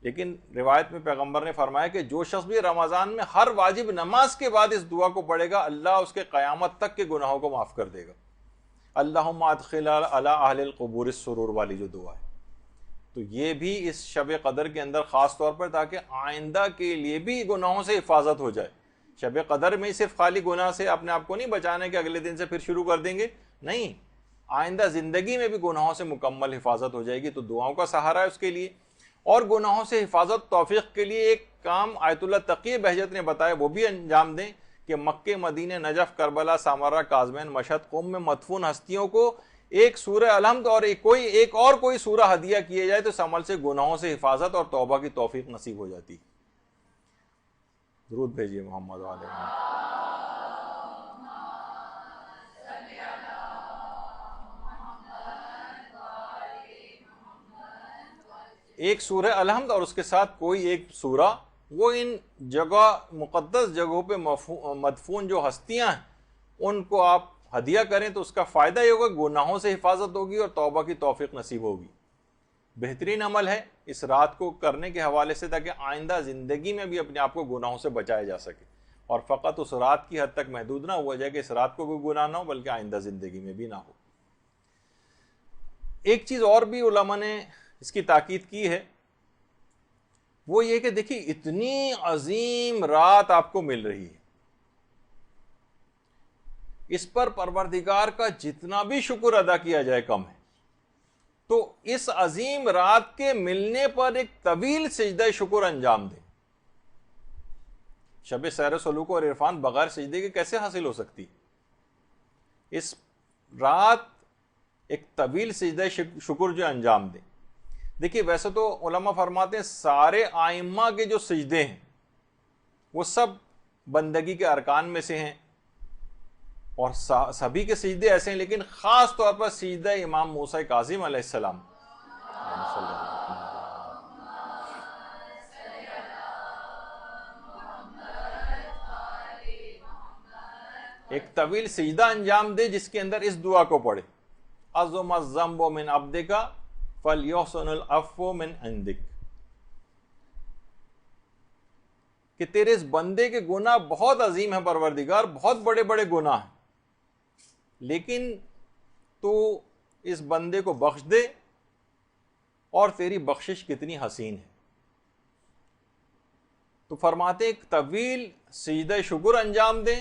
لیکن روایت میں پیغمبر نے فرمایا کہ جو شخص بھی رمضان میں ہر واجب نماز کے بعد اس دعا کو پڑھے گا اللہ اس کے قیامت تک کے گناہوں کو معاف کر دے گا. اللہم ادخل علی اہل القبور السرور والی جو دعا ہے، تو یہ بھی اس شب قدر کے اندر خاص طور پر تاکہ آئندہ کے لیے بھی گناہوں سے حفاظت ہو جائے. شب قدر میں صرف خالی گناہ سے اپنے آپ کو نہیں بچانے کہ اگلے دن سے پھر شروع کر دیں گے، نہیں، آئندہ زندگی میں بھی گناہوں سے مکمل حفاظت ہو جائے گی. تو دعاؤں کا سہارا ہے اس کے لیے. اور گناہوں سے حفاظت توفیق کے لیے ایک کام آیت اللہ تقی بہجت نے بتایا، وہ بھی انجام دیں کہ مکہ، مدینہ، نجف، کربلا، سامرہ، کاظمین، مشہد، قم میں مدفون ہستیوں کو ایک سورہ الحمد اور کوئی سورہ ہدیہ کیے جائے تو اس عمل سے گناہوں سے حفاظت اور توبہ کی توفیق نصیب ہو جاتی. درود بھیجیے محمد علیہ وسلم. ایک سورہ الحمد اور اس کے ساتھ کوئی ایک سورہ، وہ ان جگہ مقدس جگہوں پہ مدفون جو ہستیاں ہیں ان کو آپ ہدیہ کریں تو اس کا فائدہ یہ ہوگا، گناہوں سے حفاظت ہوگی اور توبہ کی توفیق نصیب ہوگی. بہترین عمل ہے اس رات کو کرنے کے حوالے سے تاکہ آئندہ زندگی میں بھی اپنے آپ کو گناہوں سے بچایا جا سکے. اور فقط اس رات کی حد تک محدود نہ ہوا جائے کہ اس رات کو بھی گناہ نہ ہو بلکہ آئندہ زندگی میں بھی نہ ہو۔ ایک چیز اور بھی علماء نے اس کی تاکید کی ہے، وہ یہ کہ دیکھیے اتنی عظیم رات آپ کو مل رہی ہے، اس پر پروردگار کا جتنا بھی شکر ادا کیا جائے کم ہے۔ تو اس عظیم رات کے ملنے پر ایک طویل سجدہ شکر انجام دیں۔ شب سیر سلوک اور عرفان بغیر سجدے کے کیسے حاصل ہو سکتی؟ اس رات ایک طویل سجدہ شکر جو انجام دیں۔ دیکھیے ویسے تو علماء فرماتے ہیں سارے آئمہ کے جو سجدے ہیں وہ سب بندگی کے ارکان میں سے ہیں، اور سبھی کے سجدے ایسے ہیں، لیکن خاص طور پر سجدہ امام موسیٰ کاظم علیہ السلام ایک طویل سجدہ انجام دے جس کے اندر اس دعا کو پڑھے، عظم الذنب من عبدک فلیحسن العفو من عندک، کہ تیرے اس بندے کے گناہ بہت عظیم ہیں پروردگار، بہت بڑے بڑے گناہ ہیں، لیکن تو اس بندے کو بخش دے، اور تیری بخشش کتنی حسین ہے۔ تو فرماتے ایک طویل سجدہ شکر انجام دیں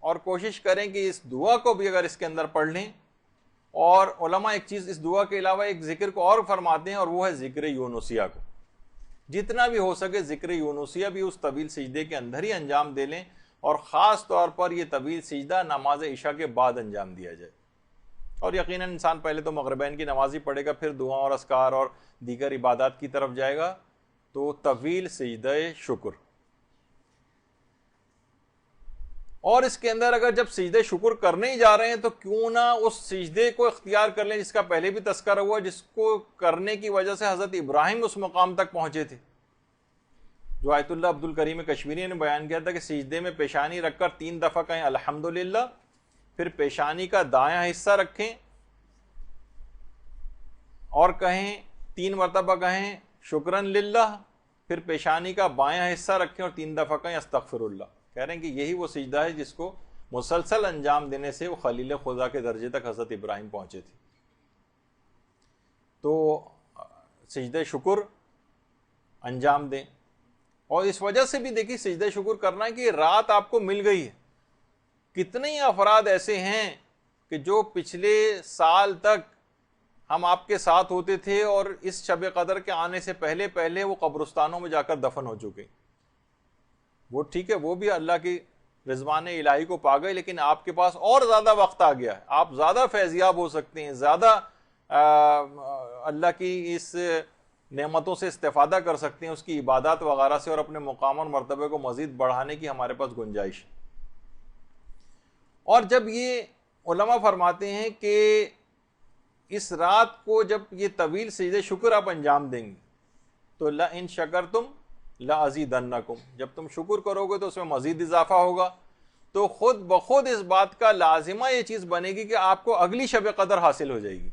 اور کوشش کریں کہ اس دعا کو بھی اگر اس کے اندر پڑھ لیں۔ اور علماء ایک چیز اس دعا کے علاوہ ایک ذکر کو اور فرماتے ہیں، اور وہ ہے ذکر یونسیہ کو، جتنا بھی ہو سکے ذکر یونسیہ بھی اس طویل سجدے کے اندر ہی انجام دے لیں، اور خاص طور پر یہ طویل سجدہ نماز عشاء کے بعد انجام دیا جائے۔ اور یقیناً انسان پہلے تو مغربین کی نماز ہی پڑھے گا، پھر دعا اور اذکار اور دیگر عبادات کی طرف جائے گا، تو طویل سجدہ شکر۔ اور اس کے اندر اگر جب سجدہ شکر کرنے ہی جا رہے ہیں تو کیوں نہ اس سجدے کو اختیار کر لیں جس کا پہلے بھی تذکرہ ہوا، جس کو کرنے کی وجہ سے حضرت ابراہیم اس مقام تک پہنچے تھے، جو آیت اللہ عبد الکریم کشمیری نے بیان کیا تھا کہ سجدے میں پیشانی رکھ کر 3 دفعہ کہیں الحمدللہ، پھر پیشانی کا دایاں حصہ رکھیں اور کہیں 3 مرتبہ کہیں شکرن للہ، پھر پیشانی کا بایاں حصہ رکھیں اور 3 دفعہ کہیں استغفر اللہ۔ کہہ رہے ہیں کہ یہی وہ سجدہ ہے جس کو مسلسل انجام دینے سے وہ خلیل خدا کے درجے تک حضرت ابراہیم پہنچے تھے۔ تو سجدہ شکر انجام دیں، اور اس وجہ سے بھی دیکھیے سجدہ شکر کرنا ہے کہ رات آپ کو مل گئی ہے۔ کتنے ہی افراد ایسے ہیں کہ جو پچھلے سال تک ہم آپ کے ساتھ ہوتے تھے اور اس شب قدر کے آنے سے پہلے پہلے وہ قبرستانوں میں جا کر دفن ہو چکے۔ وہ ٹھیک ہے، وہ بھی اللہ کی رضوان الہی کو پا گئے، لیکن آپ کے پاس اور زیادہ وقت آ گیا ہے، آپ زیادہ فیضیاب ہو سکتے ہیں، زیادہ اللہ کی اس نعمتوں سے استفادہ کر سکتے ہیں، اس کی عبادات وغیرہ سے، اور اپنے مقام اور مرتبے کو مزید بڑھانے کی ہمارے پاس گنجائش ہے۔ اور جب یہ علماء فرماتے ہیں کہ اس رات کو جب یہ طویل سجدہ شکر آپ انجام دیں گے تو لَإِن شَكَرْتُمْ لَأَزِيدَنَّكُمْ، جب تم شکر کرو گے تو اس میں مزید اضافہ ہوگا، تو خود بخود اس بات کا لازمہ یہ چیز بنے گی کہ آپ کو اگلی شب قدر حاصل ہو جائے گی،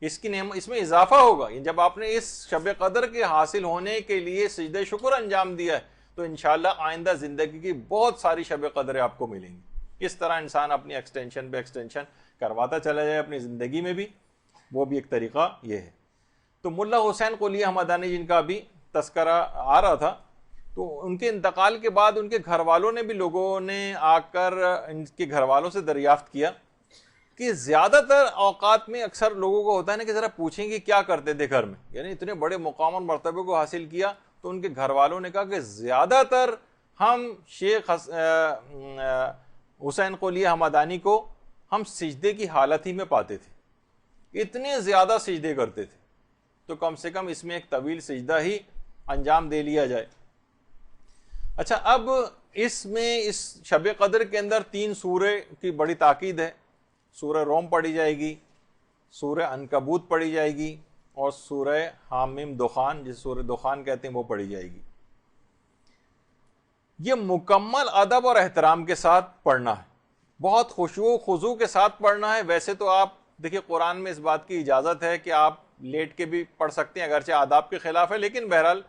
اس میں اضافہ ہوگا۔ جب آپ نے اس شب قدر کے حاصل ہونے کے لیے سجدہ شکر انجام دیا ہے تو انشاءاللہ آئندہ زندگی کی بہت ساری شب قدریں آپ کو ملیں گی۔ اس طرح انسان اپنی ایکسٹینشن پہ ایکسٹینشن کرواتا چلا جائے اپنی زندگی میں بھی، وہ بھی ایک طریقہ یہ ہے۔ تو ملا حسین قلی حمدانی جن کا بھی تذکرہ آ رہا تھا، تو ان کے انتقال کے بعد ان کے گھر والوں نے بھی، لوگوں نے آ کر ان کے گھر والوں سے دریافت کیا کہ زیادہ تر اوقات میں اکثر لوگوں کو ہوتا ہے نا کہ ذرا پوچھیں کہ کیا کرتے تھے گھر میں، یعنی اتنے بڑے مقام اور مرتبے کو حاصل کیا، تو ان کے گھر والوں نے کہا کہ زیادہ تر ہم شیخ حسین قلی حمدانی کو ہم سجدے کی حالت ہی میں پاتے تھے، اتنے زیادہ سجدے کرتے تھے، تو کم سے کم اس میں ایک طویل سجدہ ہی انجام دے لیا جائے۔ اچھا، اب اس میں اس شب قدر کے اندر 3 سورہ کی بڑی تاکید ہے۔ سورہ روم پڑھی جائے گی، سورہ عنکبوت پڑھی جائے گی، اور سورہ حامیم دخان، جس سورہ دخان کہتے ہیں، وہ پڑھی جائے گی۔ یہ مکمل ادب اور احترام کے ساتھ پڑھنا ہے، بہت خشوع و خضوع کے ساتھ پڑھنا ہے۔ ویسے تو آپ دیکھیں قرآن میں اس بات کی اجازت ہے کہ آپ لیٹ کے بھی پڑھ سکتے ہیں، اگرچہ آداب کے خلاف ہے، لیکن بہرحال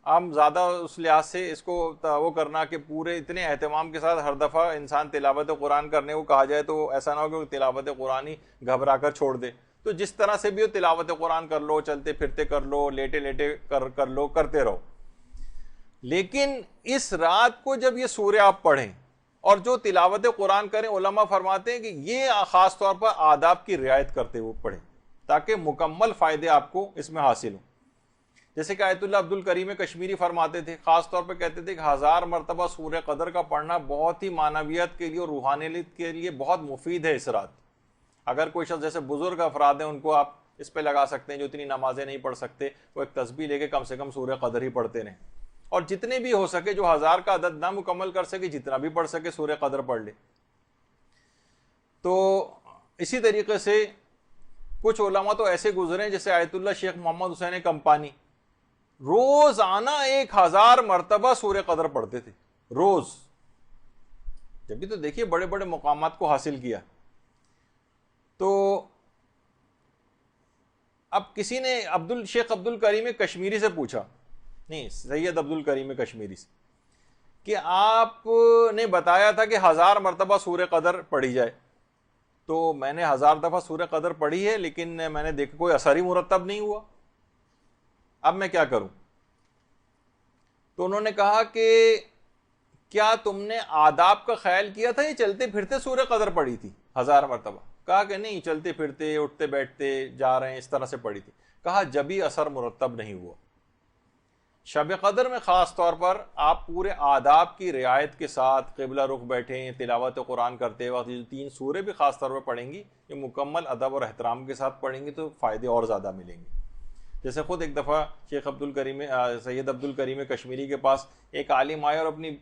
ہم زیادہ اس لحاظ سے اس کو وہ کرنا کہ پورے اتنے اہتمام کے ساتھ ہر دفعہ انسان تلاوت قرآن کرنے کو کہا جائے تو ایسا نہ ہو کہ وہ تلاوت قرآن ہی گھبرا کر چھوڑ دے. تو جس طرح سے بھی ہو تلاوت قرآن کر لو, چلتے پھرتے کر لو, لیٹے لیٹے کر لو, کرتے رہو. لیکن اس رات کو جب یہ سورہ آپ پڑھیں اور جو تلاوت قرآن کریں, علماء فرماتے ہیں کہ یہ خاص طور پر آداب کی رعایت کرتے ہوئے پڑھیں تاکہ مکمل فائدے آپ کو اس میں حاصل ہوں. جیسے کہ آیت اللہ عبد الکریم کشمیری فرماتے تھے, خاص طور پہ کہتے تھے کہ 1000 مرتبہ سورہ قدر کا پڑھنا بہت ہی معنویت کے لیے اور روحانیت کے لیے بہت مفید ہے اس رات. اگر کوئی شخص جیسے بزرگ افراد ہیں ان کو آپ اس پہ لگا سکتے ہیں جو اتنی نمازیں نہیں پڑھ سکتے, وہ ایک تسبیح لے کے کم سے کم سورہ قدر ہی پڑھتے رہیں, اور جتنے بھی ہو سکے, جو 1000 کا عدد نہ مکمل کر سکے, جتنا بھی پڑھ سکے سورہ قدر پڑھ لے. تو اسی طریقے سے کچھ علماء تو ایسے گزرے جیسے آیت اللہ شیخ محمد حسین کمپانی, روزانہ 1000 مرتبہ سورہ قدر پڑھتے تھے روز. جب بھی تو دیکھیے بڑے بڑے مقامات کو حاصل کیا. تو اب کسی نے شیخ عبد الکریم کشمیری سے پوچھا, نہیں سید عبد الکریم کشمیری سے, کہ آپ نے بتایا تھا کہ 1000 مرتبہ سورہ قدر پڑھی جائے, تو میں نے 1000 دفعہ سورہ قدر پڑھی ہے لیکن میں نے دیکھا کوئی اثر ہی مرتب نہیں ہوا, اب میں کیا کروں؟ تو انہوں نے کہا کہ کیا تم نے آداب کا خیال کیا تھا, یہ چلتے پھرتے سورہ قدر پڑھی تھی 1000 مرتبہ؟ کہا کہ نہیں, چلتے پھرتے اٹھتے بیٹھتے جا رہے ہیں اس طرح سے پڑھی تھی. کہا جبھی اثر مرتب نہیں ہوا. شب قدر میں خاص طور پر آپ پورے آداب کی رعایت کے ساتھ قبلہ رخ بیٹھیں, تلاوت قرآن کرتے وقت یہ 3 سورے بھی خاص طور پر پڑھیں گی, یہ مکمل ادب اور احترام کے ساتھ پڑھیں گی تو فائدے اور زیادہ ملیں گے. جیسے خود ایک دفعہ سید عبد الکریم کشمیری کے پاس ایک عالم آئے اور اپنی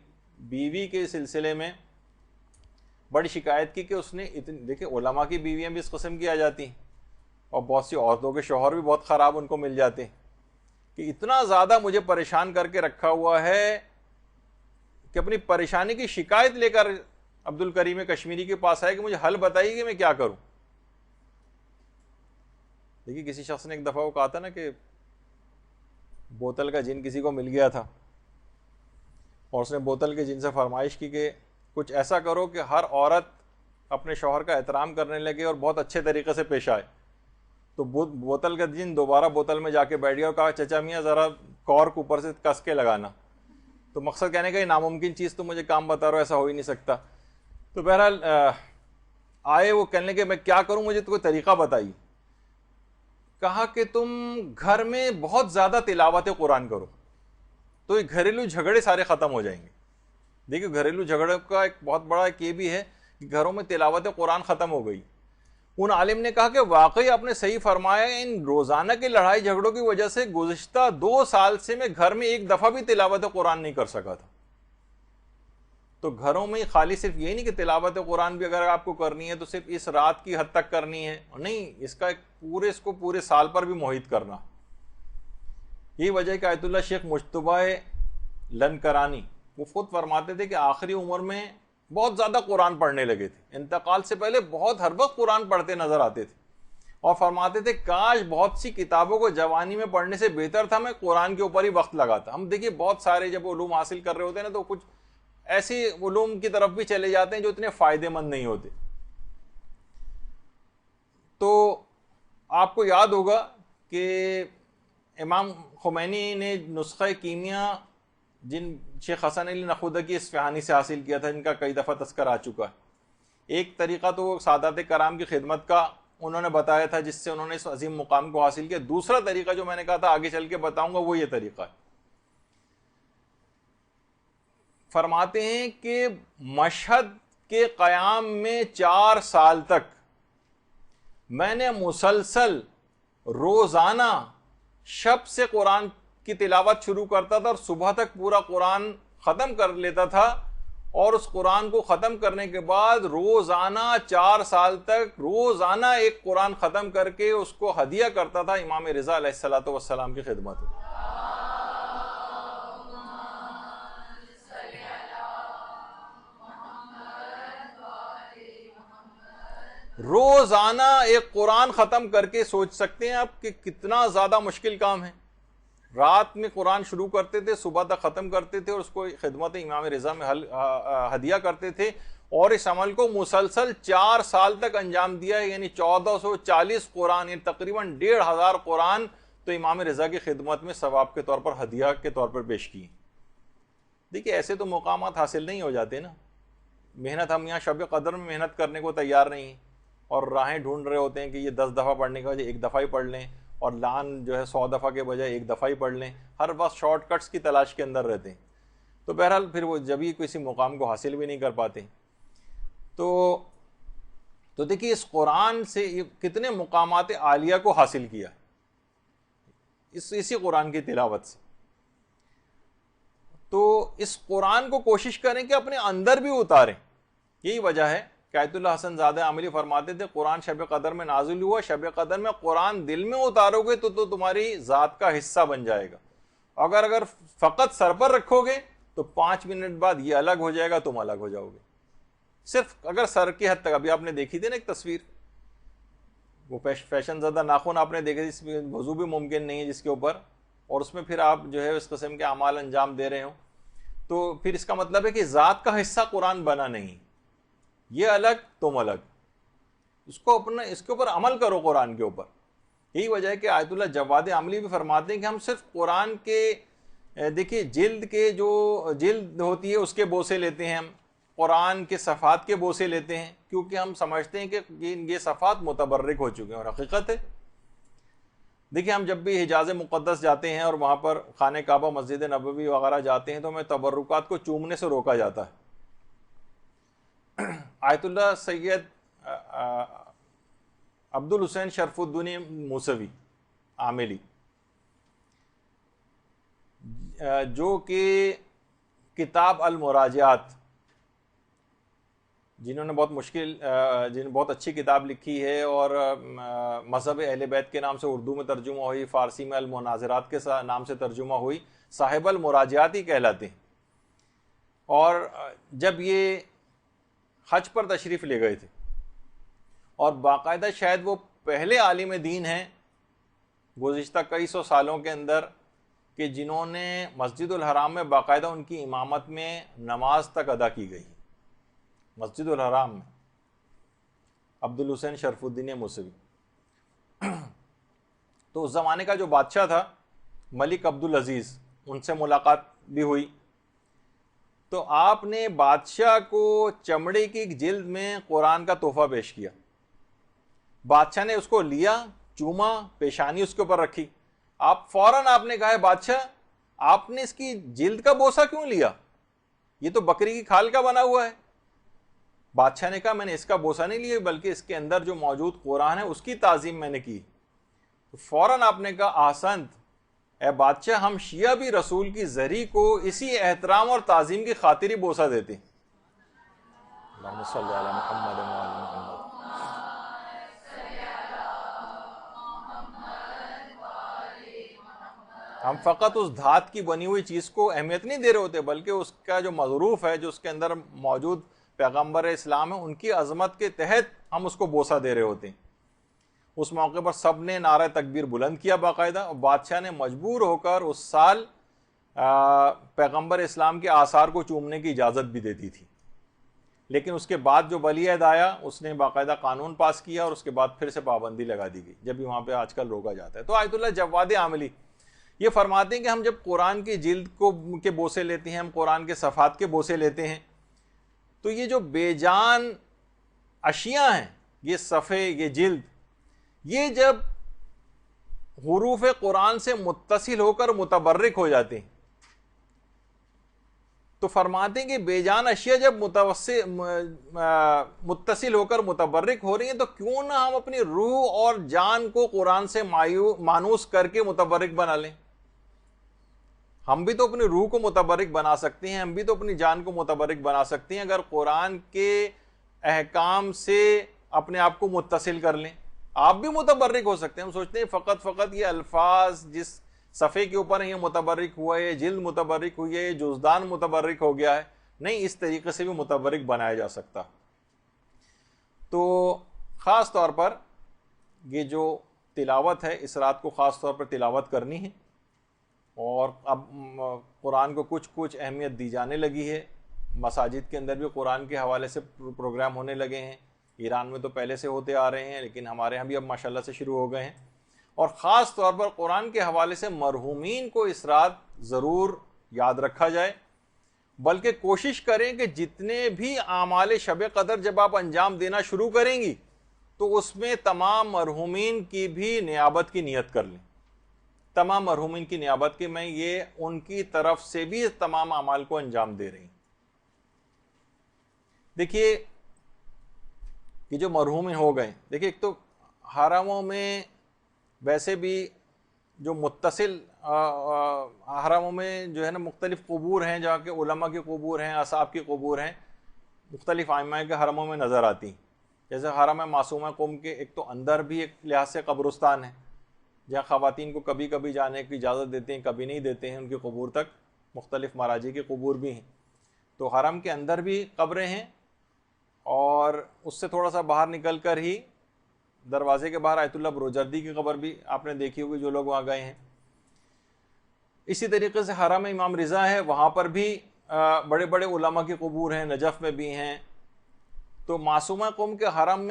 بیوی کے سلسلے میں بڑی شکایت کی کہ اس نے دیکھیں علماء کی بیویاں بھی اس قسم کی آ جاتی ہیں, اور بہت سی عورتوں کے شوہر بھی بہت خراب ان کو مل جاتے ہیں, کہ اتنا زیادہ مجھے پریشان کر کے رکھا ہوا ہے کہ اپنی پریشانی کی شکایت لے کر عبد الکریم کشمیری کے پاس آئے کہ مجھے حل بتائیے کہ میں کیا کروں. دیکھیے کسی شخص نے ایک دفعہ وہ کہا تھا نا کہ بوتل کا جن کسی کو مل گیا تھا, اور اس نے بوتل کے جن سے فرمائش کی کہ کچھ ایسا کرو کہ ہر عورت اپنے شوہر کا احترام کرنے لگے اور بہت اچھے طریقے سے پیش آئے. تو بوتل کا جن دوبارہ بوتل میں جا کے بیٹھ گیا اور کہا چچا میاں ذرا کارک اوپر سے کس کے لگانا. تو مقصد کہنے کا یہ ناممکن چیز تو مجھے کام بتا رہا ہو, ایسا ہو ہی نہیں سکتا. تو بہرحال آئے وہ کہنے لگے میں کیا کروں, مجھے تو کوئی طریقہ بتائیے. کہا کہ تم گھر میں بہت زیادہ تلاوت قرآن کرو تو یہ گھریلو جھگڑے سارے ختم ہو جائیں گے. دیکھیے گھریلو جھگڑے کا ایک بہت بڑا یہ بھی ہے کہ گھروں میں تلاوت قرآن ختم ہو گئی. ان عالم نے کہا کہ واقعی آپ نے صحیح فرمایا, ان روزانہ کی لڑائی جھگڑوں کی وجہ سے گزشتہ 2 سال سے میں گھر میں ایک دفعہ بھی تلاوت قرآن نہیں کر سکا تھا. تو گھروں میں خالی صرف یہی نہیں کہ تلاوت قرآن بھی اگر آپ کو کرنی ہے تو صرف اس رات کی حد تک کرنی ہے, نہیں, اس کا اس کو پورے سال پر بھی محیط کرنا. یہی وجہ ہے کہ آیت اللہ شیخ مجتبہ لنکرانی وہ خود فرماتے تھے کہ آخری عمر میں بہت زیادہ قرآن پڑھنے لگے تھے, انتقال سے پہلے بہت ہر وقت قرآن پڑھتے نظر آتے تھے, اور فرماتے تھے کاش بہت سی کتابوں کو جوانی میں پڑھنے سے بہتر تھا میں قرآن کے اوپر ہی وقت لگاتا. ہم دیکھیے بہت سارے جب علوم حاصل کر رہے ہوتے ہیں نا تو کچھ ایسی علوم کی طرف بھی چلے جاتے ہیں جو اتنے فائدے مند نہیں ہوتے. تو آپ کو یاد ہوگا کہ امام خمینی نے نسخہ کیمیا جن شیخ حسن علی نخودکی اصفہانی سے حاصل کیا تھا, جن کا کئی دفعہ تذکر آ چکا ہے. ایک طریقہ تو سادات کرام کی خدمت کا انہوں نے بتایا تھا جس سے انہوں نے اس عظیم مقام کو حاصل کیا. دوسرا طریقہ جو میں نے کہا تھا آگے چل کے بتاؤں گا وہ یہ طریقہ ہے. فرماتے ہیں کہ مشہد کے قیام میں 4 سال تک میں نے مسلسل روزانہ شب سے قرآن کی تلاوت شروع کرتا تھا اور صبح تک پورا قرآن ختم کر لیتا تھا, اور اس قرآن کو ختم کرنے کے بعد روزانہ 4 سال تک روزانہ ایک قرآن ختم کر کے اس کو ہدیہ کرتا تھا امام رضا علیہ الصلوۃ والسلام کی خدمت میں. روزانہ ایک قرآن ختم کر کے سوچ سکتے ہیں آپ کہ کتنا زیادہ مشکل کام ہے. رات میں قرآن شروع کرتے تھے، صبح تک ختم کرتے تھے اور اس کو خدمت امام رضا میں ہدیہ کرتے تھے، اور اس عمل کو مسلسل 4 سال تک انجام دیا ہے، یعنی 1440 قرآن، یعنی تقریباً 1500 قرآن تو امام رضا کی خدمت میں ثواب کے طور پر، ہدیہ کے طور پر پیش کی۔ دیکھیے ایسے تو مقامات حاصل نہیں ہو جاتے نا، محنت ہم یہاں شب قدر میں محنت کرنے کو تیار نہیں ہیں، اور راہیں ڈھونڈ رہے ہوتے ہیں کہ یہ 10 دفعہ پڑھنے کے بجائے 1 دفعہ ہی پڑھ لیں، اور لان جو ہے 100 دفعہ کے بجائے 1 دفعہ ہی پڑھ لیں، ہر وقت شارٹ کٹس کی تلاش کے اندر رہتے ہیں، تو بہرحال پھر وہ جب ہی کسی مقام کو حاصل بھی نہیں کر پاتے۔ تو دیکھیے اس قرآن سے کتنے مقامات عالیہ کو حاصل کیا اسی قرآن کی تلاوت سے۔ تو اس قرآن کو کوشش کریں کہ اپنے اندر بھی اتاریں، یہی وجہ ہے کہ آیت اللہ حسن زادہ عاملی فرماتے تھے قرآن شب قدر میں نازل ہوا، شب قدر میں قرآن دل میں اتارو گے تو تمہاری ذات کا حصہ بن جائے گا، اگر فقط سر پر رکھو گے تو 5 منٹ بعد یہ الگ ہو جائے گا، تم الگ ہو جاؤ گے۔ صرف اگر سر کی حد تک، ابھی آپ نے دیکھی تھی نا ایک تصویر، وہ فیشن زدہ ناخن آپ نے دیکھے جس میں وضو بھی ممکن نہیں ہے جس کے اوپر، اور اس میں پھر آپ جو ہے اس قسم کے اعمال انجام دے رہے ہوں، تو پھر اس کا مطلب ہے کہ ذات کا حصہ قرآن بنا نہیں، یہ الگ تم الگ، اس کے اوپر عمل کرو قرآن کے اوپر۔ یہی وجہ ہے کہ آیت اللہ جواد عاملی بھی فرماتے ہیں کہ ہم صرف قرآن کے دیکھیے جلد کے جو جلد ہوتی ہے اس کے بوسے لیتے ہیں، ہم قرآن کے صفحات کے بوسے لیتے ہیں، کیونکہ ہم سمجھتے ہیں کہ یہ صفحات متبرک ہو چکے ہیں، اور حقیقت ہے دیکھیے ہم جب بھی حجاز مقدس جاتے ہیں اور وہاں پر خانہ کعبہ، مسجد نبوی وغیرہ جاتے ہیں تو ہمیں تبرکات کو چومنے سے روکا جاتا ہے۔ آیت اللہ سید عبد الحسین شرف الدین موسوی عاملی، جو کہ کتاب المراجعات، جنہوں نے بہت اچھی کتاب لکھی ہے، اور مذہب اہل بیت کے نام سے اردو میں ترجمہ ہوئی، فارسی میں المناظرات کے نام سے ترجمہ ہوئی، صاحب المراجعات ہی کہلاتے ہیں۔ اور جب یہ حج پر تشریف لے گئے تھے، اور باقاعدہ شاید وہ پہلے عالم دین ہیں گزشتہ کئی سو سالوں کے اندر کہ جنہوں نے مسجد الحرام میں باقاعدہ ان کی امامت میں نماز تک ادا کی گئی، مسجد الحرام میں، عبد الحسین شرف الدین موسوی۔ تو اس زمانے کا جو بادشاہ تھا ملک عبدالعزیز، ان سے ملاقات بھی ہوئی، تو آپ نے بادشاہ کو چمڑے کی جلد میں قرآن کا تحفہ پیش کیا۔ بادشاہ نے اس کو لیا، چوما، پیشانی اس کے اوپر رکھی، فوراً آپ نے کہا ہے بادشاہ آپ نے اس کی جلد کا بوسہ کیوں لیا، یہ تو بکری کی کھال کا بنا ہوا ہے۔ بادشاہ نے کہا میں نے اس کا بوسہ نہیں لیا، بلکہ اس کے اندر جو موجود قرآن ہے اس کی تعظیم میں نے کی۔ تو فوراً آپ نے کہا احسنت، اے بادشاہ ہم شیعہ بھی رسول کی زری کو اسی احترام اور تعظیم کی خاطر ہی بوسہ دیتے ہیں۔ اللہم صلی علی محمد و علی محمد۔ ہم فقط اس دھات کی بنی ہوئی چیز کو اہمیت نہیں دے رہے ہوتے، بلکہ اس کا جو مظروف ہے، جو اس کے اندر موجود پیغمبر اسلام ہے، ان کی عظمت کے تحت ہم اس کو بوسہ دے رہے ہوتے ہیں۔ اس موقع پر سب نے نعرہ تکبیر بلند کیا باقاعدہ، اور بادشاہ نے مجبور ہو کر اس سال پیغمبر اسلام کے آثار کو چومنے کی اجازت بھی دیتی تھی، لیکن اس کے بعد جو ولی عہد آیا اس نے باقاعدہ قانون پاس کیا، اور اس کے بعد پھر سے پابندی لگا دی گئی، جب بھی وہاں پہ آج کل روکا جاتا ہے۔ تو آیت اللہ جواد عاملی یہ فرماتے ہیں کہ ہم جب قرآن کی جلد کے بوسے لیتے ہیں، ہم قرآن کے صفحات کے بوسے لیتے ہیں، تو یہ جو بے جان اشیاء ہیں، یہ صفحے، یہ جلد، یہ جب حروف قرآن سے متصل ہو کر متبرک ہو جاتے ہیں، تو فرماتے ہیں کہ بے جان اشیاء جب متصل ہو کر متبرک ہو رہی ہیں، تو کیوں نہ ہم اپنی روح اور جان کو قرآن سے مانوس کر کے متبرک بنا لیں۔ ہم بھی تو اپنی روح کو متبرک بنا سکتے ہیں، ہم بھی تو اپنی جان کو متبرک بنا سکتے ہیں اگر قرآن کے احکام سے اپنے آپ کو متصل کر لیں۔ آپ بھی متبرک ہو سکتے ہیں۔ ہم سوچتے ہیں فقط یہ الفاظ جس صفحے کے اوپر یہ متبرک ہوا ہے، جلد متبرک ہوئی ہے، جزدان متبرک ہو گیا ہے، نہیں، اس طریقے سے بھی متبرک بنایا جا سکتا۔ تو خاص طور پر یہ جو تلاوت ہے، اس رات کو خاص طور پر تلاوت کرنی ہے، اور اب قرآن کو کچھ کچھ اہمیت دی جانے لگی ہے. مساجد کے اندر بھی قرآن کے حوالے سے پروگرام ہونے لگے ہیں. ایران میں تو پہلے سے ہوتے آ رہے ہیں لیکن ہمارے ہاں بھی اب ماشاءاللہ سے شروع ہو گئے ہیں. اور خاص طور پر قرآن کے حوالے سے مرحومین کو اس رات ضرور یاد رکھا جائے، بلکہ کوشش کریں کہ جتنے بھی اعمال شب قدر جب آپ انجام دینا شروع کریں گی تو اس میں تمام مرحومین کی بھی نیابت کی نیت کر لیں. تمام مرحومین کی نیابت کہ میں یہ ان کی طرف سے بھی تمام اعمال کو انجام دے رہی ہوں. دیکھیے کہ جو مرحومین ہو گئے، دیکھیے ایک تو حرموں میں ویسے بھی جو متصل حرموں میں جو ہے نا مختلف قبور ہیں، جہاں کے علماء کی قبور ہیں، اصحاب کی قبور ہیں، مختلف ائمہ کے حرموں میں نظر آتی ہیں. جیسے حرم معصومہ قم کے ایک تو اندر بھی ایک لحاظ سے قبرستان ہے جہاں خواتین کو کبھی کبھی جانے کی اجازت دیتے ہیں، کبھی نہیں دیتے ہیں، ان کی قبور تک. مختلف مراجع کی قبور بھی ہیں. تو حرم کے اندر بھی قبریں ہیں، اور اس سے تھوڑا سا باہر نکل کر ہی دروازے کے باہر آیت اللہ بروجردی کی قبر بھی آپ نے دیکھی ہوگی جو لوگ وہاں گئے ہیں. اسی طریقے سے حرم امام رضا ہے، وہاں پر بھی بڑے بڑے علماء کی قبور ہیں، نجف میں بھی ہیں. تو معصومہ قم کے حرم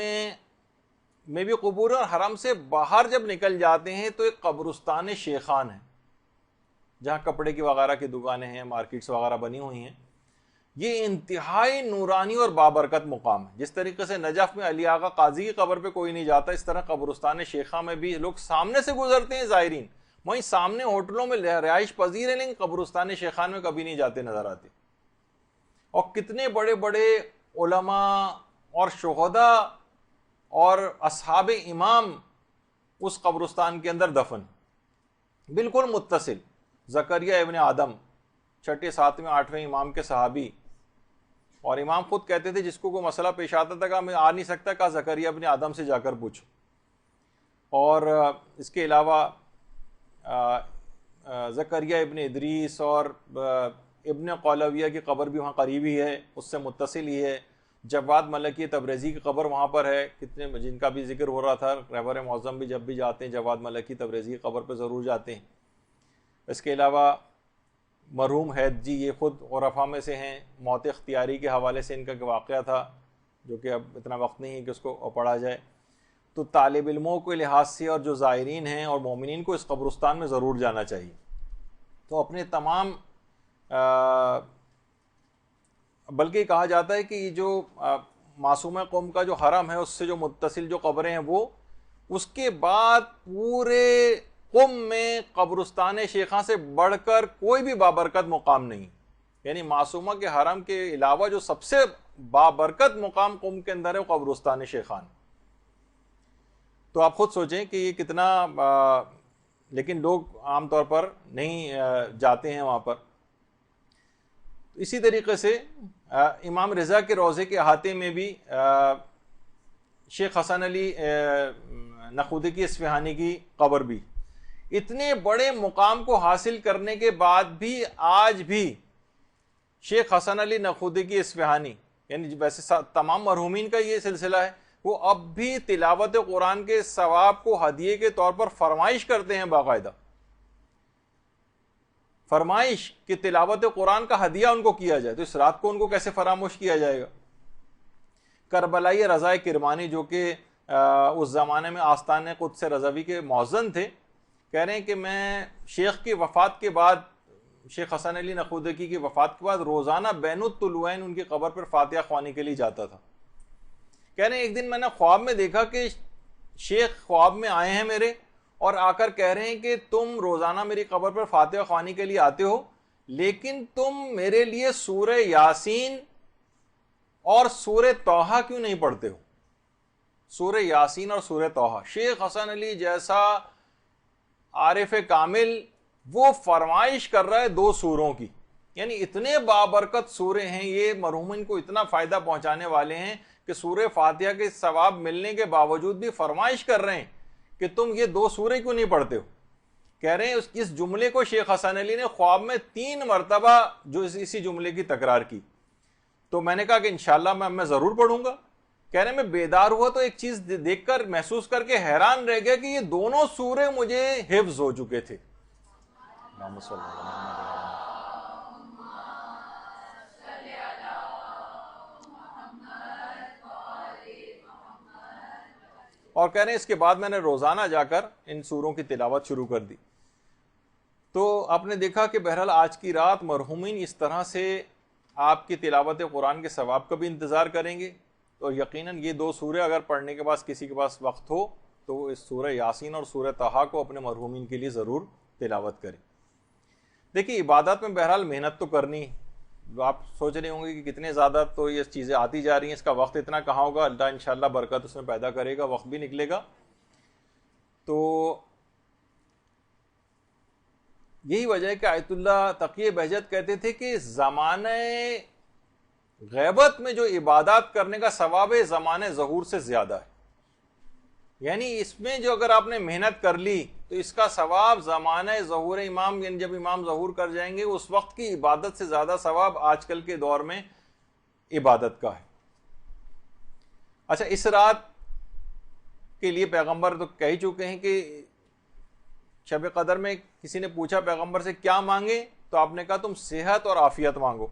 میں بھی قبور ہیں، اور حرم سے باہر جب نکل جاتے ہیں تو ایک قبرستان شیخان ہے جہاں کپڑے کی وغیرہ کی دکانیں ہیں، مارکیٹس وغیرہ بنی ہوئی ہیں. یہ انتہائی نورانی اور بابرکت مقام ہے. جس طریقے سے نجف میں علی آغا قاضی کی قبر پہ کوئی نہیں جاتا، اس طرح قبرستان شیخہ میں بھی لوگ سامنے سے گزرتے ہیں زائرین، وہیں سامنے ہوٹلوں میں رہائش پذیر ہیں لیکن قبرستان شیخان میں کبھی نہیں جاتے نظر آتے. اور کتنے بڑے بڑے علماء اور شہداء اور اصحاب امام اس قبرستان کے اندر دفن، بالکل متصل. زکریا ابن آدم 6، 7، 8ویں امام کے صحابی، اور امام خود کہتے تھے جس کو کوئی مسئلہ پیش آتا تھا کہ میں آ نہیں سکتا، کہا زکریا ابن آدم سے جا کر پوچھو. اور اس کے علاوہ زکریا ابن ادریس اور ابن قولویہ کی قبر بھی وہاں قریبی ہے، اس سے متصل ہی ہے. جواد ملکی تبریزی کی قبر وہاں پر ہے، کتنے جن کا بھی ذکر ہو رہا تھا. رہبر معظم بھی جب بھی جاتے ہیں جواد ملکی تبریزی کی قبر پہ ضرور جاتے ہیں. اس کے علاوہ مرحوم حید جی، یہ خود عرفاء میں سے ہیں. موت اختیاری کے حوالے سے ان کا واقعہ تھا جو کہ اب اتنا وقت نہیں ہے کہ اس کو پڑھا جائے. تو طالب علموں کے لحاظ سے اور جو زائرین ہیں اور مومنین کو اس قبرستان میں ضرور جانا چاہیے. تو اپنے تمام بلکہ کہا جاتا ہے کہ یہ جو معصومہ قوم کا جو حرم ہے اس سے جو متصل جو قبریں ہیں وہ، اس کے بعد پورے قم میں قبرستان شیخاں سے بڑھ کر کوئی بھی بابرکت مقام نہیں. یعنی معصومہ کے حرم کے علاوہ جو سب سے بابرکت مقام قم کے اندر ہے وہ قبرستان شیخان. تو آپ خود سوچیں کہ یہ کتنا لیکن لوگ عام طور پر نہیں جاتے ہیں وہاں پر. اسی طریقے سے امام رضا کے روضے کے احاطے میں بھی شیخ حسن علی نخودکی اصفہانی کی قبر بھی. اتنے بڑے مقام کو حاصل کرنے کے بعد بھی آج بھی شیخ حسن علی نخودکی اصفہانی، یعنی ویسے تمام مرحومین کا یہ سلسلہ ہے، وہ اب بھی تلاوت قرآن کے ثواب کو ہدیے کے طور پر فرمائش کرتے ہیں. باقاعدہ فرمائش کہ تلاوت قرآن کا ہدیہ ان کو کیا جائے. تو اس رات کو ان کو کیسے فراموش کیا جائے گا. کربلائی رضا کرمانی جو کہ اس زمانے میں آستان قدس رضوی کے مؤذن تھے، کہہ رہے ہیں کہ میں شیخ کی وفات کے بعد، شیخ حسن علی نخودکی کی وفات کے بعد روزانہ بین الطلوعین ان کی قبر پر فاتحہ خوانی کے لیے جاتا تھا. کہہ رہے ہیں ایک دن میں نے خواب میں دیکھا کہ شیخ خواب میں آئے ہیں میرے اور آ کر کہہ رہے ہیں کہ تم روزانہ میری قبر پر فاتحہ خوانی کے لیے آتے ہو، لیکن تم میرے لیے سورہ یاسین اور سورہ طٰہٰ کیوں نہیں پڑھتے ہو. سورہ یاسین اور سورہ طٰہٰ. شیخ حسن علی جیسا عارف کامل وہ فرمائش کر رہا ہے 2 سوروں کی. یعنی اتنے بابرکت سورے ہیں یہ، مرحومین کو اتنا فائدہ پہنچانے والے ہیں کہ سورہ فاتحہ کے ثواب ملنے کے باوجود بھی فرمائش کر رہے ہیں کہ تم یہ 2 سورے کیوں نہیں پڑھتے ہو. کہہ رہے ہیں اس جملے کو شیخ حسن علی نے خواب میں 3 مرتبہ جو اسی جملے کی تکرار کی. تو میں نے کہا کہ انشاءاللہ میں ضرور پڑھوں گا. کہہ رہے ہیں میں بیدار ہوا تو ایک چیز دیکھ کر محسوس کر کے حیران رہ گیا کہ یہ دونوں سورے مجھے حفظ ہو چکے تھے. اللہم صلی اللہ علیہ وسلم۔ اور کہہ رہے ہیں اس کے بعد میں نے روزانہ جا کر ان سوروں کی تلاوت شروع کر دی۔ تو آپ نے دیکھا کہ بہرحال آج کی رات مرحومین اس طرح سے آپ کی تلاوت قرآن کے ثواب کا بھی انتظار کریں گے، اور یقیناً یہ دو سورے اگر پڑھنے کے بعد کسی کے پاس وقت ہو تو وہ اس سورہ یاسین اور سورہ طٰہٰ کو اپنے مرحومین کے لیے ضرور تلاوت کریں۔ دیکھیے عبادت میں بہرحال محنت تو کرنی، آپ سوچ رہے ہوں گے کہ کتنے زیادہ تو یہ چیزیں آتی جا رہی ہیں، اس کا وقت اتنا کہاں ہوگا، اللہ انشاءاللہ برکت اس میں پیدا کرے گا، وقت بھی نکلے گا۔ تو یہی وجہ ہے کہ آیت اللہ تقی بہجت کہتے تھے کہ زمانہ غیبت میں جو عبادات کرنے کا ثواب ہے زمانہ ظہور سے زیادہ ہے، یعنی اس میں جو اگر آپ نے محنت کر لی تو اس کا ثواب زمانہ ظہور امام، یعنی جب امام ظہور کر جائیں گے اس وقت کی عبادت سے زیادہ ثواب آج کل کے دور میں عبادت کا ہے۔ اچھا، اس رات کے لیے پیغمبر تو کہہ چکے ہیں کہ شب قدر میں کسی نے پوچھا پیغمبر سے کیا مانگے، تو آپ نے کہا تم صحت اور عافیت مانگو۔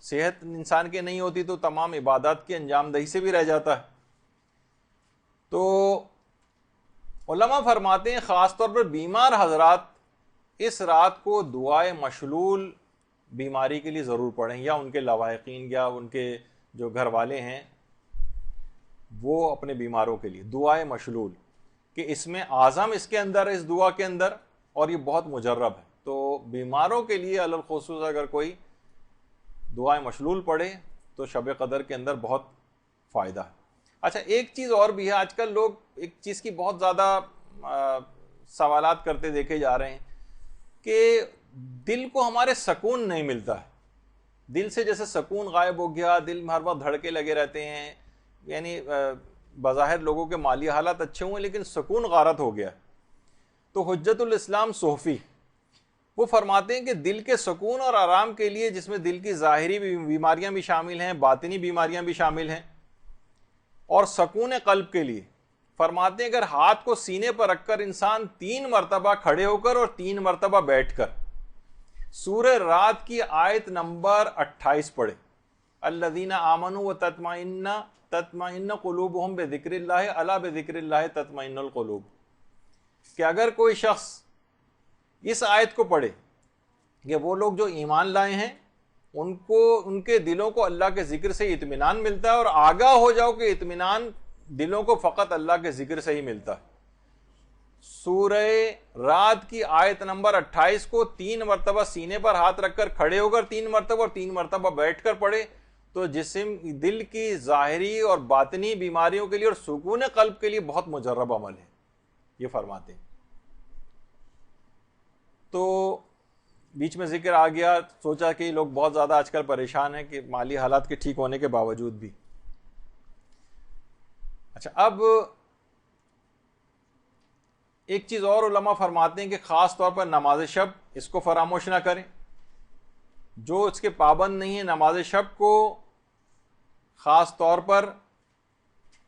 صحت انسان کے نہیں ہوتی تو تمام عبادات کی انجام دہی سے بھی رہ جاتا ہے۔ تو علماء فرماتے ہیں خاص طور پر بیمار حضرات اس رات کو دعائے مشلول بیماری کے لیے ضرور پڑھیں، یا ان کے لواحقین یا ان کے جو گھر والے ہیں وہ اپنے بیماروں کے لیے دعائے مشلول، کہ اس میں اعظم اس کے اندر ہے، اس دعا کے اندر، اور یہ بہت مجرب ہے۔ تو بیماروں کے لیے علی الخصوص اگر کوئی دعائے مشلول پڑھے تو شب قدر کے اندر بہت فائدہ ہے۔ اچھا، ایک چیز اور بھی ہے، آج کل لوگ ایک چیز کی بہت زیادہ سوالات کرتے دیکھے جا رہے ہیں کہ دل کو ہمارے سکون نہیں ملتا ہے، دل سے جیسے سکون غائب ہو گیا، دل میں ہر وقت دھڑکے لگے رہتے ہیں، یعنی بظاہر لوگوں کے مالی حالات اچھے ہوئے لیکن سکون غارت ہو گیا۔ تو حجت الاسلام صوفی وہ فرماتے ہیں کہ دل کے سکون اور آرام کے لیے، جس میں دل کی ظاہری بیماریاں بھی شامل ہیں، باطنی بیماریاں بھی شامل ہیں، اور سکون قلب کے لیے فرماتے ہیں اگر ہاتھ کو سینے پر رکھ کر انسان 3 مرتبہ کھڑے ہو کر اور 3 مرتبہ بیٹھ کر سورہ رات کی آیت نمبر 28 پڑھے، الذین آمنوا وتطمئن قلوبہم بذکر اللہ الا بذکر اللہ تطمئن القلوب، کہ اگر کوئی شخص اس آیت کو پڑھے کہ وہ لوگ جو ایمان لائے ہیں ان کے دلوں کو اللہ کے ذکر سے اطمینان ملتا ہے، اور آگاہ ہو جاؤ کہ اطمینان دلوں کو فقط اللہ کے ذکر سے ہی ملتا ہے۔ سورہ رات کی آیت نمبر 28 کو 3 مرتبہ سینے پر ہاتھ رکھ کر کھڑے ہو کر 3 مرتبہ اور 3 مرتبہ بیٹھ کر پڑھے تو جسم دل کی ظاہری اور باطنی بیماریوں کے لیے اور سکون قلب کے لیے بہت مجرب عمل ہے، یہ فرماتے ہیں۔ تو بیچ میں ذکر آ گیا، سوچا کہ لوگ بہت زیادہ آج کل پریشان ہیں کہ مالی حالات کے ٹھیک ہونے کے باوجود بھی۔ اچھا، اب ایک چیز اور علماء فرماتے ہیں کہ خاص طور پر نماز شب اس کو فراموش نہ کریں، جو اس کے پابند نہیں ہیں نماز شب کو، خاص طور پر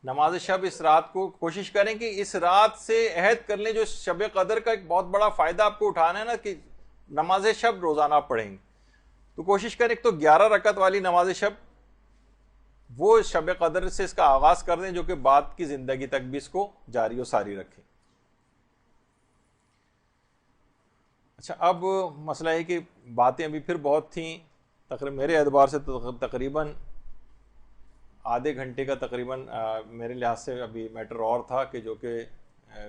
نماز شب اس رات کو کوشش کریں کہ اس رات سے عہد کر لیں، جو شب قدر کا ایک بہت بڑا فائدہ آپ کو اٹھانا ہے نا کہ نماز شب روزانہ آپ پڑھیں گے، تو کوشش کریں ایک تو 11 رکعت والی نماز شب وہ شب قدر سے اس کا آغاز کر دیں، جو کہ بعد کی زندگی تک بھی اس کو جاری و ساری رکھیں۔ اچھا، اب مسئلہ ہے کہ باتیں ابھی پھر بہت تھیں، تقریباً میرے اعتبار سے تقریباً آدھے گھنٹے کا تقریباً میرے لحاظ سے ابھی میٹر اور تھا کہ جو کہ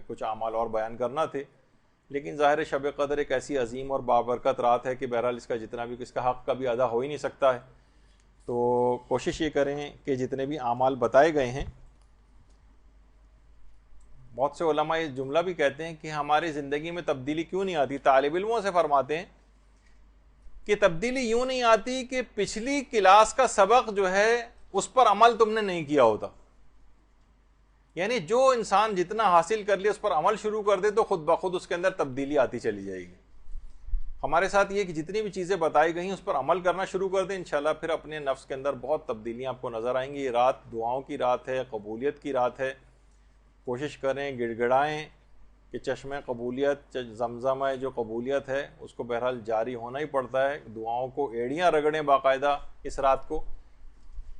کچھ اعمال اور بیان کرنا تھے، لیکن ظاہر شب قدر ایک ایسی عظیم اور بابرکت رات ہے کہ بہرحال اس کا جتنا بھی اس کا حق کبھی ادا ہو ہی نہیں سکتا ہے، تو کوشش یہ کریں کہ جتنے بھی اعمال بتائے گئے ہیں، بہت سے علماء یہ جملہ بھی کہتے ہیں کہ ہماری زندگی میں تبدیلی کیوں نہیں آتی، طالب علموں سے فرماتے ہیں کہ تبدیلی یوں نہیں آتی کہ پچھلی کلاس کا سبق جو ہے اس پر عمل تم نے نہیں کیا ہوتا، یعنی جو انسان جتنا حاصل کر لیا اس پر عمل شروع کر دے تو خود بخود اس کے اندر تبدیلی آتی چلی جائے گی۔ ہمارے ساتھ یہ کہ جتنی بھی چیزیں بتائی گئی ہیں اس پر عمل کرنا شروع کر دیں، انشاءاللہ پھر اپنے نفس کے اندر بہت تبدیلیاں آپ کو نظر آئیں گی۔ یہ رات دعاؤں کی رات ہے، قبولیت کی رات ہے، کوشش کریں، گڑ گڑائیں کہ چشمہ قبولیت زمزم جو قبولیت ہے اس کو بہرحال جاری ہونا ہی پڑتا ہے. دعاؤں کو ایڑیاں رگڑیں باقاعدہ اس رات کو،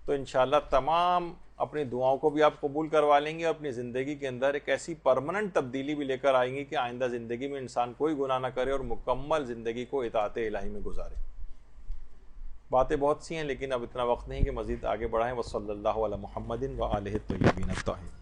تو انشاءاللہ تمام اپنی دعاؤں کو بھی آپ قبول کروا لیں گے، اپنی زندگی کے اندر ایک ایسی پرماننٹ تبدیلی بھی لے کر آئیں گی کہ آئندہ زندگی میں انسان کوئی گناہ نہ کرے اور مکمل زندگی کو اطاعت الہی میں گزارے. باتیں بہت سی ہیں لیکن اب اتنا وقت نہیں کہ مزید آگے بڑھائیں. وصلی اللہ علی محمد و آلہ الطیبین الطاہرین.